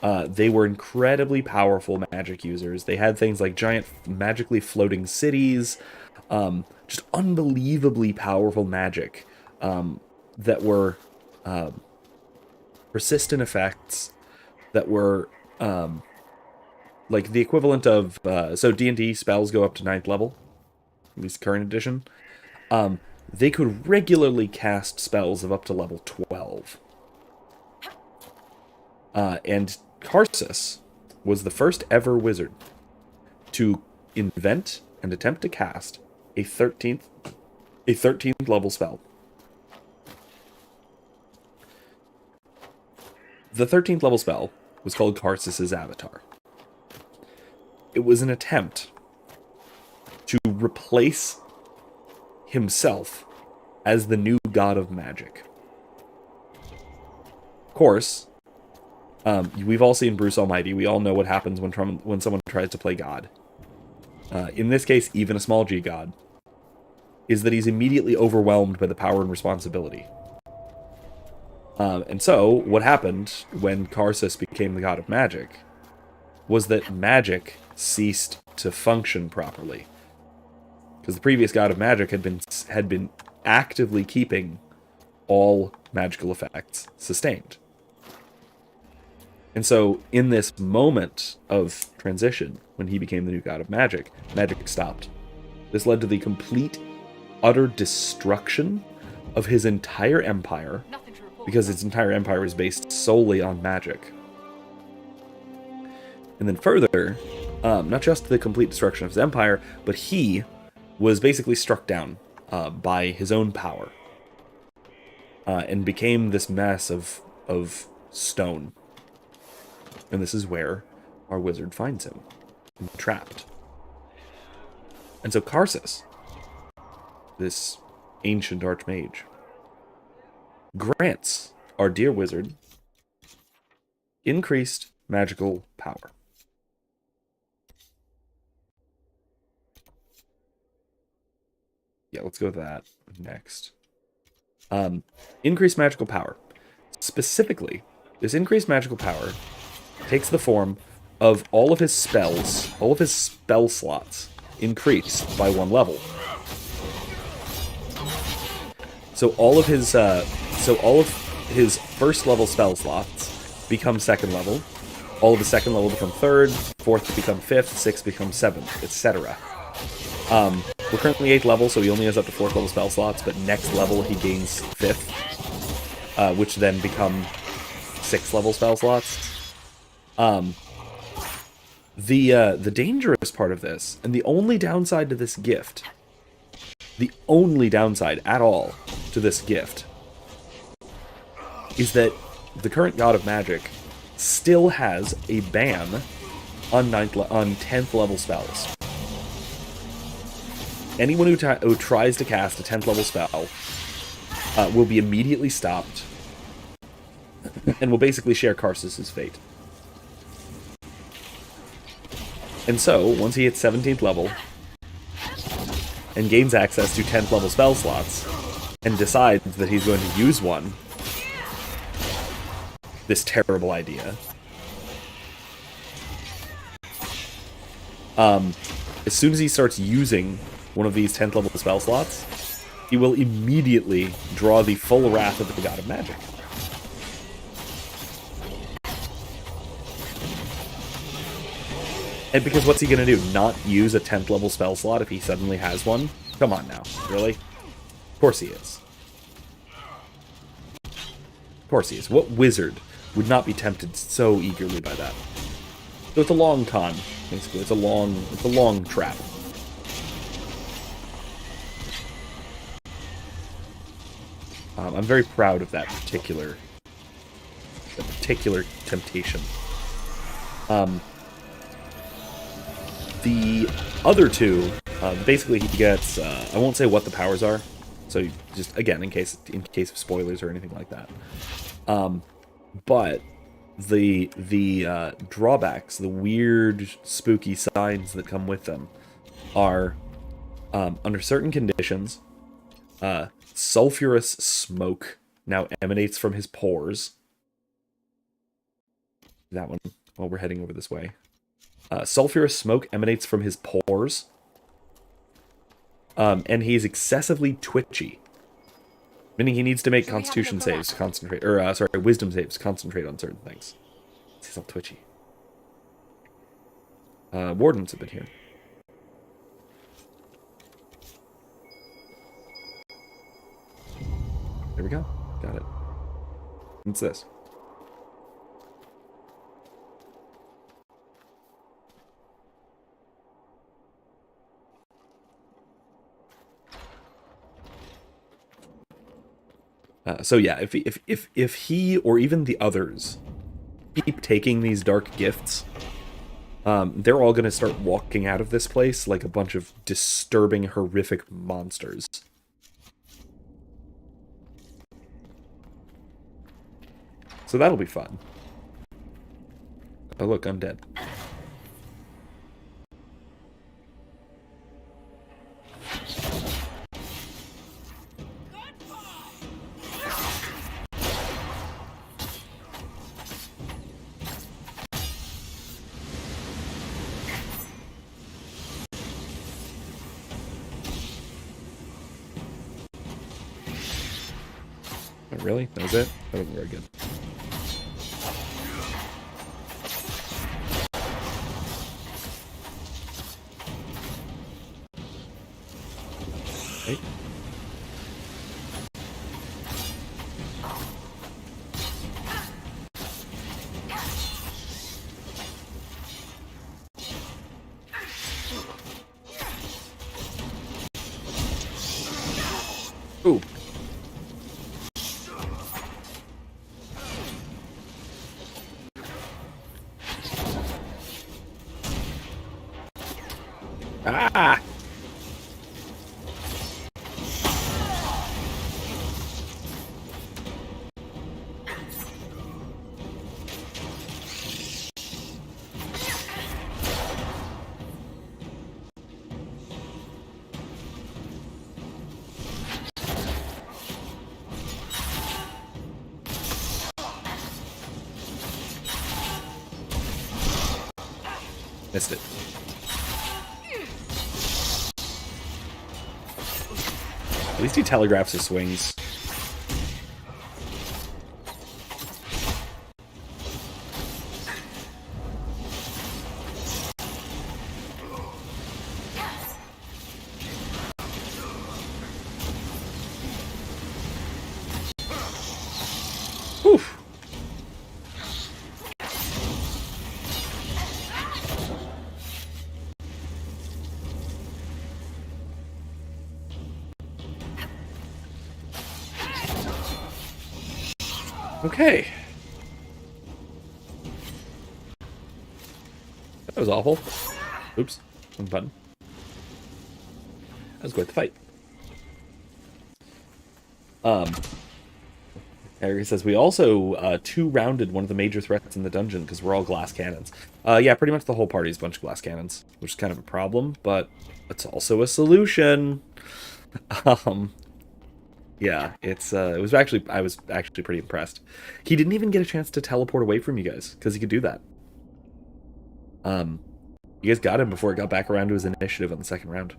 They were incredibly powerful magic users. They had things like giant magically floating cities, just unbelievably powerful magic that were persistent effects that were like the equivalent of so D&D spells go up to 9th level, at least current edition. They could regularly cast spells of up to level 12. And Karsus was the first ever wizard to invent and attempt to cast a 13th level spell. The 13th level spell was called Karsus's Avatar. It was an attempt to replace himself as the new god of magic. Of course, we've all seen Bruce Almighty. We all know what happens when someone tries to play God. In this case, even a small g god, is that he's immediately overwhelmed by the power and responsibility. And so, what happened when Karsus became the god of magic was that magic ceased to function properly. Because the previous god of magic had been actively keeping all magical effects sustained. And so, in this moment of transition, when he became the new god of magic, magic stopped. This led to the complete, utter destruction of his entire empire, because its entire empire was based solely on magic. And then further, not just the complete destruction of his empire, but he was basically struck down by his own power, and became this mass of stone. And this is where our wizard finds him, trapped. And so Karsus, this ancient archmage, grants our dear wizard increased magical power. Yeah, let's go with that next. Increased magical power. Specifically, this increased magical power takes the form of all of his spells, all of his spell slots increased by 1 level. So all of his first level spell slots become 2nd level. All of the 2nd level become 3rd, 4th become 5th, 6th become 7th, etc. We're currently 8th level, so he only has up to 4th level spell slots, but next level he gains 5th, which then become 6th level spell slots. The dangerous part of this, and the only downside to this gift, the only downside at all to this gift, is that the current God of Magic still has a ban on 10th level spells. Anyone who tries to cast a 10th level spell will be immediately stopped and will basically share Karsus's fate. And so, once he hits 17th level and gains access to 10th level spell slots and decides that he's going to use one, this terrible idea, as soon as he starts using one of these 10th level spell slots, he will immediately draw the full wrath of the God of Magic. And because what's he going to do? Not use a 10th level spell slot if he suddenly has one? Come on now. Really? Of course he is. Of course he is. What wizard would not be tempted so eagerly by that? So it's a long con, basically. It's a long trap. I'm very proud of that particular temptation. The other two, basically he gets, I won't say what the powers are, so just, again, in case of spoilers or anything like that. But the drawbacks, the weird, spooky signs that come with them are, under certain conditions, sulfurous smoke now emanates from his pores. That one, while we're heading over this way. Sulfurous smoke emanates from his pores. And he's excessively twitchy. Meaning he needs to make constitution saves to concentrate, or, wisdom saves to concentrate on certain things. He's all twitchy. Wardens have been here. There we go. Got it. What's this? So yeah, if he or even the others keep taking these dark gifts, they're all going to start walking out of this place like a bunch of disturbing, horrific monsters. So that'll be fun. Oh look, I'm dead. Really? That was it? That wasn't very good. Okay. Ooh. Ah! Missed it. At least he telegraphs his swings. Oof. Okay. That was awful. Oops. Wrong button. That was quite the fight. Eric says, we also two-rounded one of the major threats in the dungeon because we're all glass cannons. Yeah, pretty much the whole party is a bunch of glass cannons, which is kind of a problem, but it's also a solution. Yeah, I was actually pretty impressed. He didn't even get a chance to teleport away from you guys because he could do that. You guys got him before it got back around to his initiative on the second round.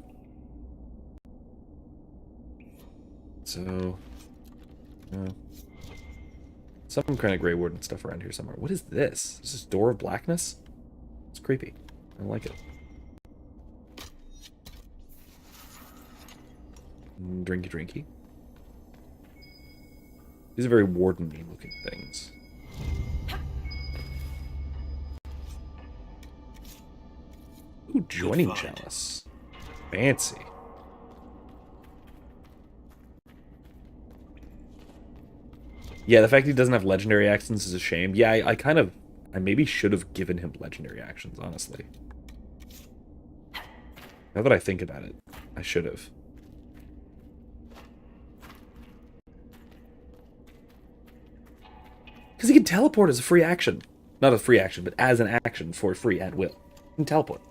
So, some kind of Grey Warden stuff around here somewhere. What is this? Is this Door of Blackness? It's creepy. I don't like it. Drinky drinky. These are very warden-y looking things. Ooh, joining chalice. Fancy. Yeah, the fact he doesn't have legendary actions is a shame. Yeah, I maybe should have given him legendary actions, honestly. Now that I think about it, I should have. Because he can teleport as a free action. Not a free action, but as an action for free at will. He can teleport.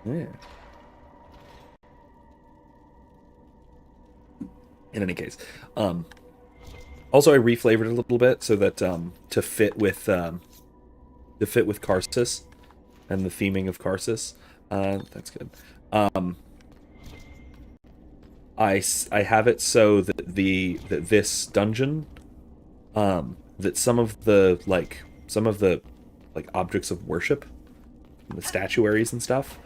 Yeah. In any case. Also, I reflavored it a little bit so that to fit with Karsus and the theming of Karsus. That's good. I have it so that this dungeon, that some of the objects of worship, the statuaries and stuff,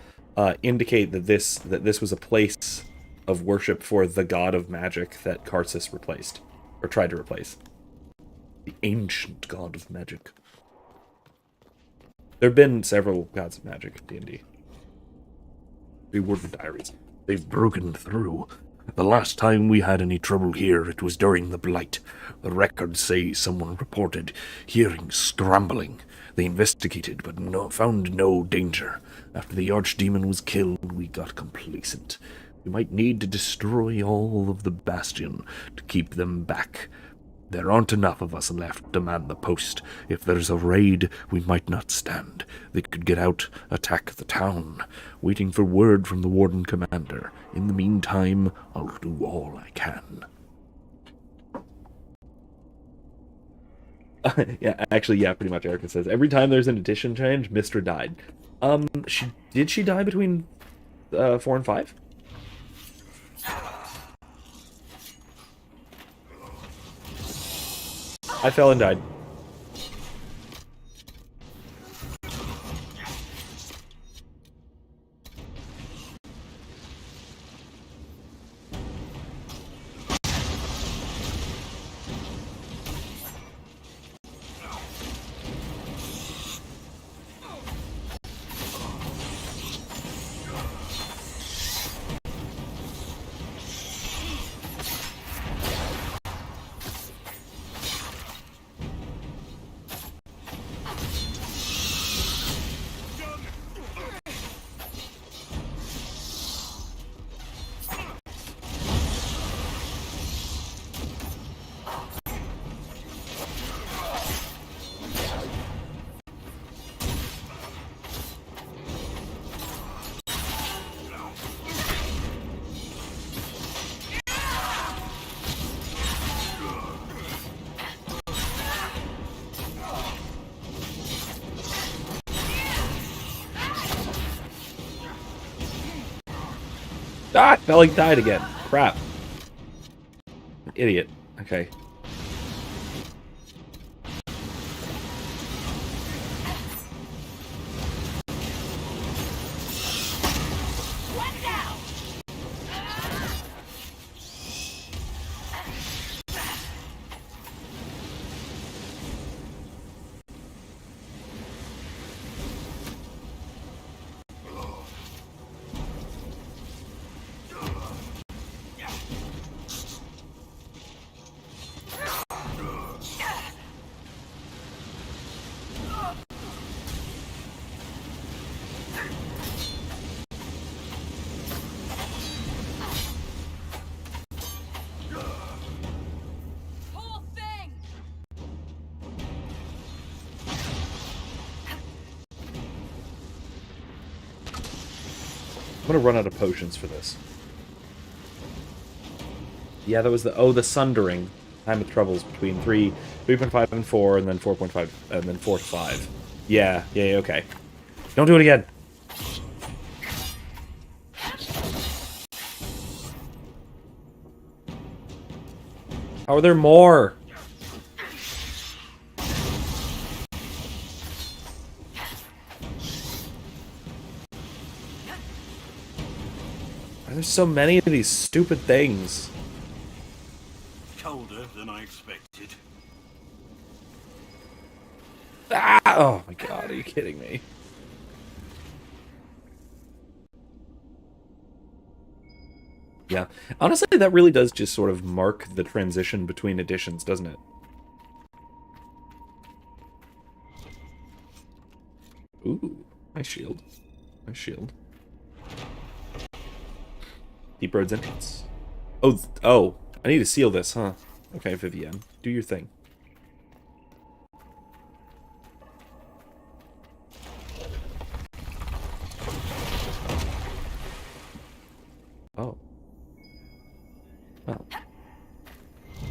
indicate that this was a place of worship for the god of magic that Karsus replaced. Or tried to replace. The ancient god of magic. There have been several gods of magic in D&D. Rewarded diaries. They've broken through. The last time we had any trouble here, it was during the Blight. The records say someone reported hearing scrambling. They investigated, but found no danger. After the Archdemon was killed, we got complacent. We might need to destroy all of the Bastion to keep them back. There aren't enough of us left to man the post. If there's a raid, we might not stand. They could get out, attack the town. Waiting for word from the Warden Commander. In the meantime, I'll do all I can. Yeah, actually, yeah, pretty much. Erica says every time there's an addition change, Mystra died. Did she die between 4 and 5? I fell and died. Ah, Belling died again. Crap. Idiot. Okay. I'm gonna run out of potions for this. Yeah, that was the sundering. Time of troubles between 3.5 and 4, and then 4.5, and then 4 to 5. Yeah, okay. Don't do it again. How are there more? Why are there so many of these stupid things? Colder than I expected. Ah! Oh my god, are you kidding me? Yeah. Honestly, that really does just sort of mark the transition between editions, doesn't it? Ooh, nice shield. Nice shield. Deep Road's entrance. Oh, I need to seal this, huh? Okay, Vivienne, do your thing. Oh. Well.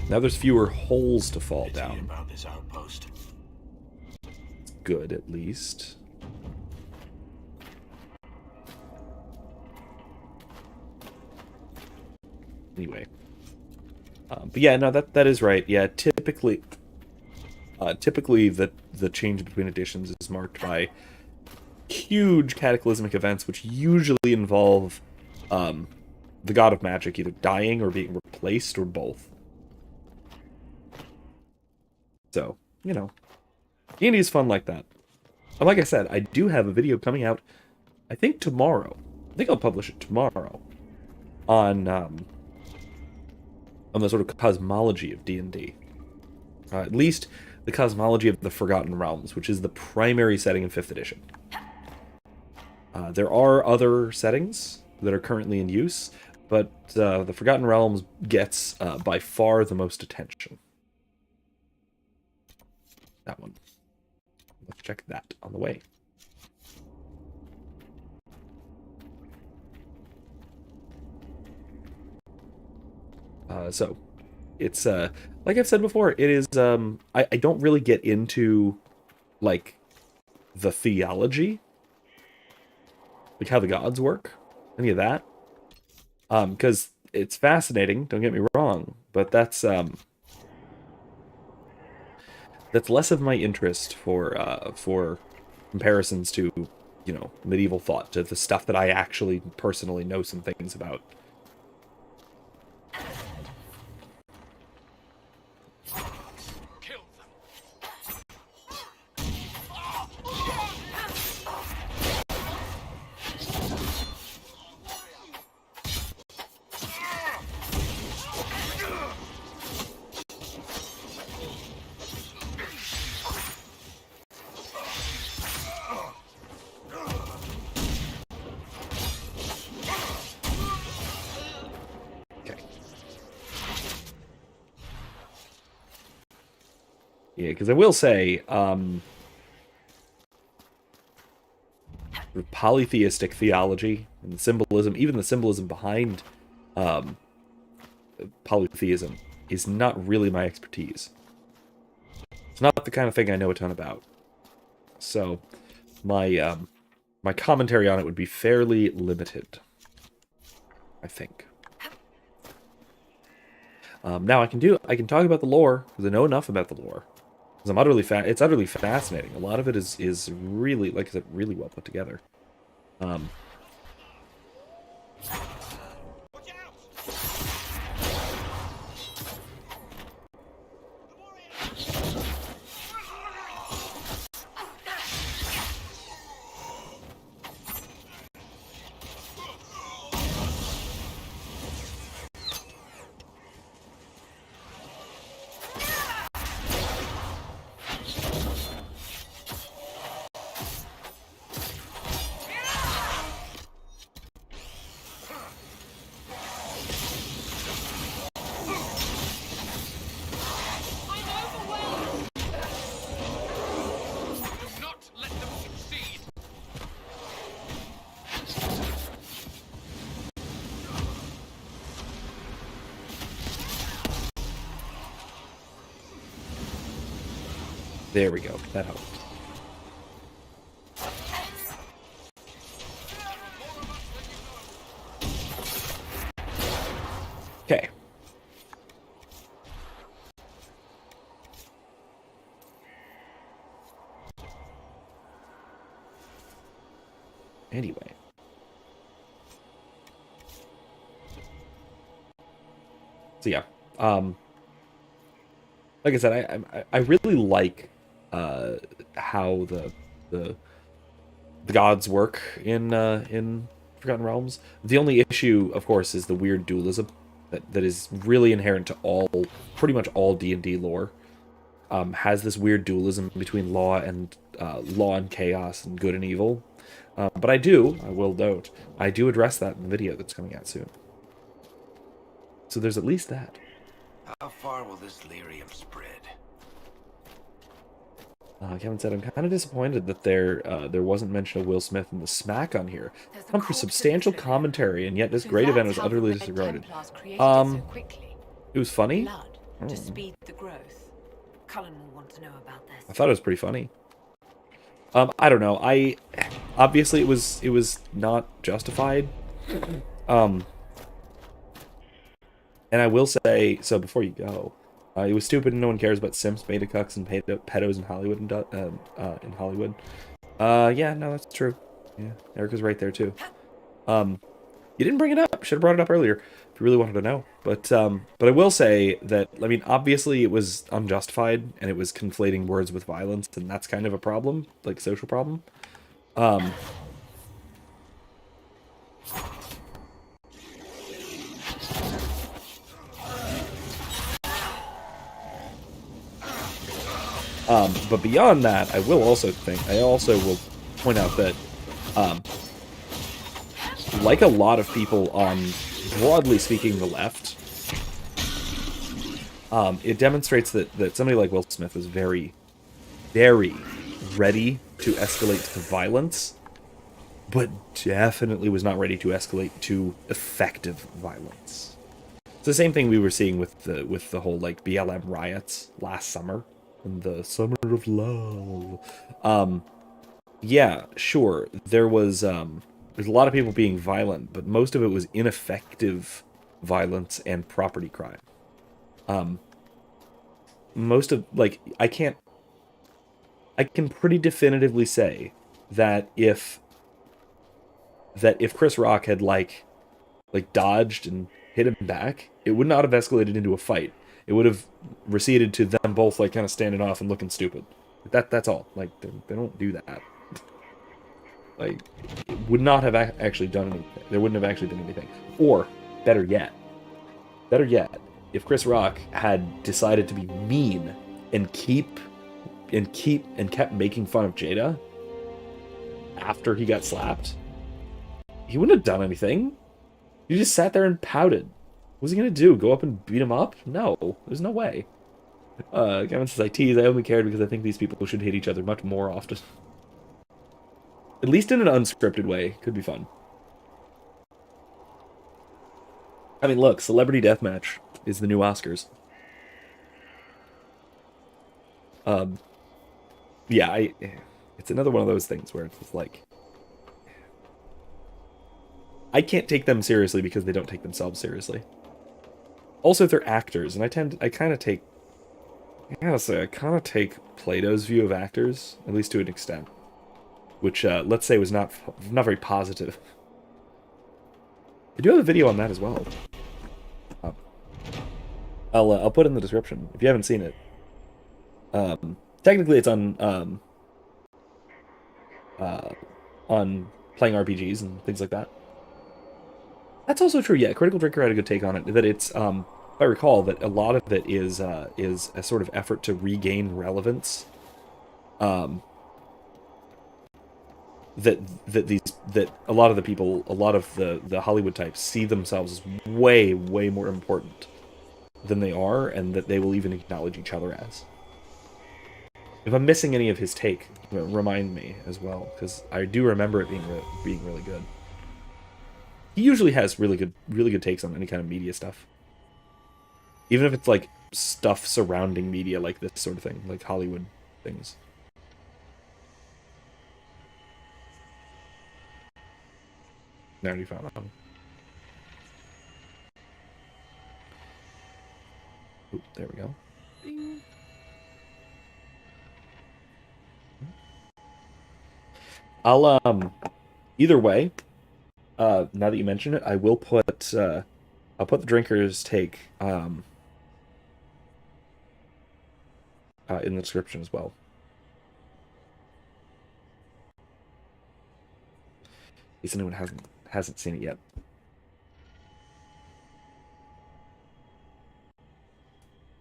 Now there's fewer holes to fall down. About this outpost. Good, at least. Anyway. But yeah, no, that is right. Yeah, typically the change between editions is marked by huge cataclysmic events, which usually involve the god of magic either dying or being replaced or both. So, you know, D&D is fun like that. And like I said, I do have a video coming out, I think tomorrow. I think I'll publish it tomorrow on the sort of cosmology of D&D. At least the cosmology of the Forgotten Realms, which is the primary setting in 5th edition. There are other settings that are currently in use, but the Forgotten Realms gets by far the most attention. That one. Let's check that on the way. So, it's, like I've said before, it is, I don't really get into, like, the theology, like how the gods work, any of that, because it's fascinating, don't get me wrong, but that's less of my interest for comparisons to, you know, medieval thought, to the stuff that I actually personally know some things about. Yeah, because I will say, polytheistic theology and the symbolism, even the symbolism behind polytheism, is not really my expertise. It's not the kind of thing I know a ton about. So, my my commentary on it would be fairly limited, I think. Now I can talk about the lore because I know enough about the lore. Because it's utterly fascinating. A lot of it is really, like I said, really well put together. There we go. That helped. Okay. Anyway. So yeah. Like I said, I really like how the gods work in Forgotten Realms. The only issue, of course, is the weird dualism that is really inherent to pretty much all D&D lore. Has this weird dualism between law and chaos and good and evil. But I will note, I do address that in the video that's coming out soon. So there's at least that. How far will this lyrium spread? Kevin said, I'm kind of disappointed that there wasn't mention of Will Smith and the smack on here. Come for substantial commentary, and yet this great event was utterly disregarded. It was funny. To speed the growth. Cullen will want to know about this. I thought it was pretty funny. I don't know. Obviously it was not justified. And I will say, so before you go, it was stupid and no one cares about simps, beta cucks, and pedos in Hollywood yeah, no, that's true. Yeah, Erica's right there too. You didn't bring it up. Should have brought it up earlier if you really wanted to know. But I will say that, I mean, obviously it was unjustified and it was conflating words with violence, and that's kind of a problem, like social problem. But beyond that, I also will point out that, like a lot of people on, broadly speaking, the left, it demonstrates that somebody like Will Smith was very, very ready to escalate to violence, but definitely was not ready to escalate to effective violence. It's the same thing we were seeing with the whole like BLM riots last summer. In the summer of love. Yeah, sure. There's a lot of people being violent, but most of it was ineffective violence and property crime. Most of, like, I can pretty definitively say that if Chris Rock had like dodged and hit him back, it would not have escalated into a fight. It would have receded to them both like kind of standing off and looking stupid. That's all. Like they don't do that. Like it would not have actually done anything. There wouldn't have actually been anything. Or better yet, if Chris Rock had decided to be mean and kept making fun of Jada after he got slapped, he wouldn't have done anything. He just sat there and pouted. What's he gonna do? Go up and beat him up? No, there's no way. Kevin says, I tease, I only cared because I think these people should hit each other much more often. At least in an unscripted way. Could be fun. I mean, look, Celebrity Deathmatch is the new Oscars. Yeah, it's another one of those things where it's just like, I can't take them seriously because they don't take themselves seriously. Also, they're actors, and I kind of take Plato's view of actors, at least to an extent, which let's say was not very positive. I do have a video on that as well. I'll put it in the description if you haven't seen it. Technically, it's on playing RPGs and things like that. That's also true. Yeah, Critical Drinker had a good take on it. That it's if I recall, that a lot of it is a sort of effort to regain relevance. That a lot of the people, a lot of the Hollywood types see themselves as way more important than they are, and that they will even acknowledge each other as. If I'm missing any of his take, remind me as well, because I do remember it being really good. He usually has really good takes on any kind of media stuff. Even if it's like stuff surrounding media, like this sort of thing, like Hollywood things. I already found that one. Oop, there we go. Ding. I'll either way, now that you mention it, I will put I'll put the drinker's take in the description as well. In case anyone hasn't seen it yet.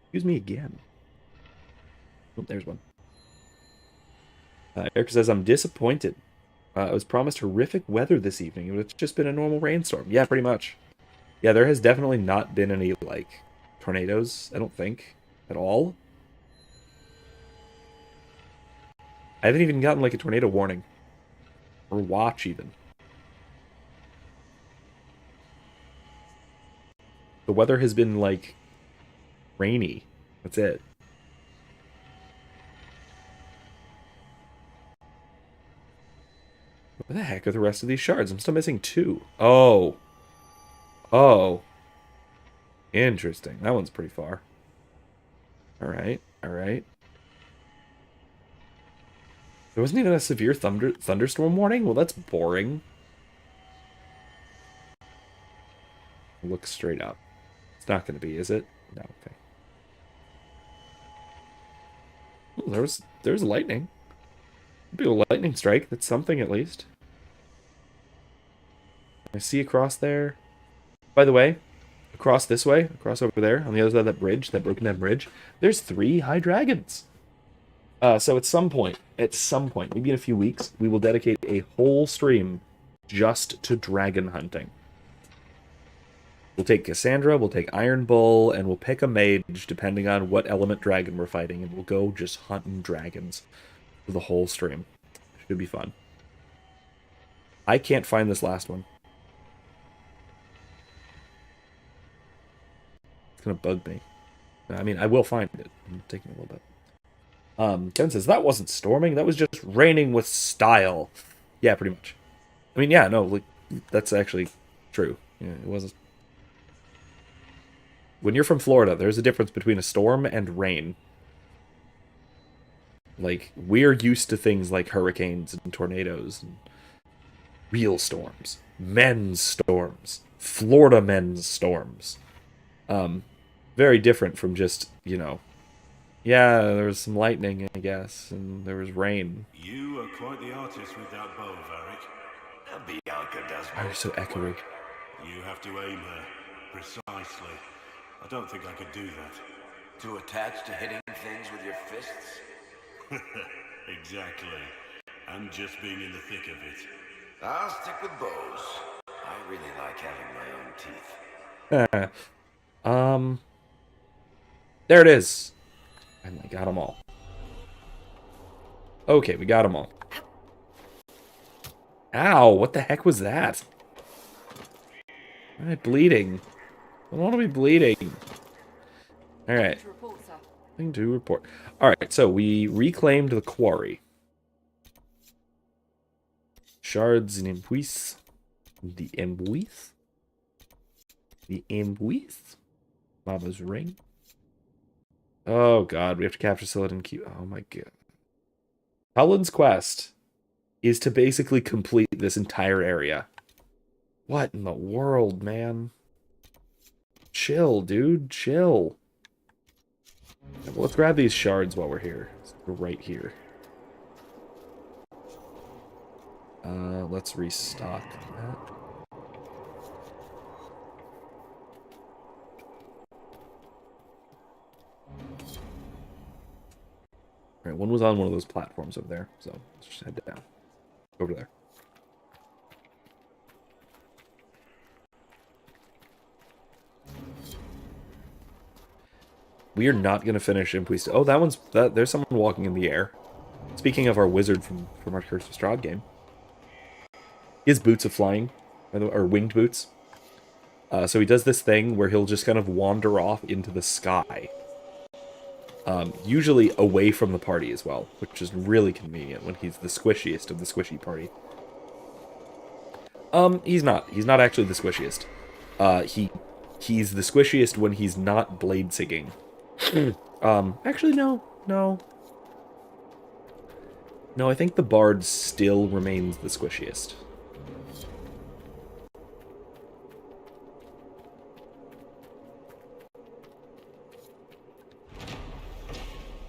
Excuse me again. Oh, there's one. Eric says, I'm disappointed. I was promised horrific weather this evening. It's just been a normal rainstorm. Yeah, pretty much. Yeah, there has definitely not been any, like, tornadoes, I don't think, at all. I haven't even gotten, like, a tornado warning. Or watch, even. The weather has been, like, rainy. That's it. Where the heck are the rest of these shards? I'm still missing 2. Oh. Oh. Interesting. That one's pretty far. Alright. Alright. There wasn't even a severe thunderstorm warning? Well, that's boring. Look straight up. It's not going to be, is it? No, okay. Ooh, there was lightning. Be a lightning strike. That's something, at least. I see across there. By the way, across this way, across over there, on the other side of that bridge, that broken down bridge, there's 3 high dragons. So at some point, maybe in a few weeks, we will dedicate a whole stream just to dragon hunting. We'll take Cassandra, we'll take Iron Bull, and we'll pick a mage depending on what element dragon we're fighting, and we'll go just hunting dragons for the whole stream. Should be fun. I can't find this last one. It's gonna bug me. I mean, I will find it. I'm taking a little bit. Kevin says, that wasn't storming, that was just raining with style. Yeah, pretty much. I mean, yeah, no, like, that's actually true. Yeah, it wasn't. When you're from Florida, there's a difference between a storm and rain. Like, we're used to things like hurricanes and tornadoes and real storms. Men's storms. Florida men's storms. Very different from just, you know, yeah, there was some lightning, I guess, and there was rain. You are quite the artist with that bow, Varric. Bianca does. Why are you so echoey? You have to aim her precisely. I don't think I could do that. Too attached to hitting things with your fists? Exactly. And just being in the thick of it. I'll stick with bows. I really like having my own teeth. There it is. And I got them all. Okay, we got them all. Ow, what the heck was that? Why am I bleeding? I don't want to be bleeding. Alright. Thing to report. Alright, so we reclaimed the quarry. Shards and embuis. The embuis? The embuis? Baba's ring. Oh god, we have to capture Silicon Q. Oh my god. Helen's quest is to basically complete this entire area. What in the world, man? Chill, dude. Chill. Well, let's grab these shards while we're here. We're right here. Let's restock that. Alright, one was on one of those platforms over there, so let's just head down. Over there. We are not going to finish Impuista. Oh, that one's... there's someone walking in the air. Speaking of our wizard from our Curse of Strahd game. He has boots of flying, or winged boots. So he does this thing where he'll just kind of wander off into the sky. Usually away from the party as well, which is really convenient when he's the squishiest of the squishy party. He's not. He's not actually the squishiest. He's the squishiest when he's not blade sigging. Actually, no. No, I think the bard still remains the squishiest.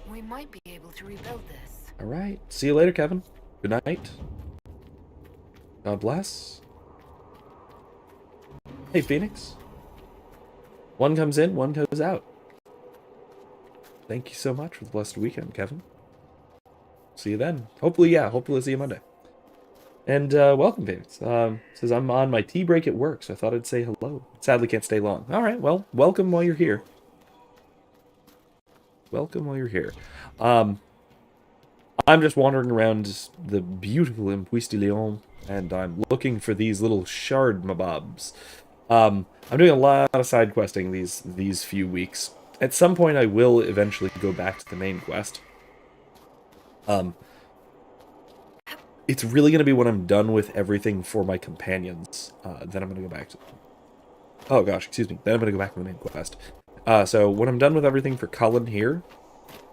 We might be able to rebuild this. All right. See you later, Kevin. Good night. God bless. Hey, Phoenix. One comes in, one goes out. Thank you so much for the blessed weekend, Kevin. See you then. Hopefully I'll see you Monday. And welcome, Phoenix. Says I'm on my tea break at work, so I thought I'd say hello. Sadly, can't stay long. All right, well, welcome while you're here. Welcome while you're here. I'm just wandering around the beautiful Impuis de Leon, and I'm looking for these little shard mobobs. I'm doing a lot of side questing these few weeks. At some point, I will eventually go back to the main quest. It's really going to be when I'm done with everything for my companions. Then I'm going to go back to... Oh gosh, excuse me. Then I'm going to go back to the main quest. So when I'm done with everything for Cullen here,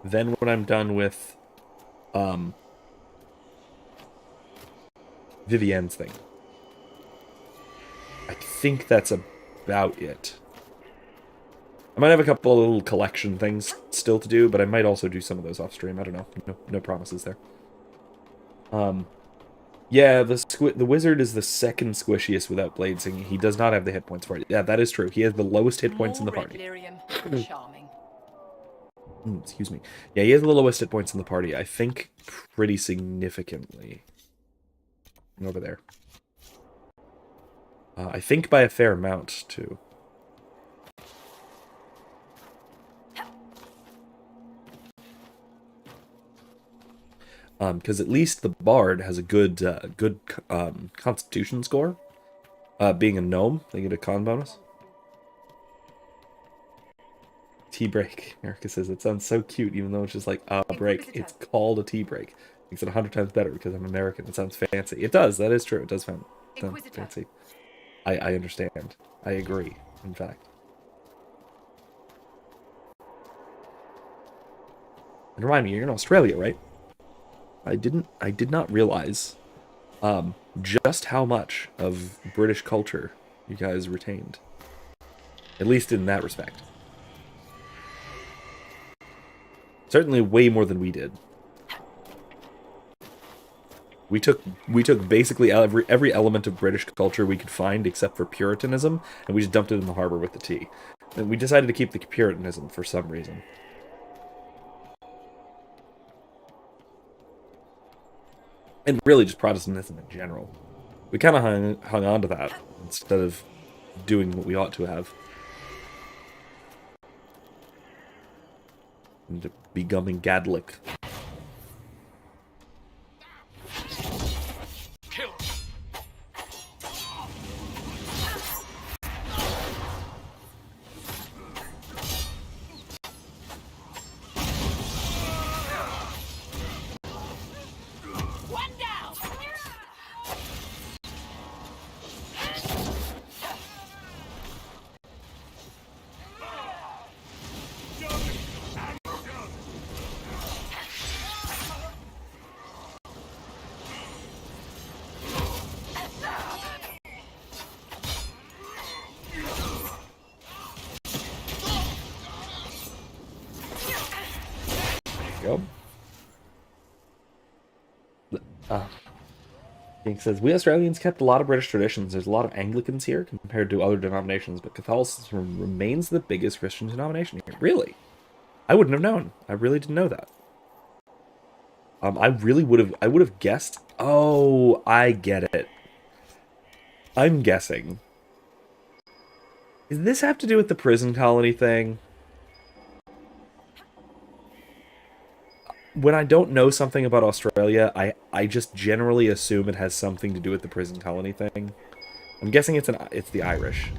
then when I'm done with Vivienne's thing. I think that's about it. I might have a couple of little collection things still to do, but I might also do some of those off stream. I don't know. No promises there. Yeah, the wizard is the second squishiest without blade singing. He does not have the hit points for it. Yeah, that is true. He has the lowest hit points in the party. Charming. Excuse me. Yeah, he has the lowest hit points in the party. I think pretty significantly. Over there. I think by a fair amount, too. Because at least the bard has a good constitution score. Being a gnome, they get a con bonus. Tea break. Erica says, it sounds so cute, even though it's just like a break. It's called a tea break. Makes it 100 times better because I'm American. It sounds fancy. It does. That is true. It does sound fancy. I understand. I agree, in fact. And remind me, you're in Australia, right? I did not realize just how much of British culture you guys retained. At least in that respect. Certainly way more than we did. We took basically every element of British culture we could find except for Puritanism, and we just dumped it in the harbor with the tea. And we decided to keep the Puritanism for some reason. And really just Protestantism in general. We kind of hung on to that instead of doing what we ought to have. And becoming Catholic. King says, we Australians kept a lot of British traditions. There's a lot of Anglicans here compared to other denominations, but Catholicism remains the biggest Christian denomination here. Really? I wouldn't have known. I really didn't know that. I would have guessed. Oh, I get it. I'm guessing. Does this have to do with the prison colony thing? When I don't know something about Australia, I just generally assume it has something to do with the prison colony thing. I'm guessing it's the Irish.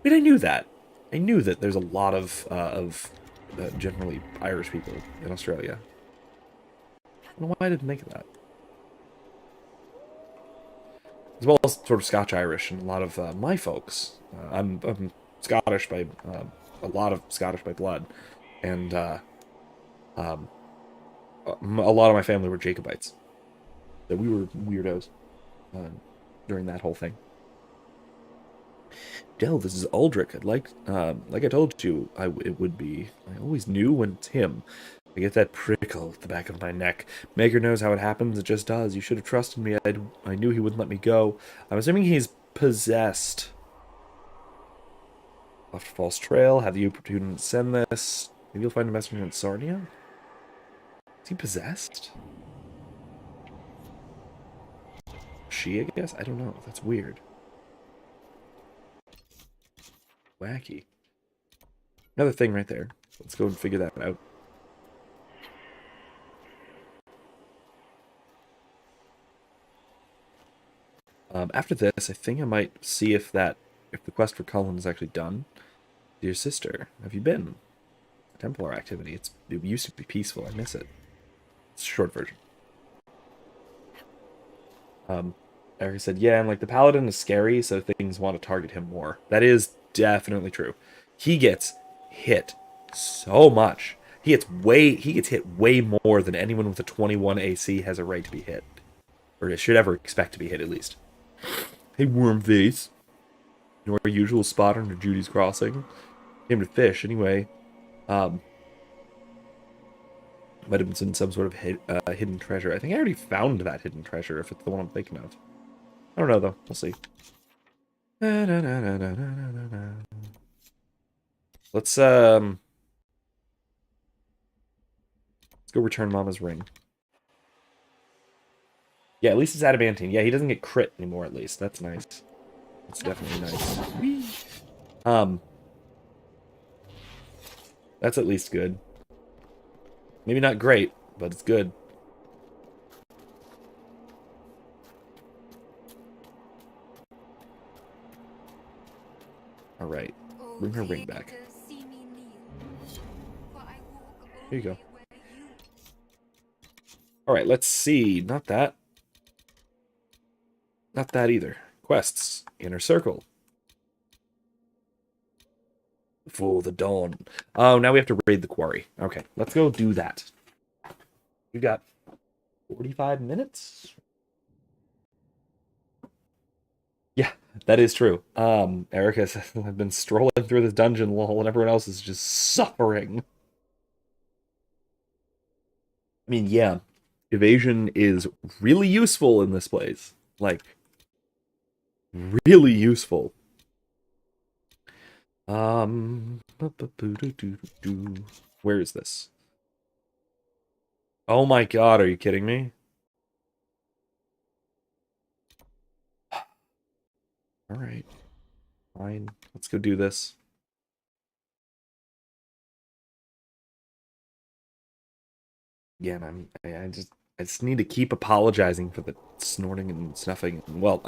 Wait, I knew that. I knew that there's a lot of generally Irish people in Australia. I don't know why I didn't think of that. As well as sort of Scotch-Irish and a lot of my folks. I'm Scottish by a lot of Scottish by blood, and a lot of my family were Jacobites. So we were weirdos during that whole thing. Del, this is Aldrich. I'd like I told you, it would be. I always knew when it's him. I get that prickle at the back of my neck. Maker knows how it happens. It just does. You should have trusted me. I knew he wouldn't let me go. I'm assuming he's possessed. Left a false trail. Have the opportunity to send this. Maybe you'll find a messenger in Sarnia. Is he possessed? She, I guess? I don't know. That's weird. Wacky. Another thing right there. Let's go and figure that out. After this, I think I might see if the quest for Cullen is actually done. Dear sister, have you been? Templar activity. It used to be peaceful. I miss it. It's a short version. Erica said, yeah, and like the paladin is scary, so things want to target him more. That is definitely true. He gets hit so much. He gets hit way more than anyone with a 21 AC has a right to be hit. Or should ever expect to be hit, at least. Hey, Wormface. You know our usual spot under Judy's Crossing? Came to fish, anyway. Might have been some sort of hidden treasure. I think I already found that hidden treasure, if it's the one I'm thinking of. I don't know, though. We'll see. Let's go return Mama's ring. Yeah, at least it's adamantine. Yeah, he doesn't get crit anymore, at least. That's nice. That's definitely nice. That's at least good. Maybe not great, but it's good. Alright. Bring her ring back. Here you go. Alright, let's see. Not that. Not that either. Quests. Inner Circle. For the dawn. Oh, now we have to raid the quarry. Okay, let's go do that. We've got 45 minutes? Yeah, that is true. Erica says, I've been strolling through this dungeon while everyone else is just suffering. I mean, yeah. Evasion is really useful in this place. Like, really useful. Where is this? Oh my god, are you kidding me? Alright. Fine. Let's go do this. Again, I just need to keep apologizing for the snorting and snuffing. Well,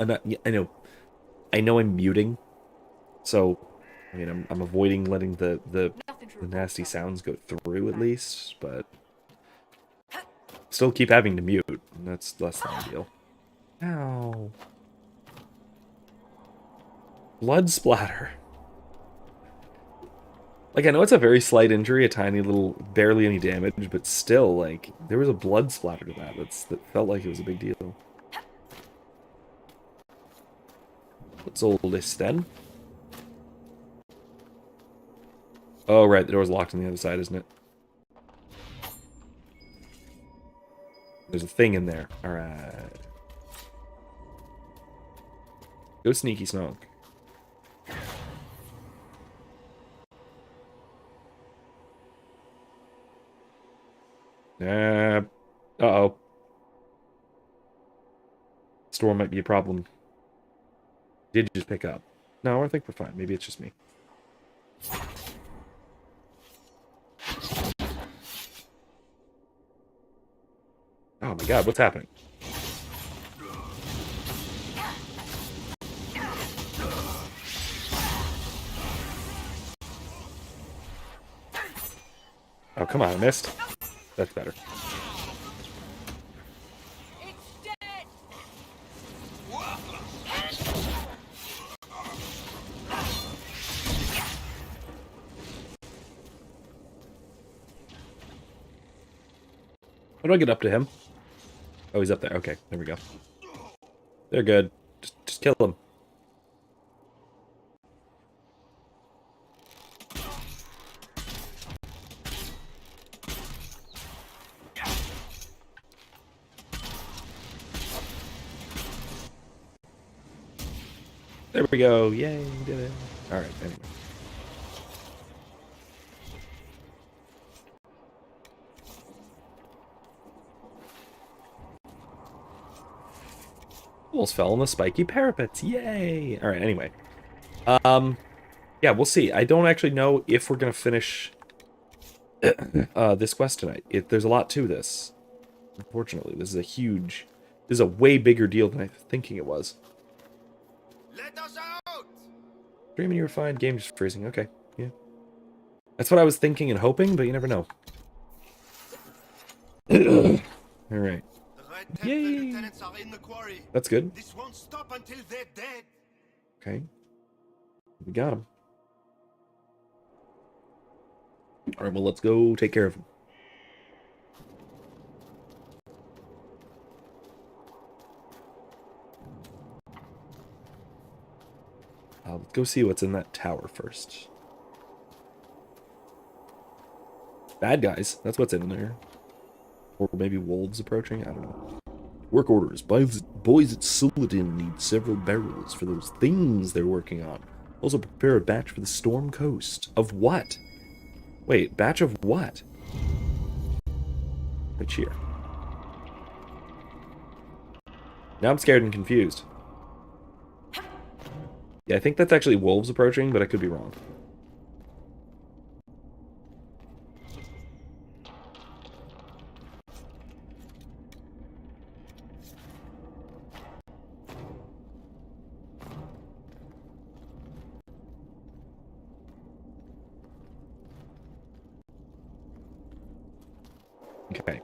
I know I'm muting, so I mean I'm avoiding letting the nasty sounds go through at least, but still keep having to mute, and that's less than ideal. Ow. Blood splatter. Like, I know it's a very slight injury, a tiny little, barely any damage, but still, like, there was a blood splatter to that. That felt like it was a big deal. What's all this, then? Oh, right, the door's locked on the other side, isn't it? There's a thing in there. Alright. Go sneaky snonk. Uh-oh. Storm might be a problem. Did you just pick up? No, I think we're fine. Maybe it's just me. Oh my god, what's happening? Oh, come on, I missed. That's better. How do I get up to him? Oh, he's up there. Okay, there we go. They're good. Just kill him. There we go. Yay, we did it. Alright, anyway. Almost fell on the spiky parapets. Yay! Alright, anyway. Yeah, we'll see. I don't actually know if we're gonna finish this quest tonight. There's a lot to this. Unfortunately, this is a way bigger deal than I was thinking it was. Let us out! Dreaming you were fine, game just freezing. Okay, yeah. That's what I was thinking and hoping, but you never know. Alright. Yay! That's good. This won't stop until they're dead. Okay. We got him. Alright, well, let's go take care of him. Let's go see what's in that tower first. Bad guys. That's what's in there. Or maybe wolves approaching? I don't know. Work orders. Boys at Sulladin need several barrels for those things they're working on. Also prepare a batch for the Storm Coast. Of what? Wait, batch of what? Good cheer. Now I'm scared and confused. Yeah, I think that's actually wolves approaching, but I could be wrong. Okay.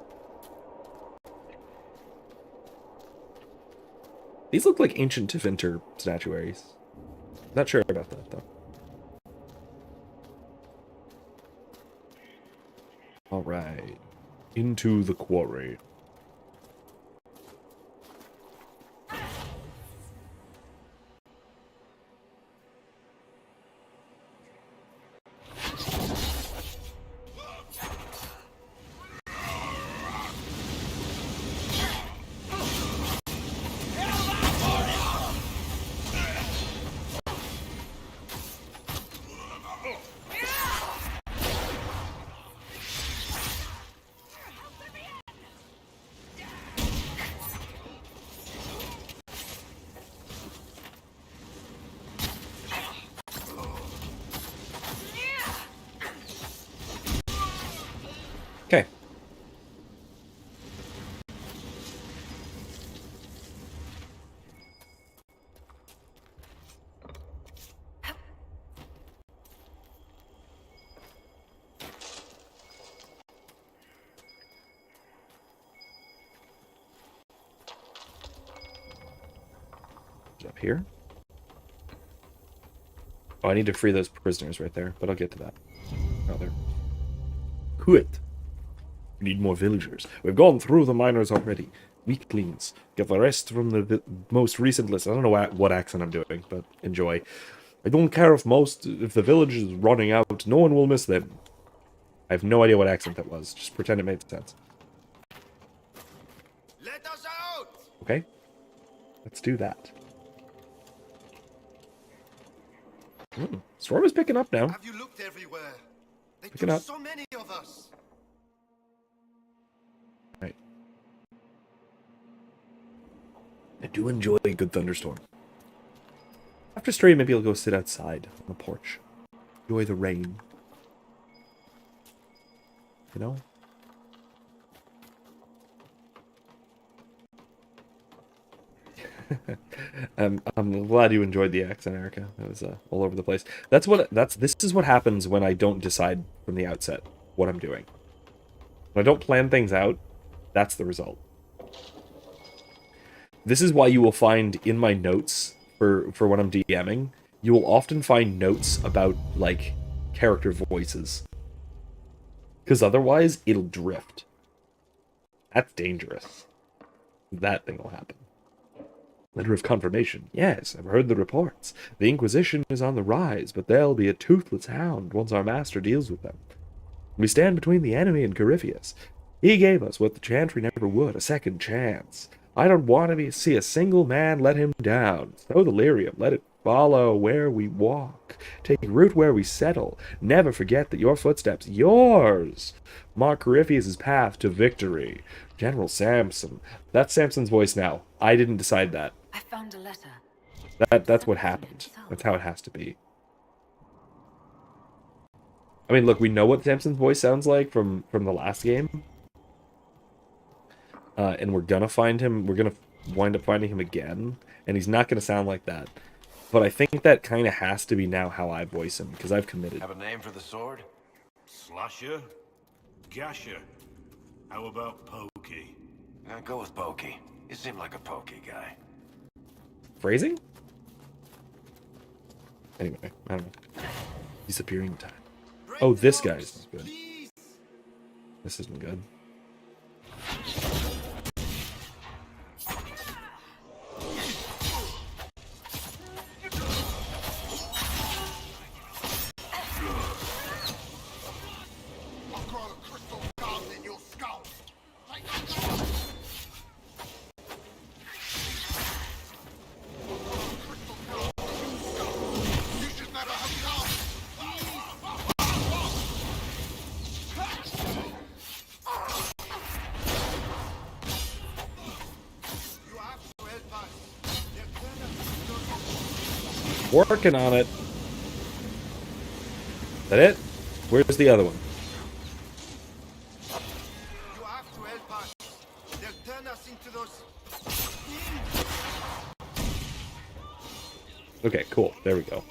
These look like ancient Tevinter statuaries. Not sure about that, though. Alright. Into the quarry. Okay. Up here. Oh, I need to free those prisoners right there, but I'll get to that. Oh, there. Quit. We need more villagers. We've gone through the miners already. Weaklings. Get the rest from the most recent list. I don't know what accent I'm doing, but enjoy. I don't care if the village is running out. No one will miss them. I have no idea what accent that was. Just pretend it made sense. Let us out! Okay. Let's do that. Storm is picking up now. Have you looked everywhere? They Picking took up. so many of us. Right. I do enjoy a good thunderstorm. After stream, maybe I'll go sit outside on the porch. Enjoy the rain. You know? I'm glad you enjoyed the accent, Erica. That was all over the place. This is what happens when I don't decide from the outset what I'm doing. When I don't plan things out, that's the result. This is why you will find in my notes for when I'm DMing, you will often find notes about, like, character voices. Because otherwise, it'll drift. That's dangerous. That thing will happen. Letter of confirmation. Yes, I've heard the reports. The Inquisition is on the rise, but there'll be a toothless hound once our master deals with them. We stand between the enemy and Corypheus. He gave us what the Chantry never would, a second chance. I don't want to see a single man let him down. Sow the lyrium, let it follow where we walk. Take root where we settle. Never forget that your footsteps, yours, mark Corypheus' path to victory. General Samson. That's Samson's voice now. I didn't decide that. I found a letter. That's what happened. That's how it has to be. I mean, look, we know what Samson's voice sounds like from the last game. And we're gonna find him, we're gonna wind up finding him again, and he's not gonna sound like that. But I think that kind of has to be now how I voice him, because I've committed. Have a name for the sword? Slasher? Gasher? How about Pokey? Go with Pokey. You seem like a Pokey guy. Phrasing? Anyway, I don't know. Disappearing time. Oh, this guy's good. This isn't good. Working on it. Is that it? Where's the other one? You have to help us. They'll turn us into those. Okay, cool. There we go.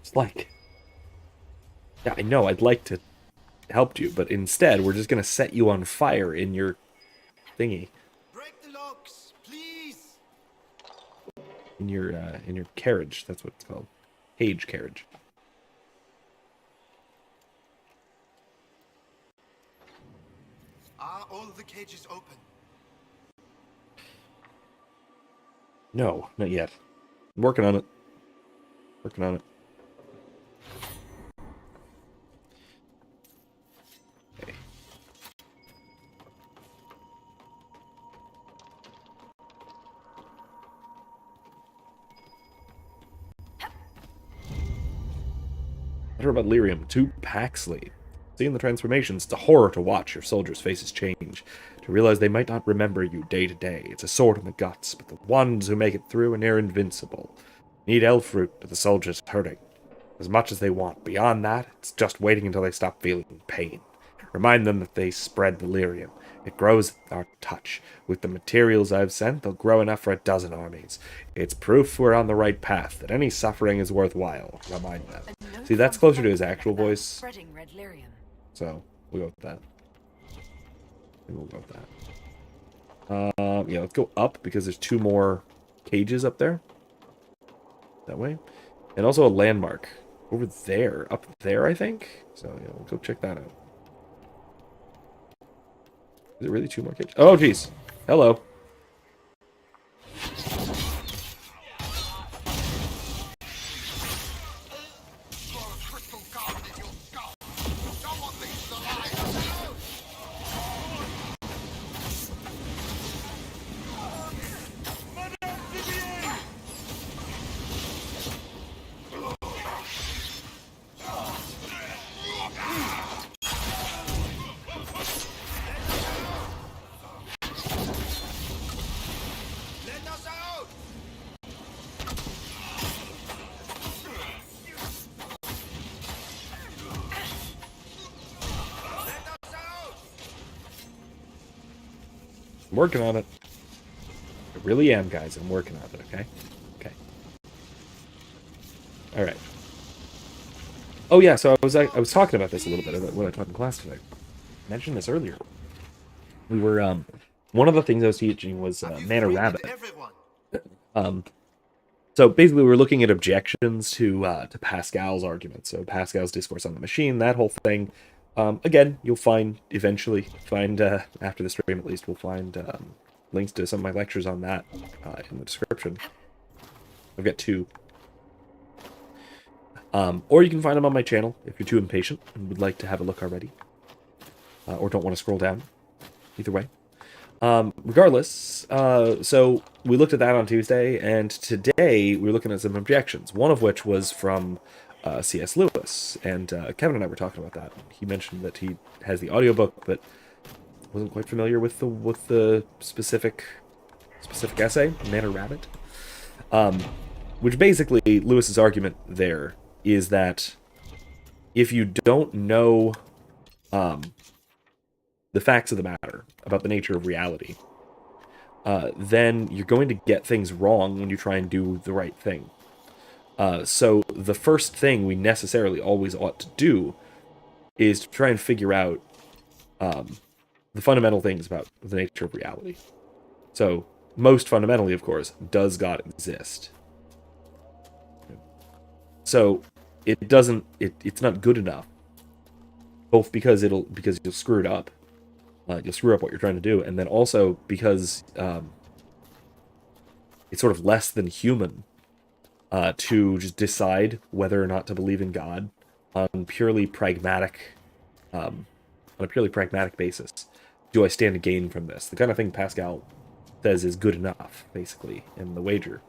It's like... Yeah, I know, I'd like to help you, but instead we're just gonna set you on fire in your thingy. Break the locks, please. In your carriage, that's what it's called. Age carriage. Are all the cages open? No, not yet. I'm working on it. Working on it. Okay. Letter about lyrium to Paxley. Seeing the transformations, it's a horror to watch your soldiers' faces change, to realize they might not remember you day to day. It's a sword in the guts, but the ones who make it through are near invincible. Need elf fruit, but the soldiers hurting. As much as they want. Beyond that, it's just waiting until they stop feeling pain. Remind them that they spread the lyrium. It grows at our touch. With the materials I've sent, they'll grow enough for 12 armies. It's proof we're on the right path, that any suffering is worthwhile. Remind them. See, that's closer to his actual voice. Spreading red lyrium. So, we'll go with that. We'll go with that. Yeah, let's go up, because there's 2 more cages up there. That way. And also a landmark. Over there. Up there, I think? So, yeah, we'll go check that out. Is it really 2 more cages? Oh, jeez. Hello. I'm working on it. I really am, guys. I'm working on it, okay? Okay. Alright. Oh yeah, so I was talking about this a little bit when I taught in class today. mentioned this earlier. We were one of the things I was teaching was Mana Rabbit. So basically, we were looking at objections to Pascal's argument. So Pascal's discourse on the machine, that whole thing. Again, you'll eventually find after the stream at least, we'll find links to some of my lectures on that in the description. I've got 2. Or you can find them on my channel if you're too impatient and would like to have a look already. Or don't want to scroll down. Either way. Regardless, so we looked at that on Tuesday, and today we're looking at some objections, one of which was from C.S. Lewis, and Kevin and I were talking about that. He mentioned that he has the audiobook, but wasn't quite familiar with the specific essay, Man or Rabbit. Which basically, Lewis's argument there is that if you don't know the facts of the matter about the nature of reality, then you're going to get things wrong when you try and do the right thing. So the first thing we necessarily always ought to do is to try and figure out the fundamental things about the nature of reality. So most fundamentally, of course, does God exist? So it's not good enough, both because you'll screw it up. You'll screw up what you're trying to do, and then also because it's sort of less than human to just decide whether or not to believe in God on a purely pragmatic basis. Do I stand to gain from this? The kind of thing Pascal says is good enough, basically, in the wager.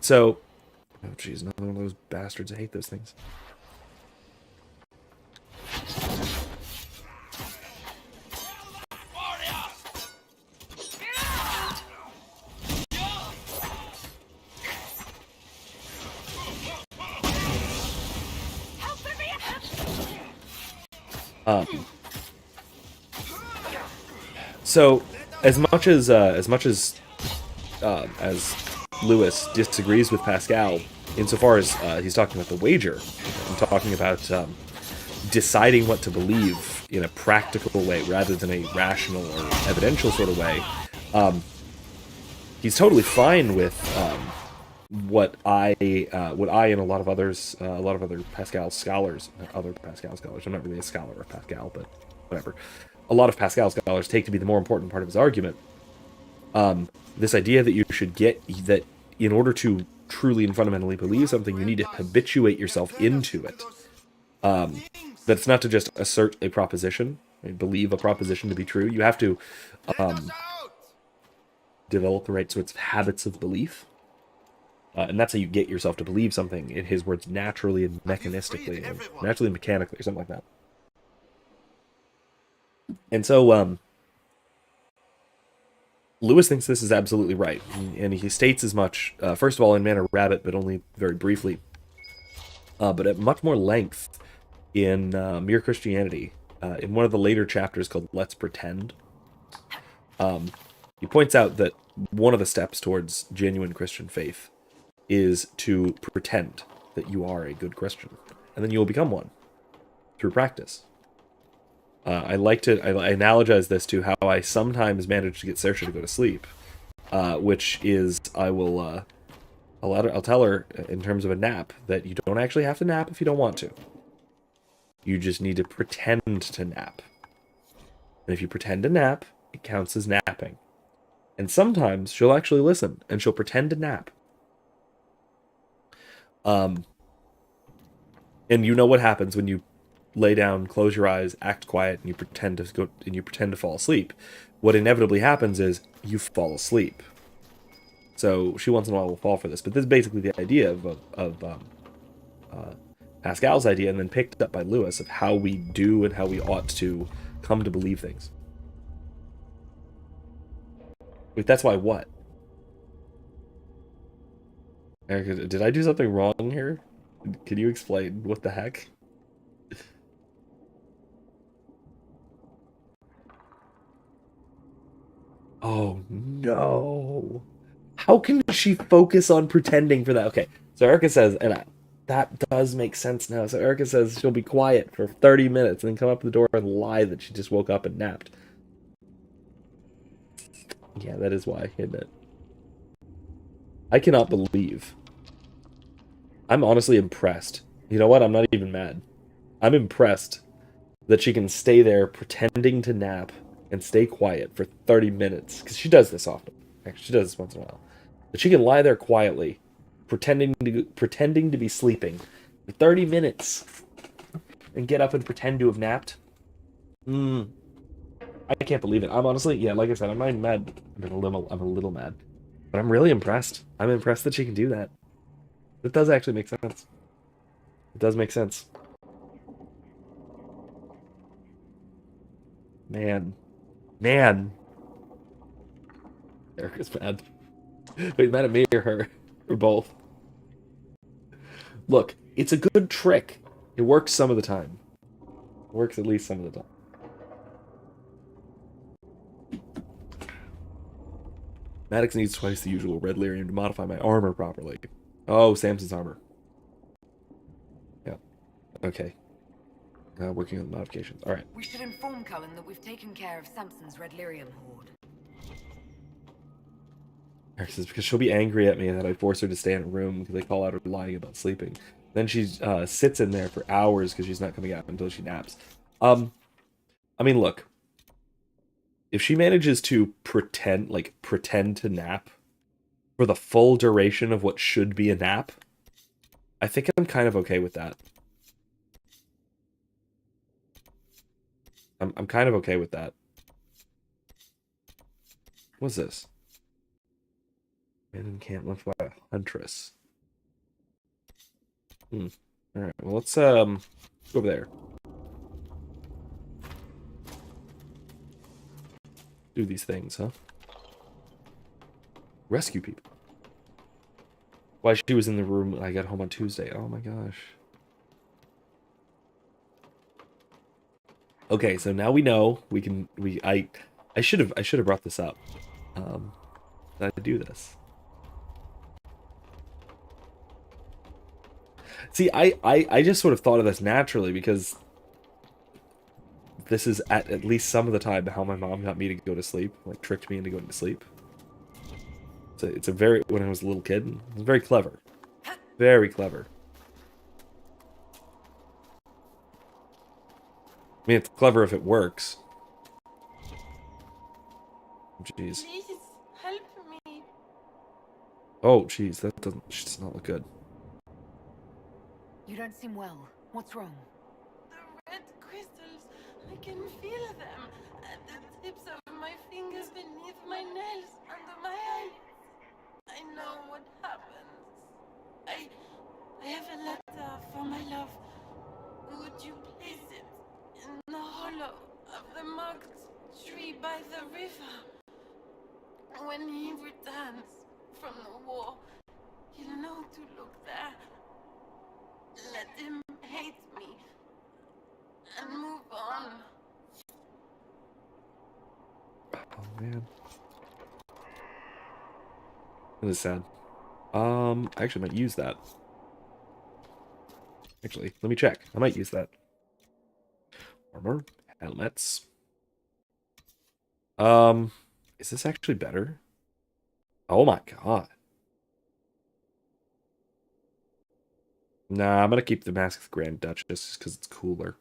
So, oh geez, another one of those bastards. I hate those things. So, as much as Lewis disagrees with Pascal, insofar as he's talking about the wager, and talking about deciding what to believe in a practical way rather than a rational or evidential sort of way, he's totally fine with what I and a lot of other Pascal scholars, I'm not really a scholar of Pascal, but whatever. A lot of Pascal scholars take to be the more important part of his argument. This idea that you should get that in order to truly and fundamentally believe something, you need to habituate yourself into it. That's not to just assert a proposition, believe a proposition to be true. You have to develop the right sorts of habits of belief. And that's how you get yourself to believe something, in his words, naturally and mechanistically, naturally and mechanically, or something like that. And so, Lewis thinks this is absolutely right, and he states as much, first of all, in Man or Rabbit, but only very briefly, but at much more length in Mere Christianity, in one of the later chapters called Let's Pretend. He points out that one of the steps towards genuine Christian faith is to pretend that you are a good Christian, and then you will become one through practice. I analogize this to how I sometimes manage to get Saoirse to go to sleep, which is I'll tell her in terms of a nap that you don't actually have to nap if you don't want to. You just need to pretend to nap. And if you pretend to nap, it counts as napping. And sometimes she'll actually listen and she'll pretend to nap. And you know what happens when you lay down, close your eyes, act quiet, and you pretend to fall asleep. What inevitably happens is you fall asleep. So she once in a while will fall for this, but this is basically the idea of Pascal's idea, and then picked up by Lewis, of how we do and how we ought to come to believe things. Wait, that's why what? Erica, did I do something wrong here? Can you explain what the heck? Oh no. How can she focus on pretending for that? Okay, so Erica says, and That does make sense now. So Erica says she'll be quiet for 30 minutes and then come up to the door and lie that she just woke up and napped. Yeah, that is why, isn't it? I cannot believe. I'm honestly impressed. You know what? I'm not even mad. I'm impressed that she can stay there pretending to nap and stay quiet for 30 minutes. Because she does this often. Actually, she does this once in a while. But she can lie there quietly, pretending to be sleeping for 30 minutes and get up and pretend to have napped. I can't believe it. I'm honestly, yeah, like I said, I'm not even mad. I'm a little mad. But I'm really impressed. I'm impressed that she can do that. It does actually make sense. It does make sense. Man. Erica's mad. Wait, mad at me or her? Or both? Look, it's a good trick. It works some of the time. It works at least some of the time. Maddox needs twice the usual red lyrium to modify my armor properly. Oh, Samson's armor. Yeah. Okay. Working on the modifications. Alright. We should inform Cullen that we've taken care of Samson's red lyrium hoard. Eric says, because she'll be angry at me that I force her to stay in a room because I call out her lying about sleeping. Then she sits in there for hours because she's not coming out until she naps. I mean, look. If she manages to pretend to nap for the full duration of what should be a nap, I think I'm kind of okay with that. I'm kind of okay with that. What's this? Man can't live by a huntress. Alright, well let's go over there. Do these things, huh? Rescue people. Why she was in the room when I got home on Tuesday. Oh my gosh. Okay, so now we know I should have brought this up. That I do this. See, I just sort of thought of this naturally because this is at least some of the time how my mom got me to go to sleep, like tricked me into going to sleep. So it's a very, when I was a little kid, it was very clever. Very clever. I mean, it's clever if it works. Jeez. Please help me. Oh, jeez, that does not look good. You don't seem well. What's wrong? The red crystals, I can feel them at the tips of my fingers, beneath my nails, under my eyes. I know what happens. I have a letter for my love. Would you place it in the hollow of the marked tree by the river? When he returns from the war, he'll know to look there. Let him hate me and move on. Oh man. That is sad. I actually might use that. Actually, let me check. I might use that. Armor, helmets. Is this actually better? Oh my god. Nah, I'm gonna keep the Mask of the Grand Duchess just because it's cooler.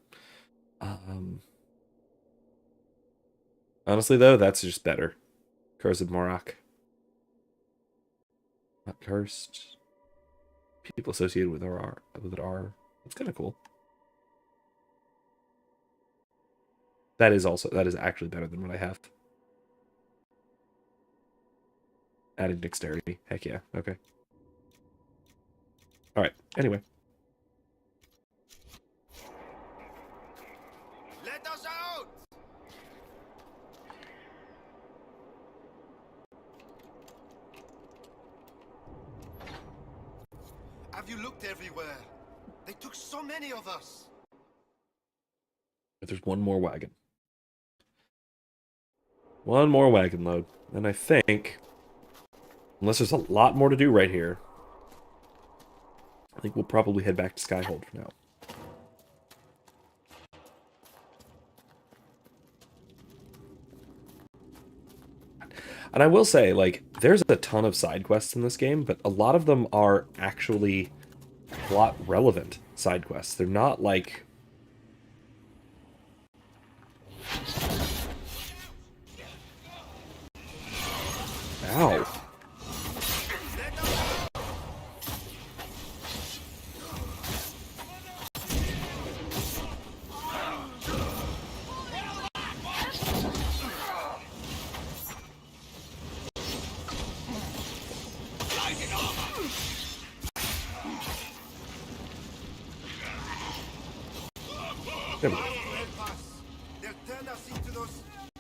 Honestly though, that's just better. Cursed Morak. Not cursed. People associated with it are. It's kind of cool. That is actually better than what I have. Added dexterity. Heck yeah. Okay. Alright. Anyway. Let us out! Have you looked everywhere? They took so many of us. But there's one more wagon. One more wagon load. And I think, unless there's a lot more to do right here, think we'll probably head back to Skyhold for now. And I will say, like, there's a ton of side quests in this game, but a lot of them are actually plot relevant side quests. They're not like... Ow.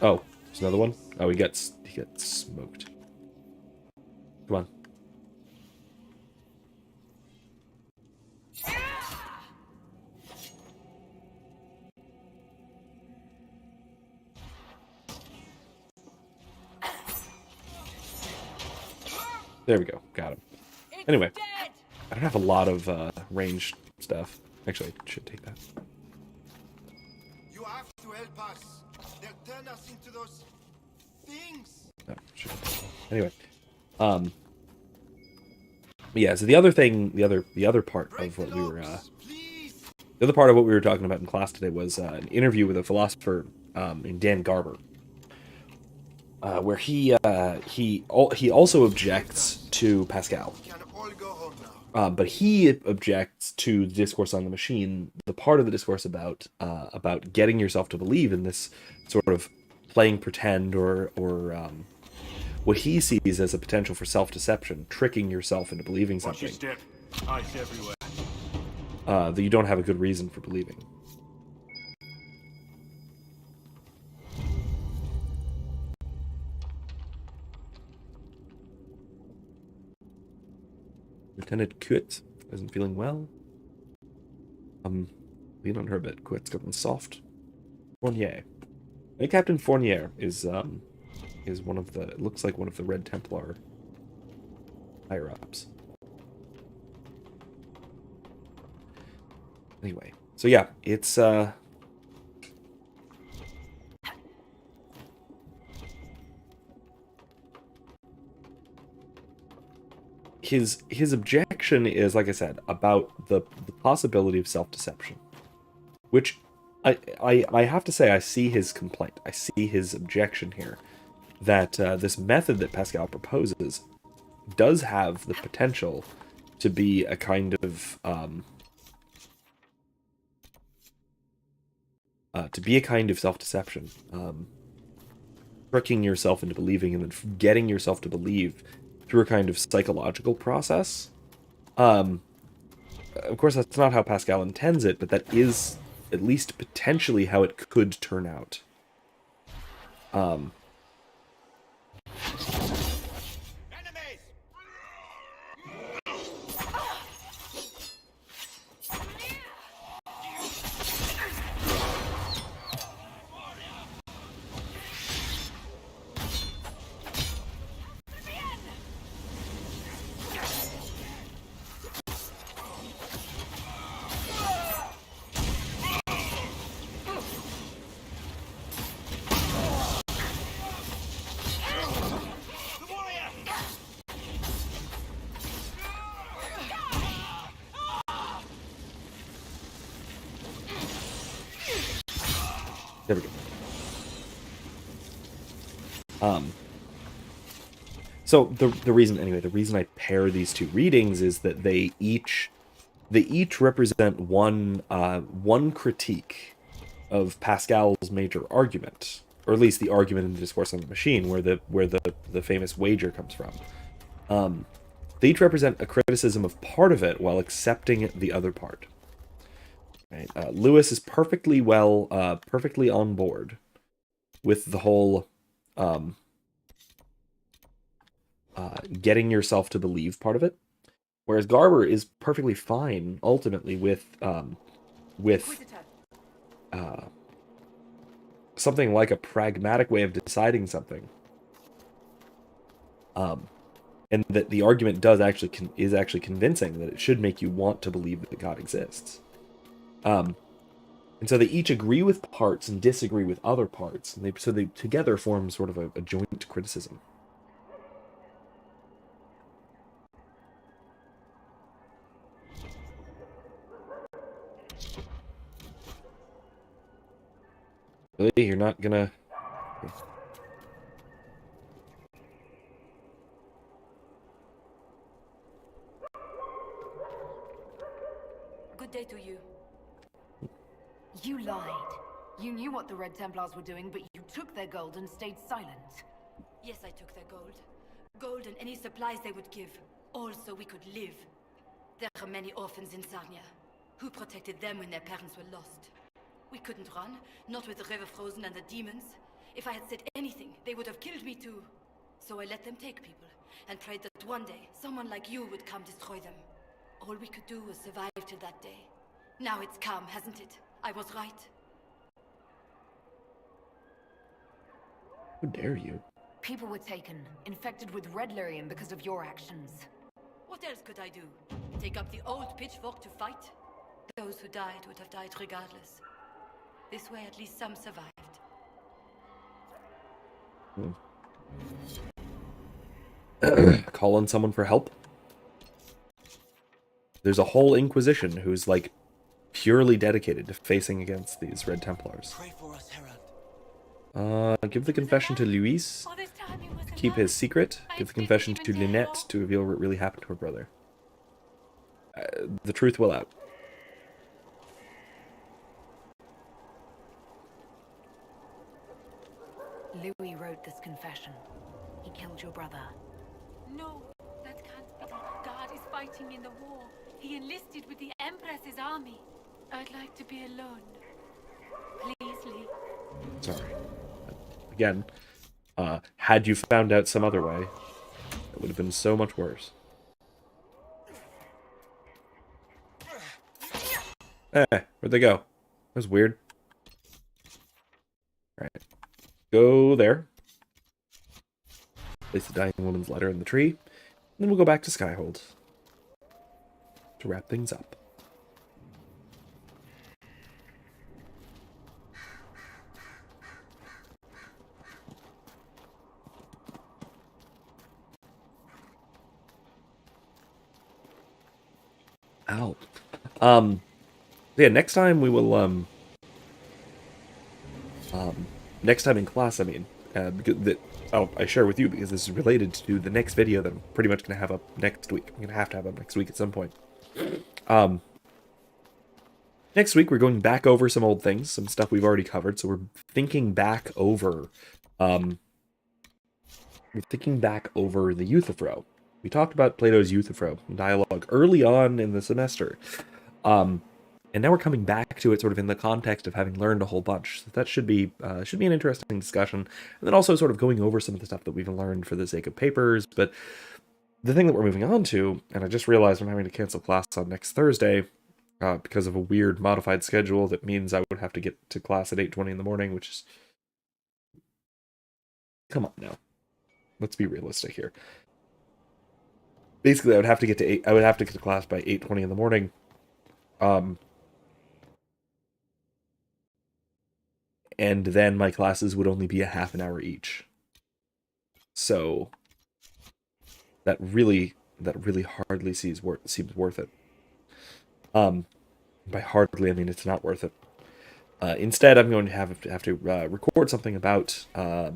Oh, there's another one? Oh, he gets smoked. Come on. There we go. Got him. Anyway, I don't have a lot of ranged stuff. Actually, I should take that. You have to help us. They'll turn us into those things. No, sure. Anyway, yeah. So the other thing, the other part of what we were, the other part of what we were talking about in class today was an interview with a philosopher named Dan Garber, where he also objects to Pascal. But he objects to the discourse on the machine, the part of the discourse about getting yourself to believe in this sort of playing pretend or what he sees as a potential for self-deception, tricking yourself into believing something that you don't have a good reason for believing. Lieutenant Kut isn't feeling well. Lean on her a bit. Kut's gotten soft. Fournier. I think Captain Fournier is one of the, it looks like one of the Red Templar higher-ups. Anyway, so yeah, it's his objection is, like I said, about the possibility of self-deception, which I have to say I see his complaint. I see his objection here, that this method that Pascal proposes does have the potential to be a kind of self-deception, tricking yourself into believing and then getting yourself to believe through a kind of psychological process. Of course, that's not how Pascal intends it, but that is at least potentially how it could turn out. There we go. So the reason I pair these two readings is that they each represent one critique of Pascal's major argument, or at least the argument in the Discourse on the Machine, where the famous wager comes from. They each represent a criticism of part of it while accepting the other part. Right? Lewis is perfectly on board with the whole getting yourself to believe part of it, whereas Garber is perfectly fine ultimately with something like a pragmatic way of deciding something, and that the argument does actually is actually convincing, that it should make you want to believe that God exists. And so they each agree with parts and disagree with other parts, and they together form sort of a joint criticism. Really? You're not gonna... Good day to you. You lied. You knew what the Red Templars were doing, but you took their gold and stayed silent. Yes, I took their gold. Gold and any supplies they would give. All so we could live. There are many orphans in Sarnia. Who protected them when their parents were lost? We couldn't run, not with the river frozen and the demons. If I had said anything, they would have killed me too. So I let them take people, and prayed that one day, someone like you would come destroy them. All we could do was survive till that day. Now it's calm, hasn't it? I was right. How dare you? People were taken, infected with red lyrium because of your actions. What else could I do? Take up the old pitchfork to fight? Those who died would have died regardless. This way at least some survived. Call on someone for help? There's a whole Inquisition who's, like, purely dedicated to facing against these Red Templars. Pray for us, Herald. Give the confession to Luis, to keep his secret. Give the confession to Lynette, to reveal what really happened to her brother. The truth will out. Louis wrote this confession. He killed your brother. No, that can't be. God is fighting in the war. He enlisted with the Empress's army. I'd like to be alone. Please, Lee. Sorry. Again, had you found out some other way, it would have been so much worse. Where'd they go? That was weird. Alright. Go there. Place the dying woman's letter in the tree. And then we'll go back to Skyhold to wrap things up. Ow. Yeah, next time we will, next time in class, I mean, because I share with you because this is related to the next video that I'm pretty much going to have up next week. I'm going to have up next week at some point. Next week, we're going back over some old things, some stuff we've already covered, so we're thinking back over, the Euthyphro. We talked about Plato's Euthyphro dialogue early on in the semester. And now we're coming back to it sort of in the context of having learned a whole bunch. So that should be an interesting discussion. And then also sort of going over some of the stuff that we've learned for the sake of papers. But the thing that we're moving on to, and I just realized I'm having to cancel class on next Thursday because of a weird modified schedule that means I would have to get to class at 8:20 in the morning, which is... Come on now. Let's be realistic here. Basically, I would have to get to class by 8:20 in the morning. And then my classes would only be a half an hour each. So that really hardly seems worth it. By hardly, I mean it's not worth it. Instead, I'm going to have to record something about the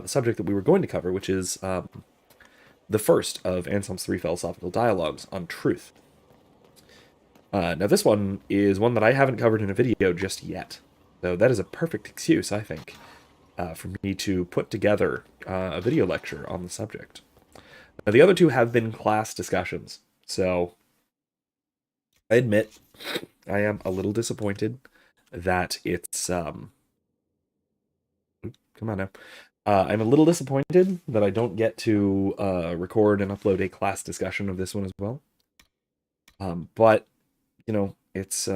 subject that we were going to cover, which is the first of Anselm's 3 philosophical dialogues on truth. Now this one is one that I haven't covered in a video just yet. So that is a perfect excuse, I think, for me to put together a video lecture on the subject. Now, the other two have been class discussions, so I admit I am a little disappointed that it's... come on now. I'm a little disappointed that I don't get to record and upload a class discussion of this one as well. But, you know, it's...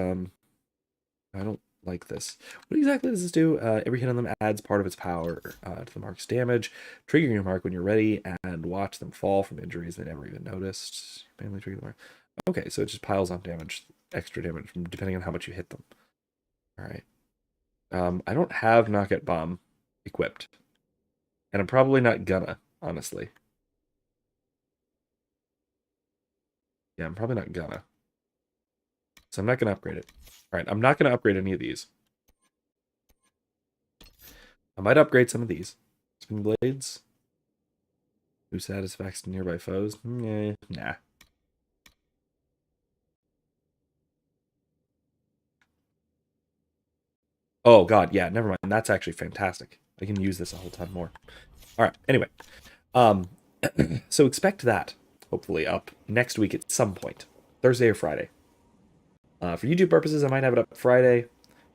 like this. What exactly does this do? Every hit on them adds part of its power to the mark's damage. Trigger your mark when you're ready, and watch them fall from injuries they never even noticed. Mainly trigger the mark. Okay, so it just piles on damage, extra damage, depending on how much you hit them. All right. I don't have Knockout Bomb equipped. And I'm probably not gonna, honestly. Yeah, I'm probably not gonna. So I'm not gonna upgrade it. All right, I'm not gonna upgrade any of these. I might upgrade some of these. Spin Blades. Who satisfies nearby foes? Nah. Oh god, yeah, never mind. That's actually fantastic. I can use this a whole ton more. All right, anyway. So expect that, hopefully, up next week at some point. Thursday or Friday. For YouTube purposes, I might have it up Friday.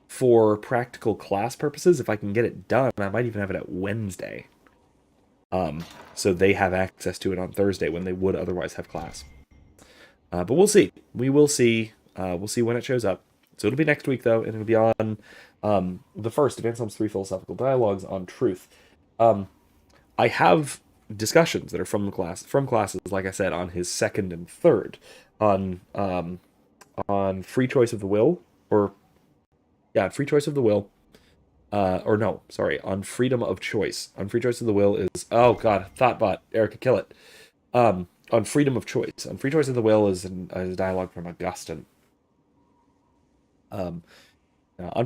For practical class purposes, if I can get it done, I might even have it at Wednesday. So they have access to it on Thursday when they would otherwise have class. But we'll see. We will see. We'll see when it shows up. So it'll be next week, though, and it'll be on the first Advanced Sums 3 Philosophical Dialogues on Truth. I have discussions that are from classes, like I said, on his second and third, on free choice of the will, free choice of the will, on freedom of choice. On free choice of the will is, oh god, Thoughtbot, Erica, kill it. On freedom of choice. On free choice of the will is a dialogue from Augustine. On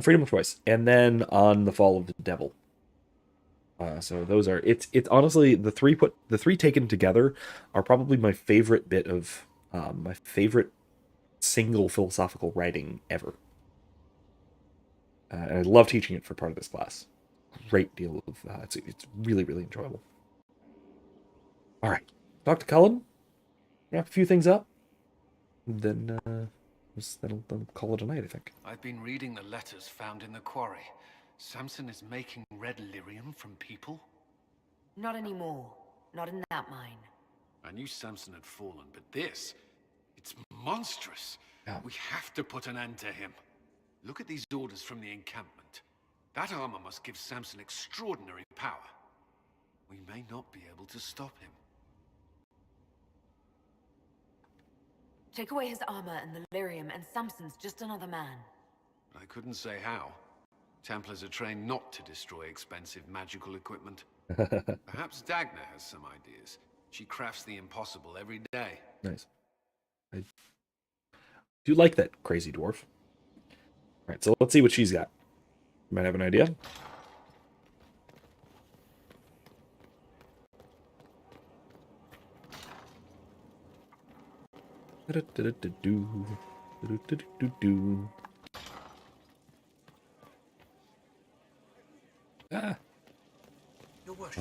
freedom of choice, and then on the fall of the devil. So those are it's honestly the three taken together are probably my favorite bit of my favorite single philosophical writing ever. And I love teaching it for part of this class. Great deal of it's really, really enjoyable. All right, Dr. Cullen, wrap a few things up, then that'll call it a night, I think. I've been reading the letters found in the quarry. Samson is making red lyrium from people? Not anymore. Not in that mine. I knew Samson had fallen, but this, it's monstrous. Yeah. We have to put an end to him. Look at these orders from the encampment. That armor must give Samson extraordinary power. We may not be able to stop him. Take away his armor and the lyrium, and Samson's just another man. I couldn't say how. Templars are trained not to destroy expensive magical equipment. Perhaps Dagna has some ideas. She crafts the impossible every day. Nice. I do like that crazy dwarf. All right, so let's see what she's got. You might have an idea.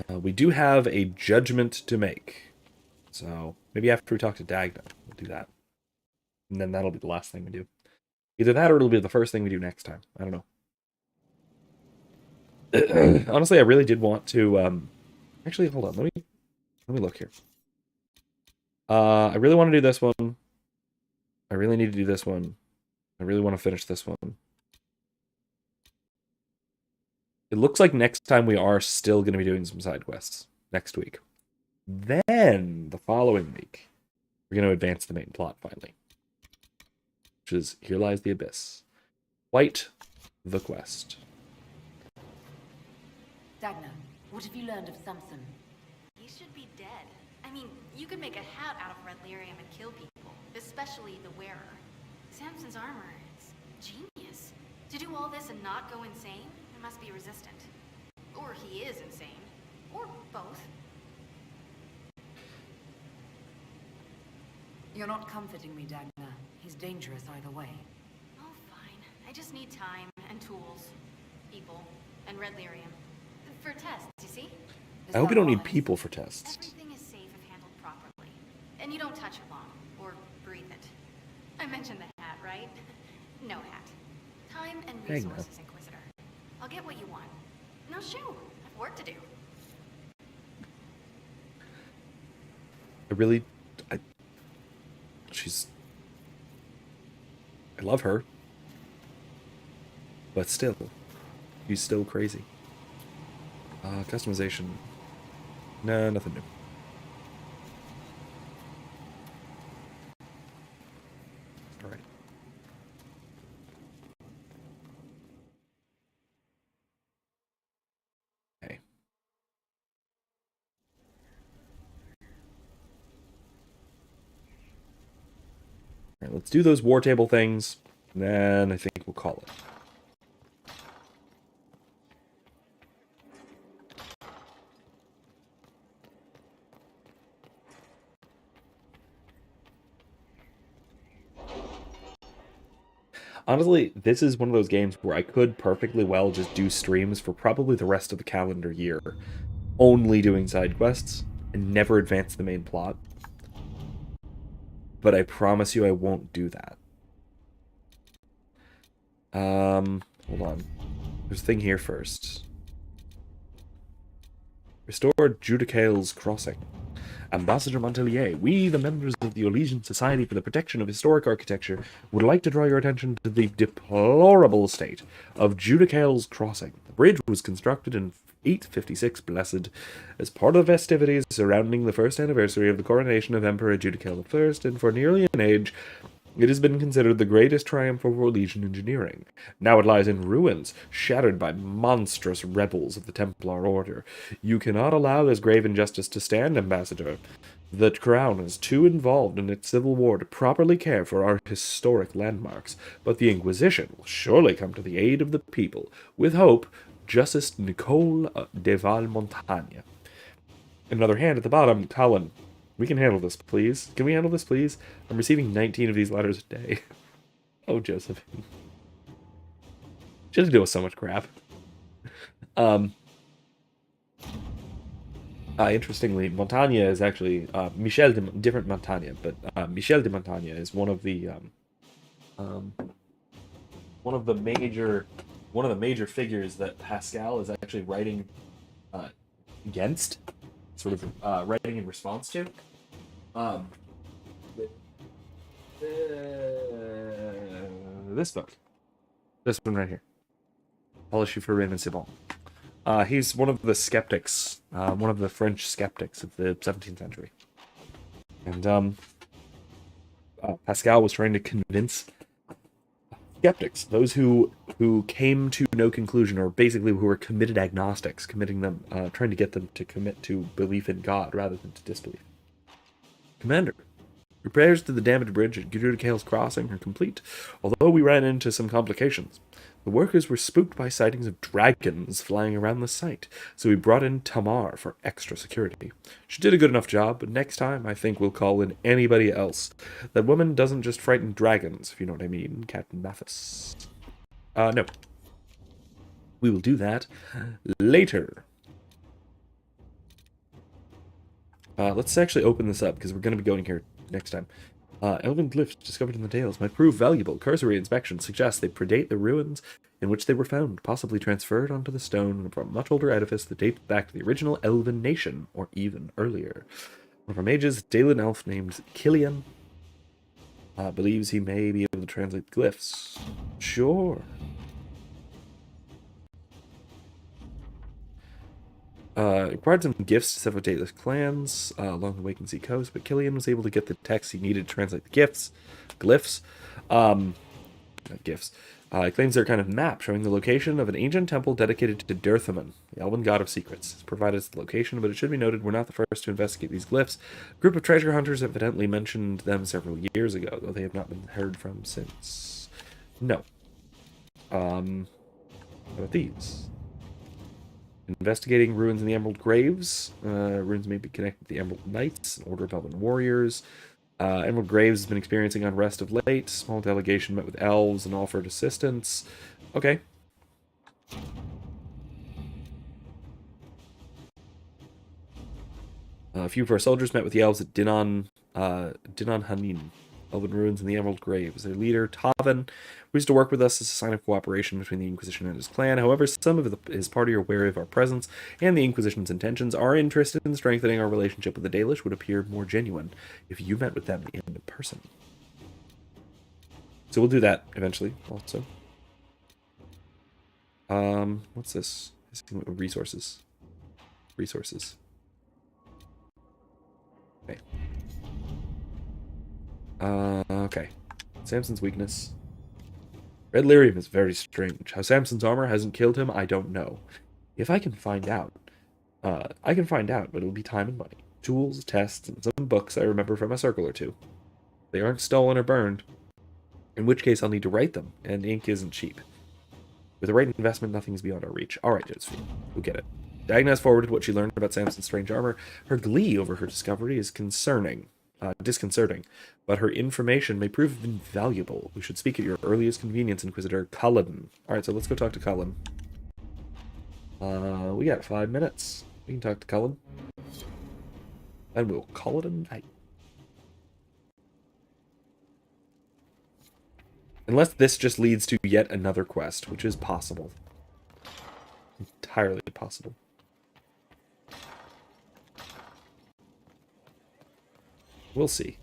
We do have a judgment to make. So maybe after we talk to Dagna, we'll do that. And then that'll be the last thing we do. Either that or it'll be the first thing we do next time. I don't know. Honestly, I really did want to... Actually, hold on. Let me look here. I really want to do this one. I really need to do this one. I really want to finish this one. It looks like next time we are still going to be doing some side quests. Next week. Then, the following week, we're going to advance the main plot, finally. Which is Here Lies the Abyss. White, the quest. Dagna, what have you learned of Samson? He should be dead. I mean, you could make a hat out of red lyrium and kill people, especially the wearer. Samson's armor is genius. To do all this and not go insane, it must be resistant. Or he is insane. Or both. You're not comforting me, Dagna. He's dangerous either way. Oh, fine. I just need time and tools, people, and red lyrium. For tests, you see? I hope you don't need people for tests. Everything is safe if handled properly. And you don't touch it long, or breathe it. I mentioned the hat, right? No hat. Time and resources, Inquisitor. I'll get what you want. Now shoo, I've work to do. I love her. But still, he's still crazy. Customization. No, nothing new. Alright. Okay. Alright, let's do those war table things, and then I think we'll call it. Honestly, this is one of those games where I could perfectly well just do streams for probably the rest of the calendar year, only doing side quests and never advance the main plot. But I promise you I won't do that. Hold on. There's a thing here first. Restore Judicale's Crossing. Ambassador Montelier, we, the members of the Elysian Society for the Protection of Historic Architecture, would like to draw your attention to the deplorable state of Judicale's Crossing. The bridge was constructed in 856 Blessed as part of the festivities surrounding the first anniversary of the coronation of Emperor Judicale I, and for nearly an age, it has been considered the greatest triumph of Orlesian engineering. Now it lies in ruins, shattered by monstrous rebels of the Templar Order. You cannot allow this grave injustice to stand, Ambassador. The Crown is too involved in its civil war to properly care for our historic landmarks, but the Inquisition will surely come to the aid of the people. With hope, Justice Nicole de Valmontagne. Another hand at the bottom, Colin. We can handle this, please. Can we handle this, please? I'm receiving 19 of these letters a day. Oh, Josephine. She has to deal with so much crap. Interestingly, Montaigne is actually different Montaigne, but Michel de Montaigne is one of the major figures that Pascal is actually writing against, sort of writing in response to. This book. This one right here. Polish for Wherein and Symbolism. He's one of the skeptics, one of the French skeptics of the 17th century. And Pascal was trying to convince skeptics, those who came to no conclusion, or basically who were committed agnostics, trying to get them to commit to belief in God rather than to disbelief. Commander, repairs to the damaged bridge at Judicale's Crossing are complete, although we ran into some complications. The workers were spooked by sightings of dragons flying around the site, so we brought in Tamar for extra security. She did a good enough job, but next time I think we'll call in anybody else. That woman doesn't just frighten dragons, if you know what I mean, Captain Mathis. No. We will do that later. Let's actually open this up, because we're going to be going here next time. Elven glyphs discovered in the tales might prove valuable. Cursory inspection suggests they predate the ruins in which they were found, possibly transferred onto the stone from a much older edifice that dates back to the original Elven nation, or even earlier. One of our mages, Dalen elf named Killian, believes he may be able to translate the glyphs. Sure. Required some gifts to several dateless clans along the Waking Sea coast, but Killian was able to get the text he needed to translate the glyphs. He claims they're a kind of map showing the location of an ancient temple dedicated to Dirthaman, the elven god of secrets. It's provided us the location, but it should be noted we're not the first to investigate these glyphs. A group of treasure hunters evidently mentioned them several years ago, though they have not been heard from since. No. What about these? Investigating ruins in the Emerald Graves. Ruins may be connected to the Emerald Knights, an order of elven warriors. Emerald Graves has been experiencing unrest of late. Small delegation met with elves and offered assistance. Okay. A few of our soldiers met with the elves at Dinan Hanin, elven ruins in the Emerald Graves. Their leader, Tavan, wished to work with us as a sign of cooperation between the Inquisition and his clan. However, some of his party are wary of our presence and the Inquisition's intentions. Our interest in strengthening our relationship with the Dalish would appear more genuine if you met with them in person. So we'll do that eventually, also. What's this? Resources. Resources. Okay. Okay. Samson's weakness. Red lyrium is very strange. How Samson's armor hasn't killed him, I don't know. If I can find out, I can find out, but it'll be time and money. Tools, tests, and some books I remember from a circle or two. They aren't stolen or burned, in which case I'll need to write them, and ink isn't cheap. With the right investment, nothing's beyond our reach. Alright, Josephine, we'll get it. Dagna has forwarded what she learned about Samson's strange armor. Her glee over her discovery is disconcerting, but her information may prove invaluable. We should speak at your earliest convenience, Inquisitor Cullen. Alright, so let's go talk to Cullen. We got 5 minutes. We can talk to Cullen. And we'll call it a night. Unless this just leads to yet another quest, which is possible. Entirely possible. We'll see.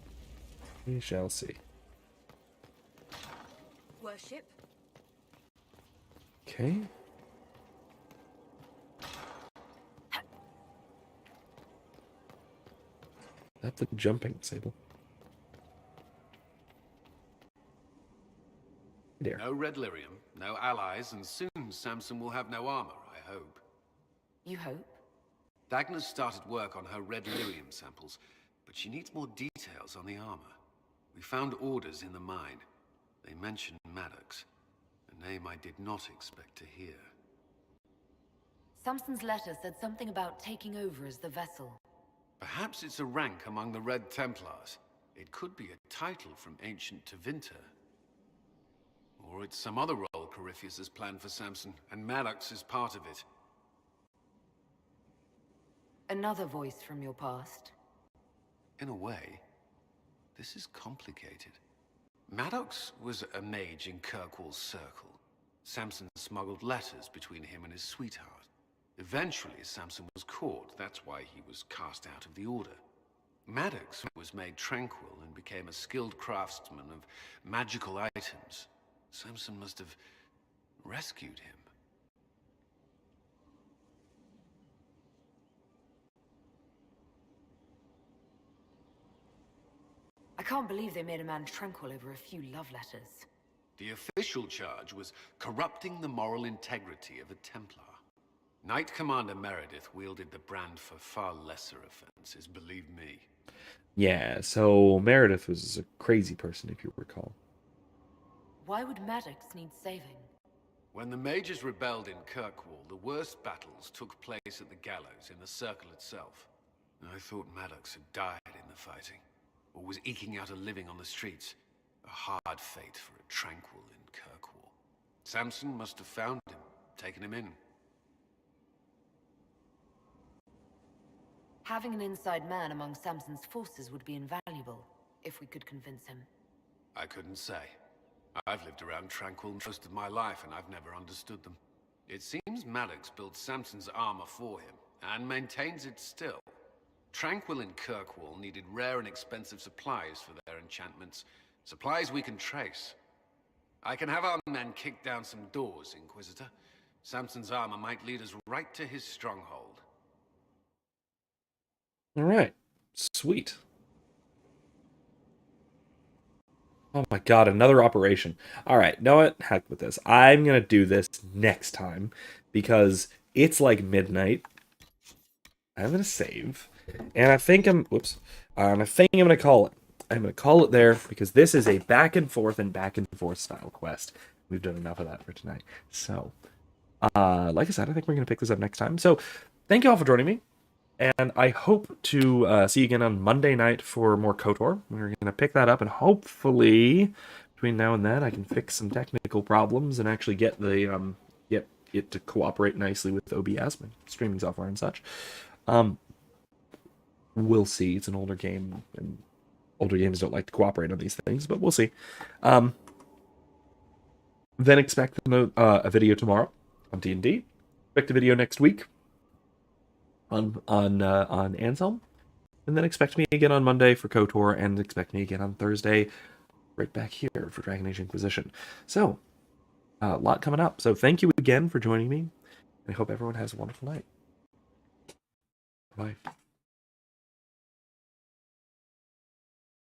We shall see. Worship. Okay. That's the jumping, Sable. There. No red lyrium, no allies, and soon Samson will have no armor, I hope. You hope? Dagna's started work on her red lyrium samples, but she needs more details on the armor. We found orders in the mine. They mentioned Maddox, a name I did not expect to hear. Samson's letter said something about taking over as the vessel. Perhaps it's a rank among the Red Templars. It could be a title from ancient Tevinter. Or it's some other role Corypheus has planned for Samson, and Maddox is part of it. Another voice from your past. In a way, this is complicated. Maddox was a mage in Kirkwall's circle. Samson smuggled letters between him and his sweetheart. Eventually, Samson was caught. That's why he was cast out of the Order. Maddox was made tranquil and became a skilled craftsman of magical items. Samson must have rescued him. I can't believe they made a man tranquil over a few love letters. The official charge was corrupting the moral integrity of a Templar. Knight Commander Meredith wielded the brand for far lesser offenses, believe me. Yeah, so Meredith was a crazy person, if you recall. Why would Maddox need saving? When the mages rebelled in Kirkwall, the worst battles took place at the gallows in the circle itself. I thought Maddox had died in the fighting, or was eking out a living on the streets. A hard fate for a tranquil in Kirkwall. Samson must have found him, taken him in. Having an inside man among Samson's forces would be invaluable, if we could convince him. I couldn't say. I've lived around Tranquil most of my life, and I've never understood them. It seems Maddox built Samson's armor for him, and maintains it still. Tranquil and Kirkwall needed rare and expensive supplies for their enchantments. Supplies we can trace. I can have our men kick down some doors, Inquisitor. Samson's armor might lead us right to his stronghold. Alright. Sweet. Oh my god, another operation. Alright, know what? Heck with this. I'm gonna do this next time, because it's like midnight. I'm gonna save. And I think I'm... Whoops. I think I'm gonna call it. I'm gonna call it there, because this is a back and forth style quest. We've done enough of that for tonight. So, like I said, I think we're gonna pick this up next time. So, thank you all for joining me. And I hope to see you again on Monday night for more KOTOR. We're going to pick that up, and hopefully, between now and then, I can fix some technical problems and actually get the get it to cooperate nicely with OBS, my streaming software and such. We'll see. It's an older game, and older games don't like to cooperate on these things, but we'll see. Then expect a video tomorrow on D&D. Expect a video next week on Anselm, and then expect me again on Monday for KOTOR, and expect me again on Thursday right back here for Dragon Age Inquisition. So, A lot coming up. So thank you again for joining me. I hope everyone has a wonderful night. Bye.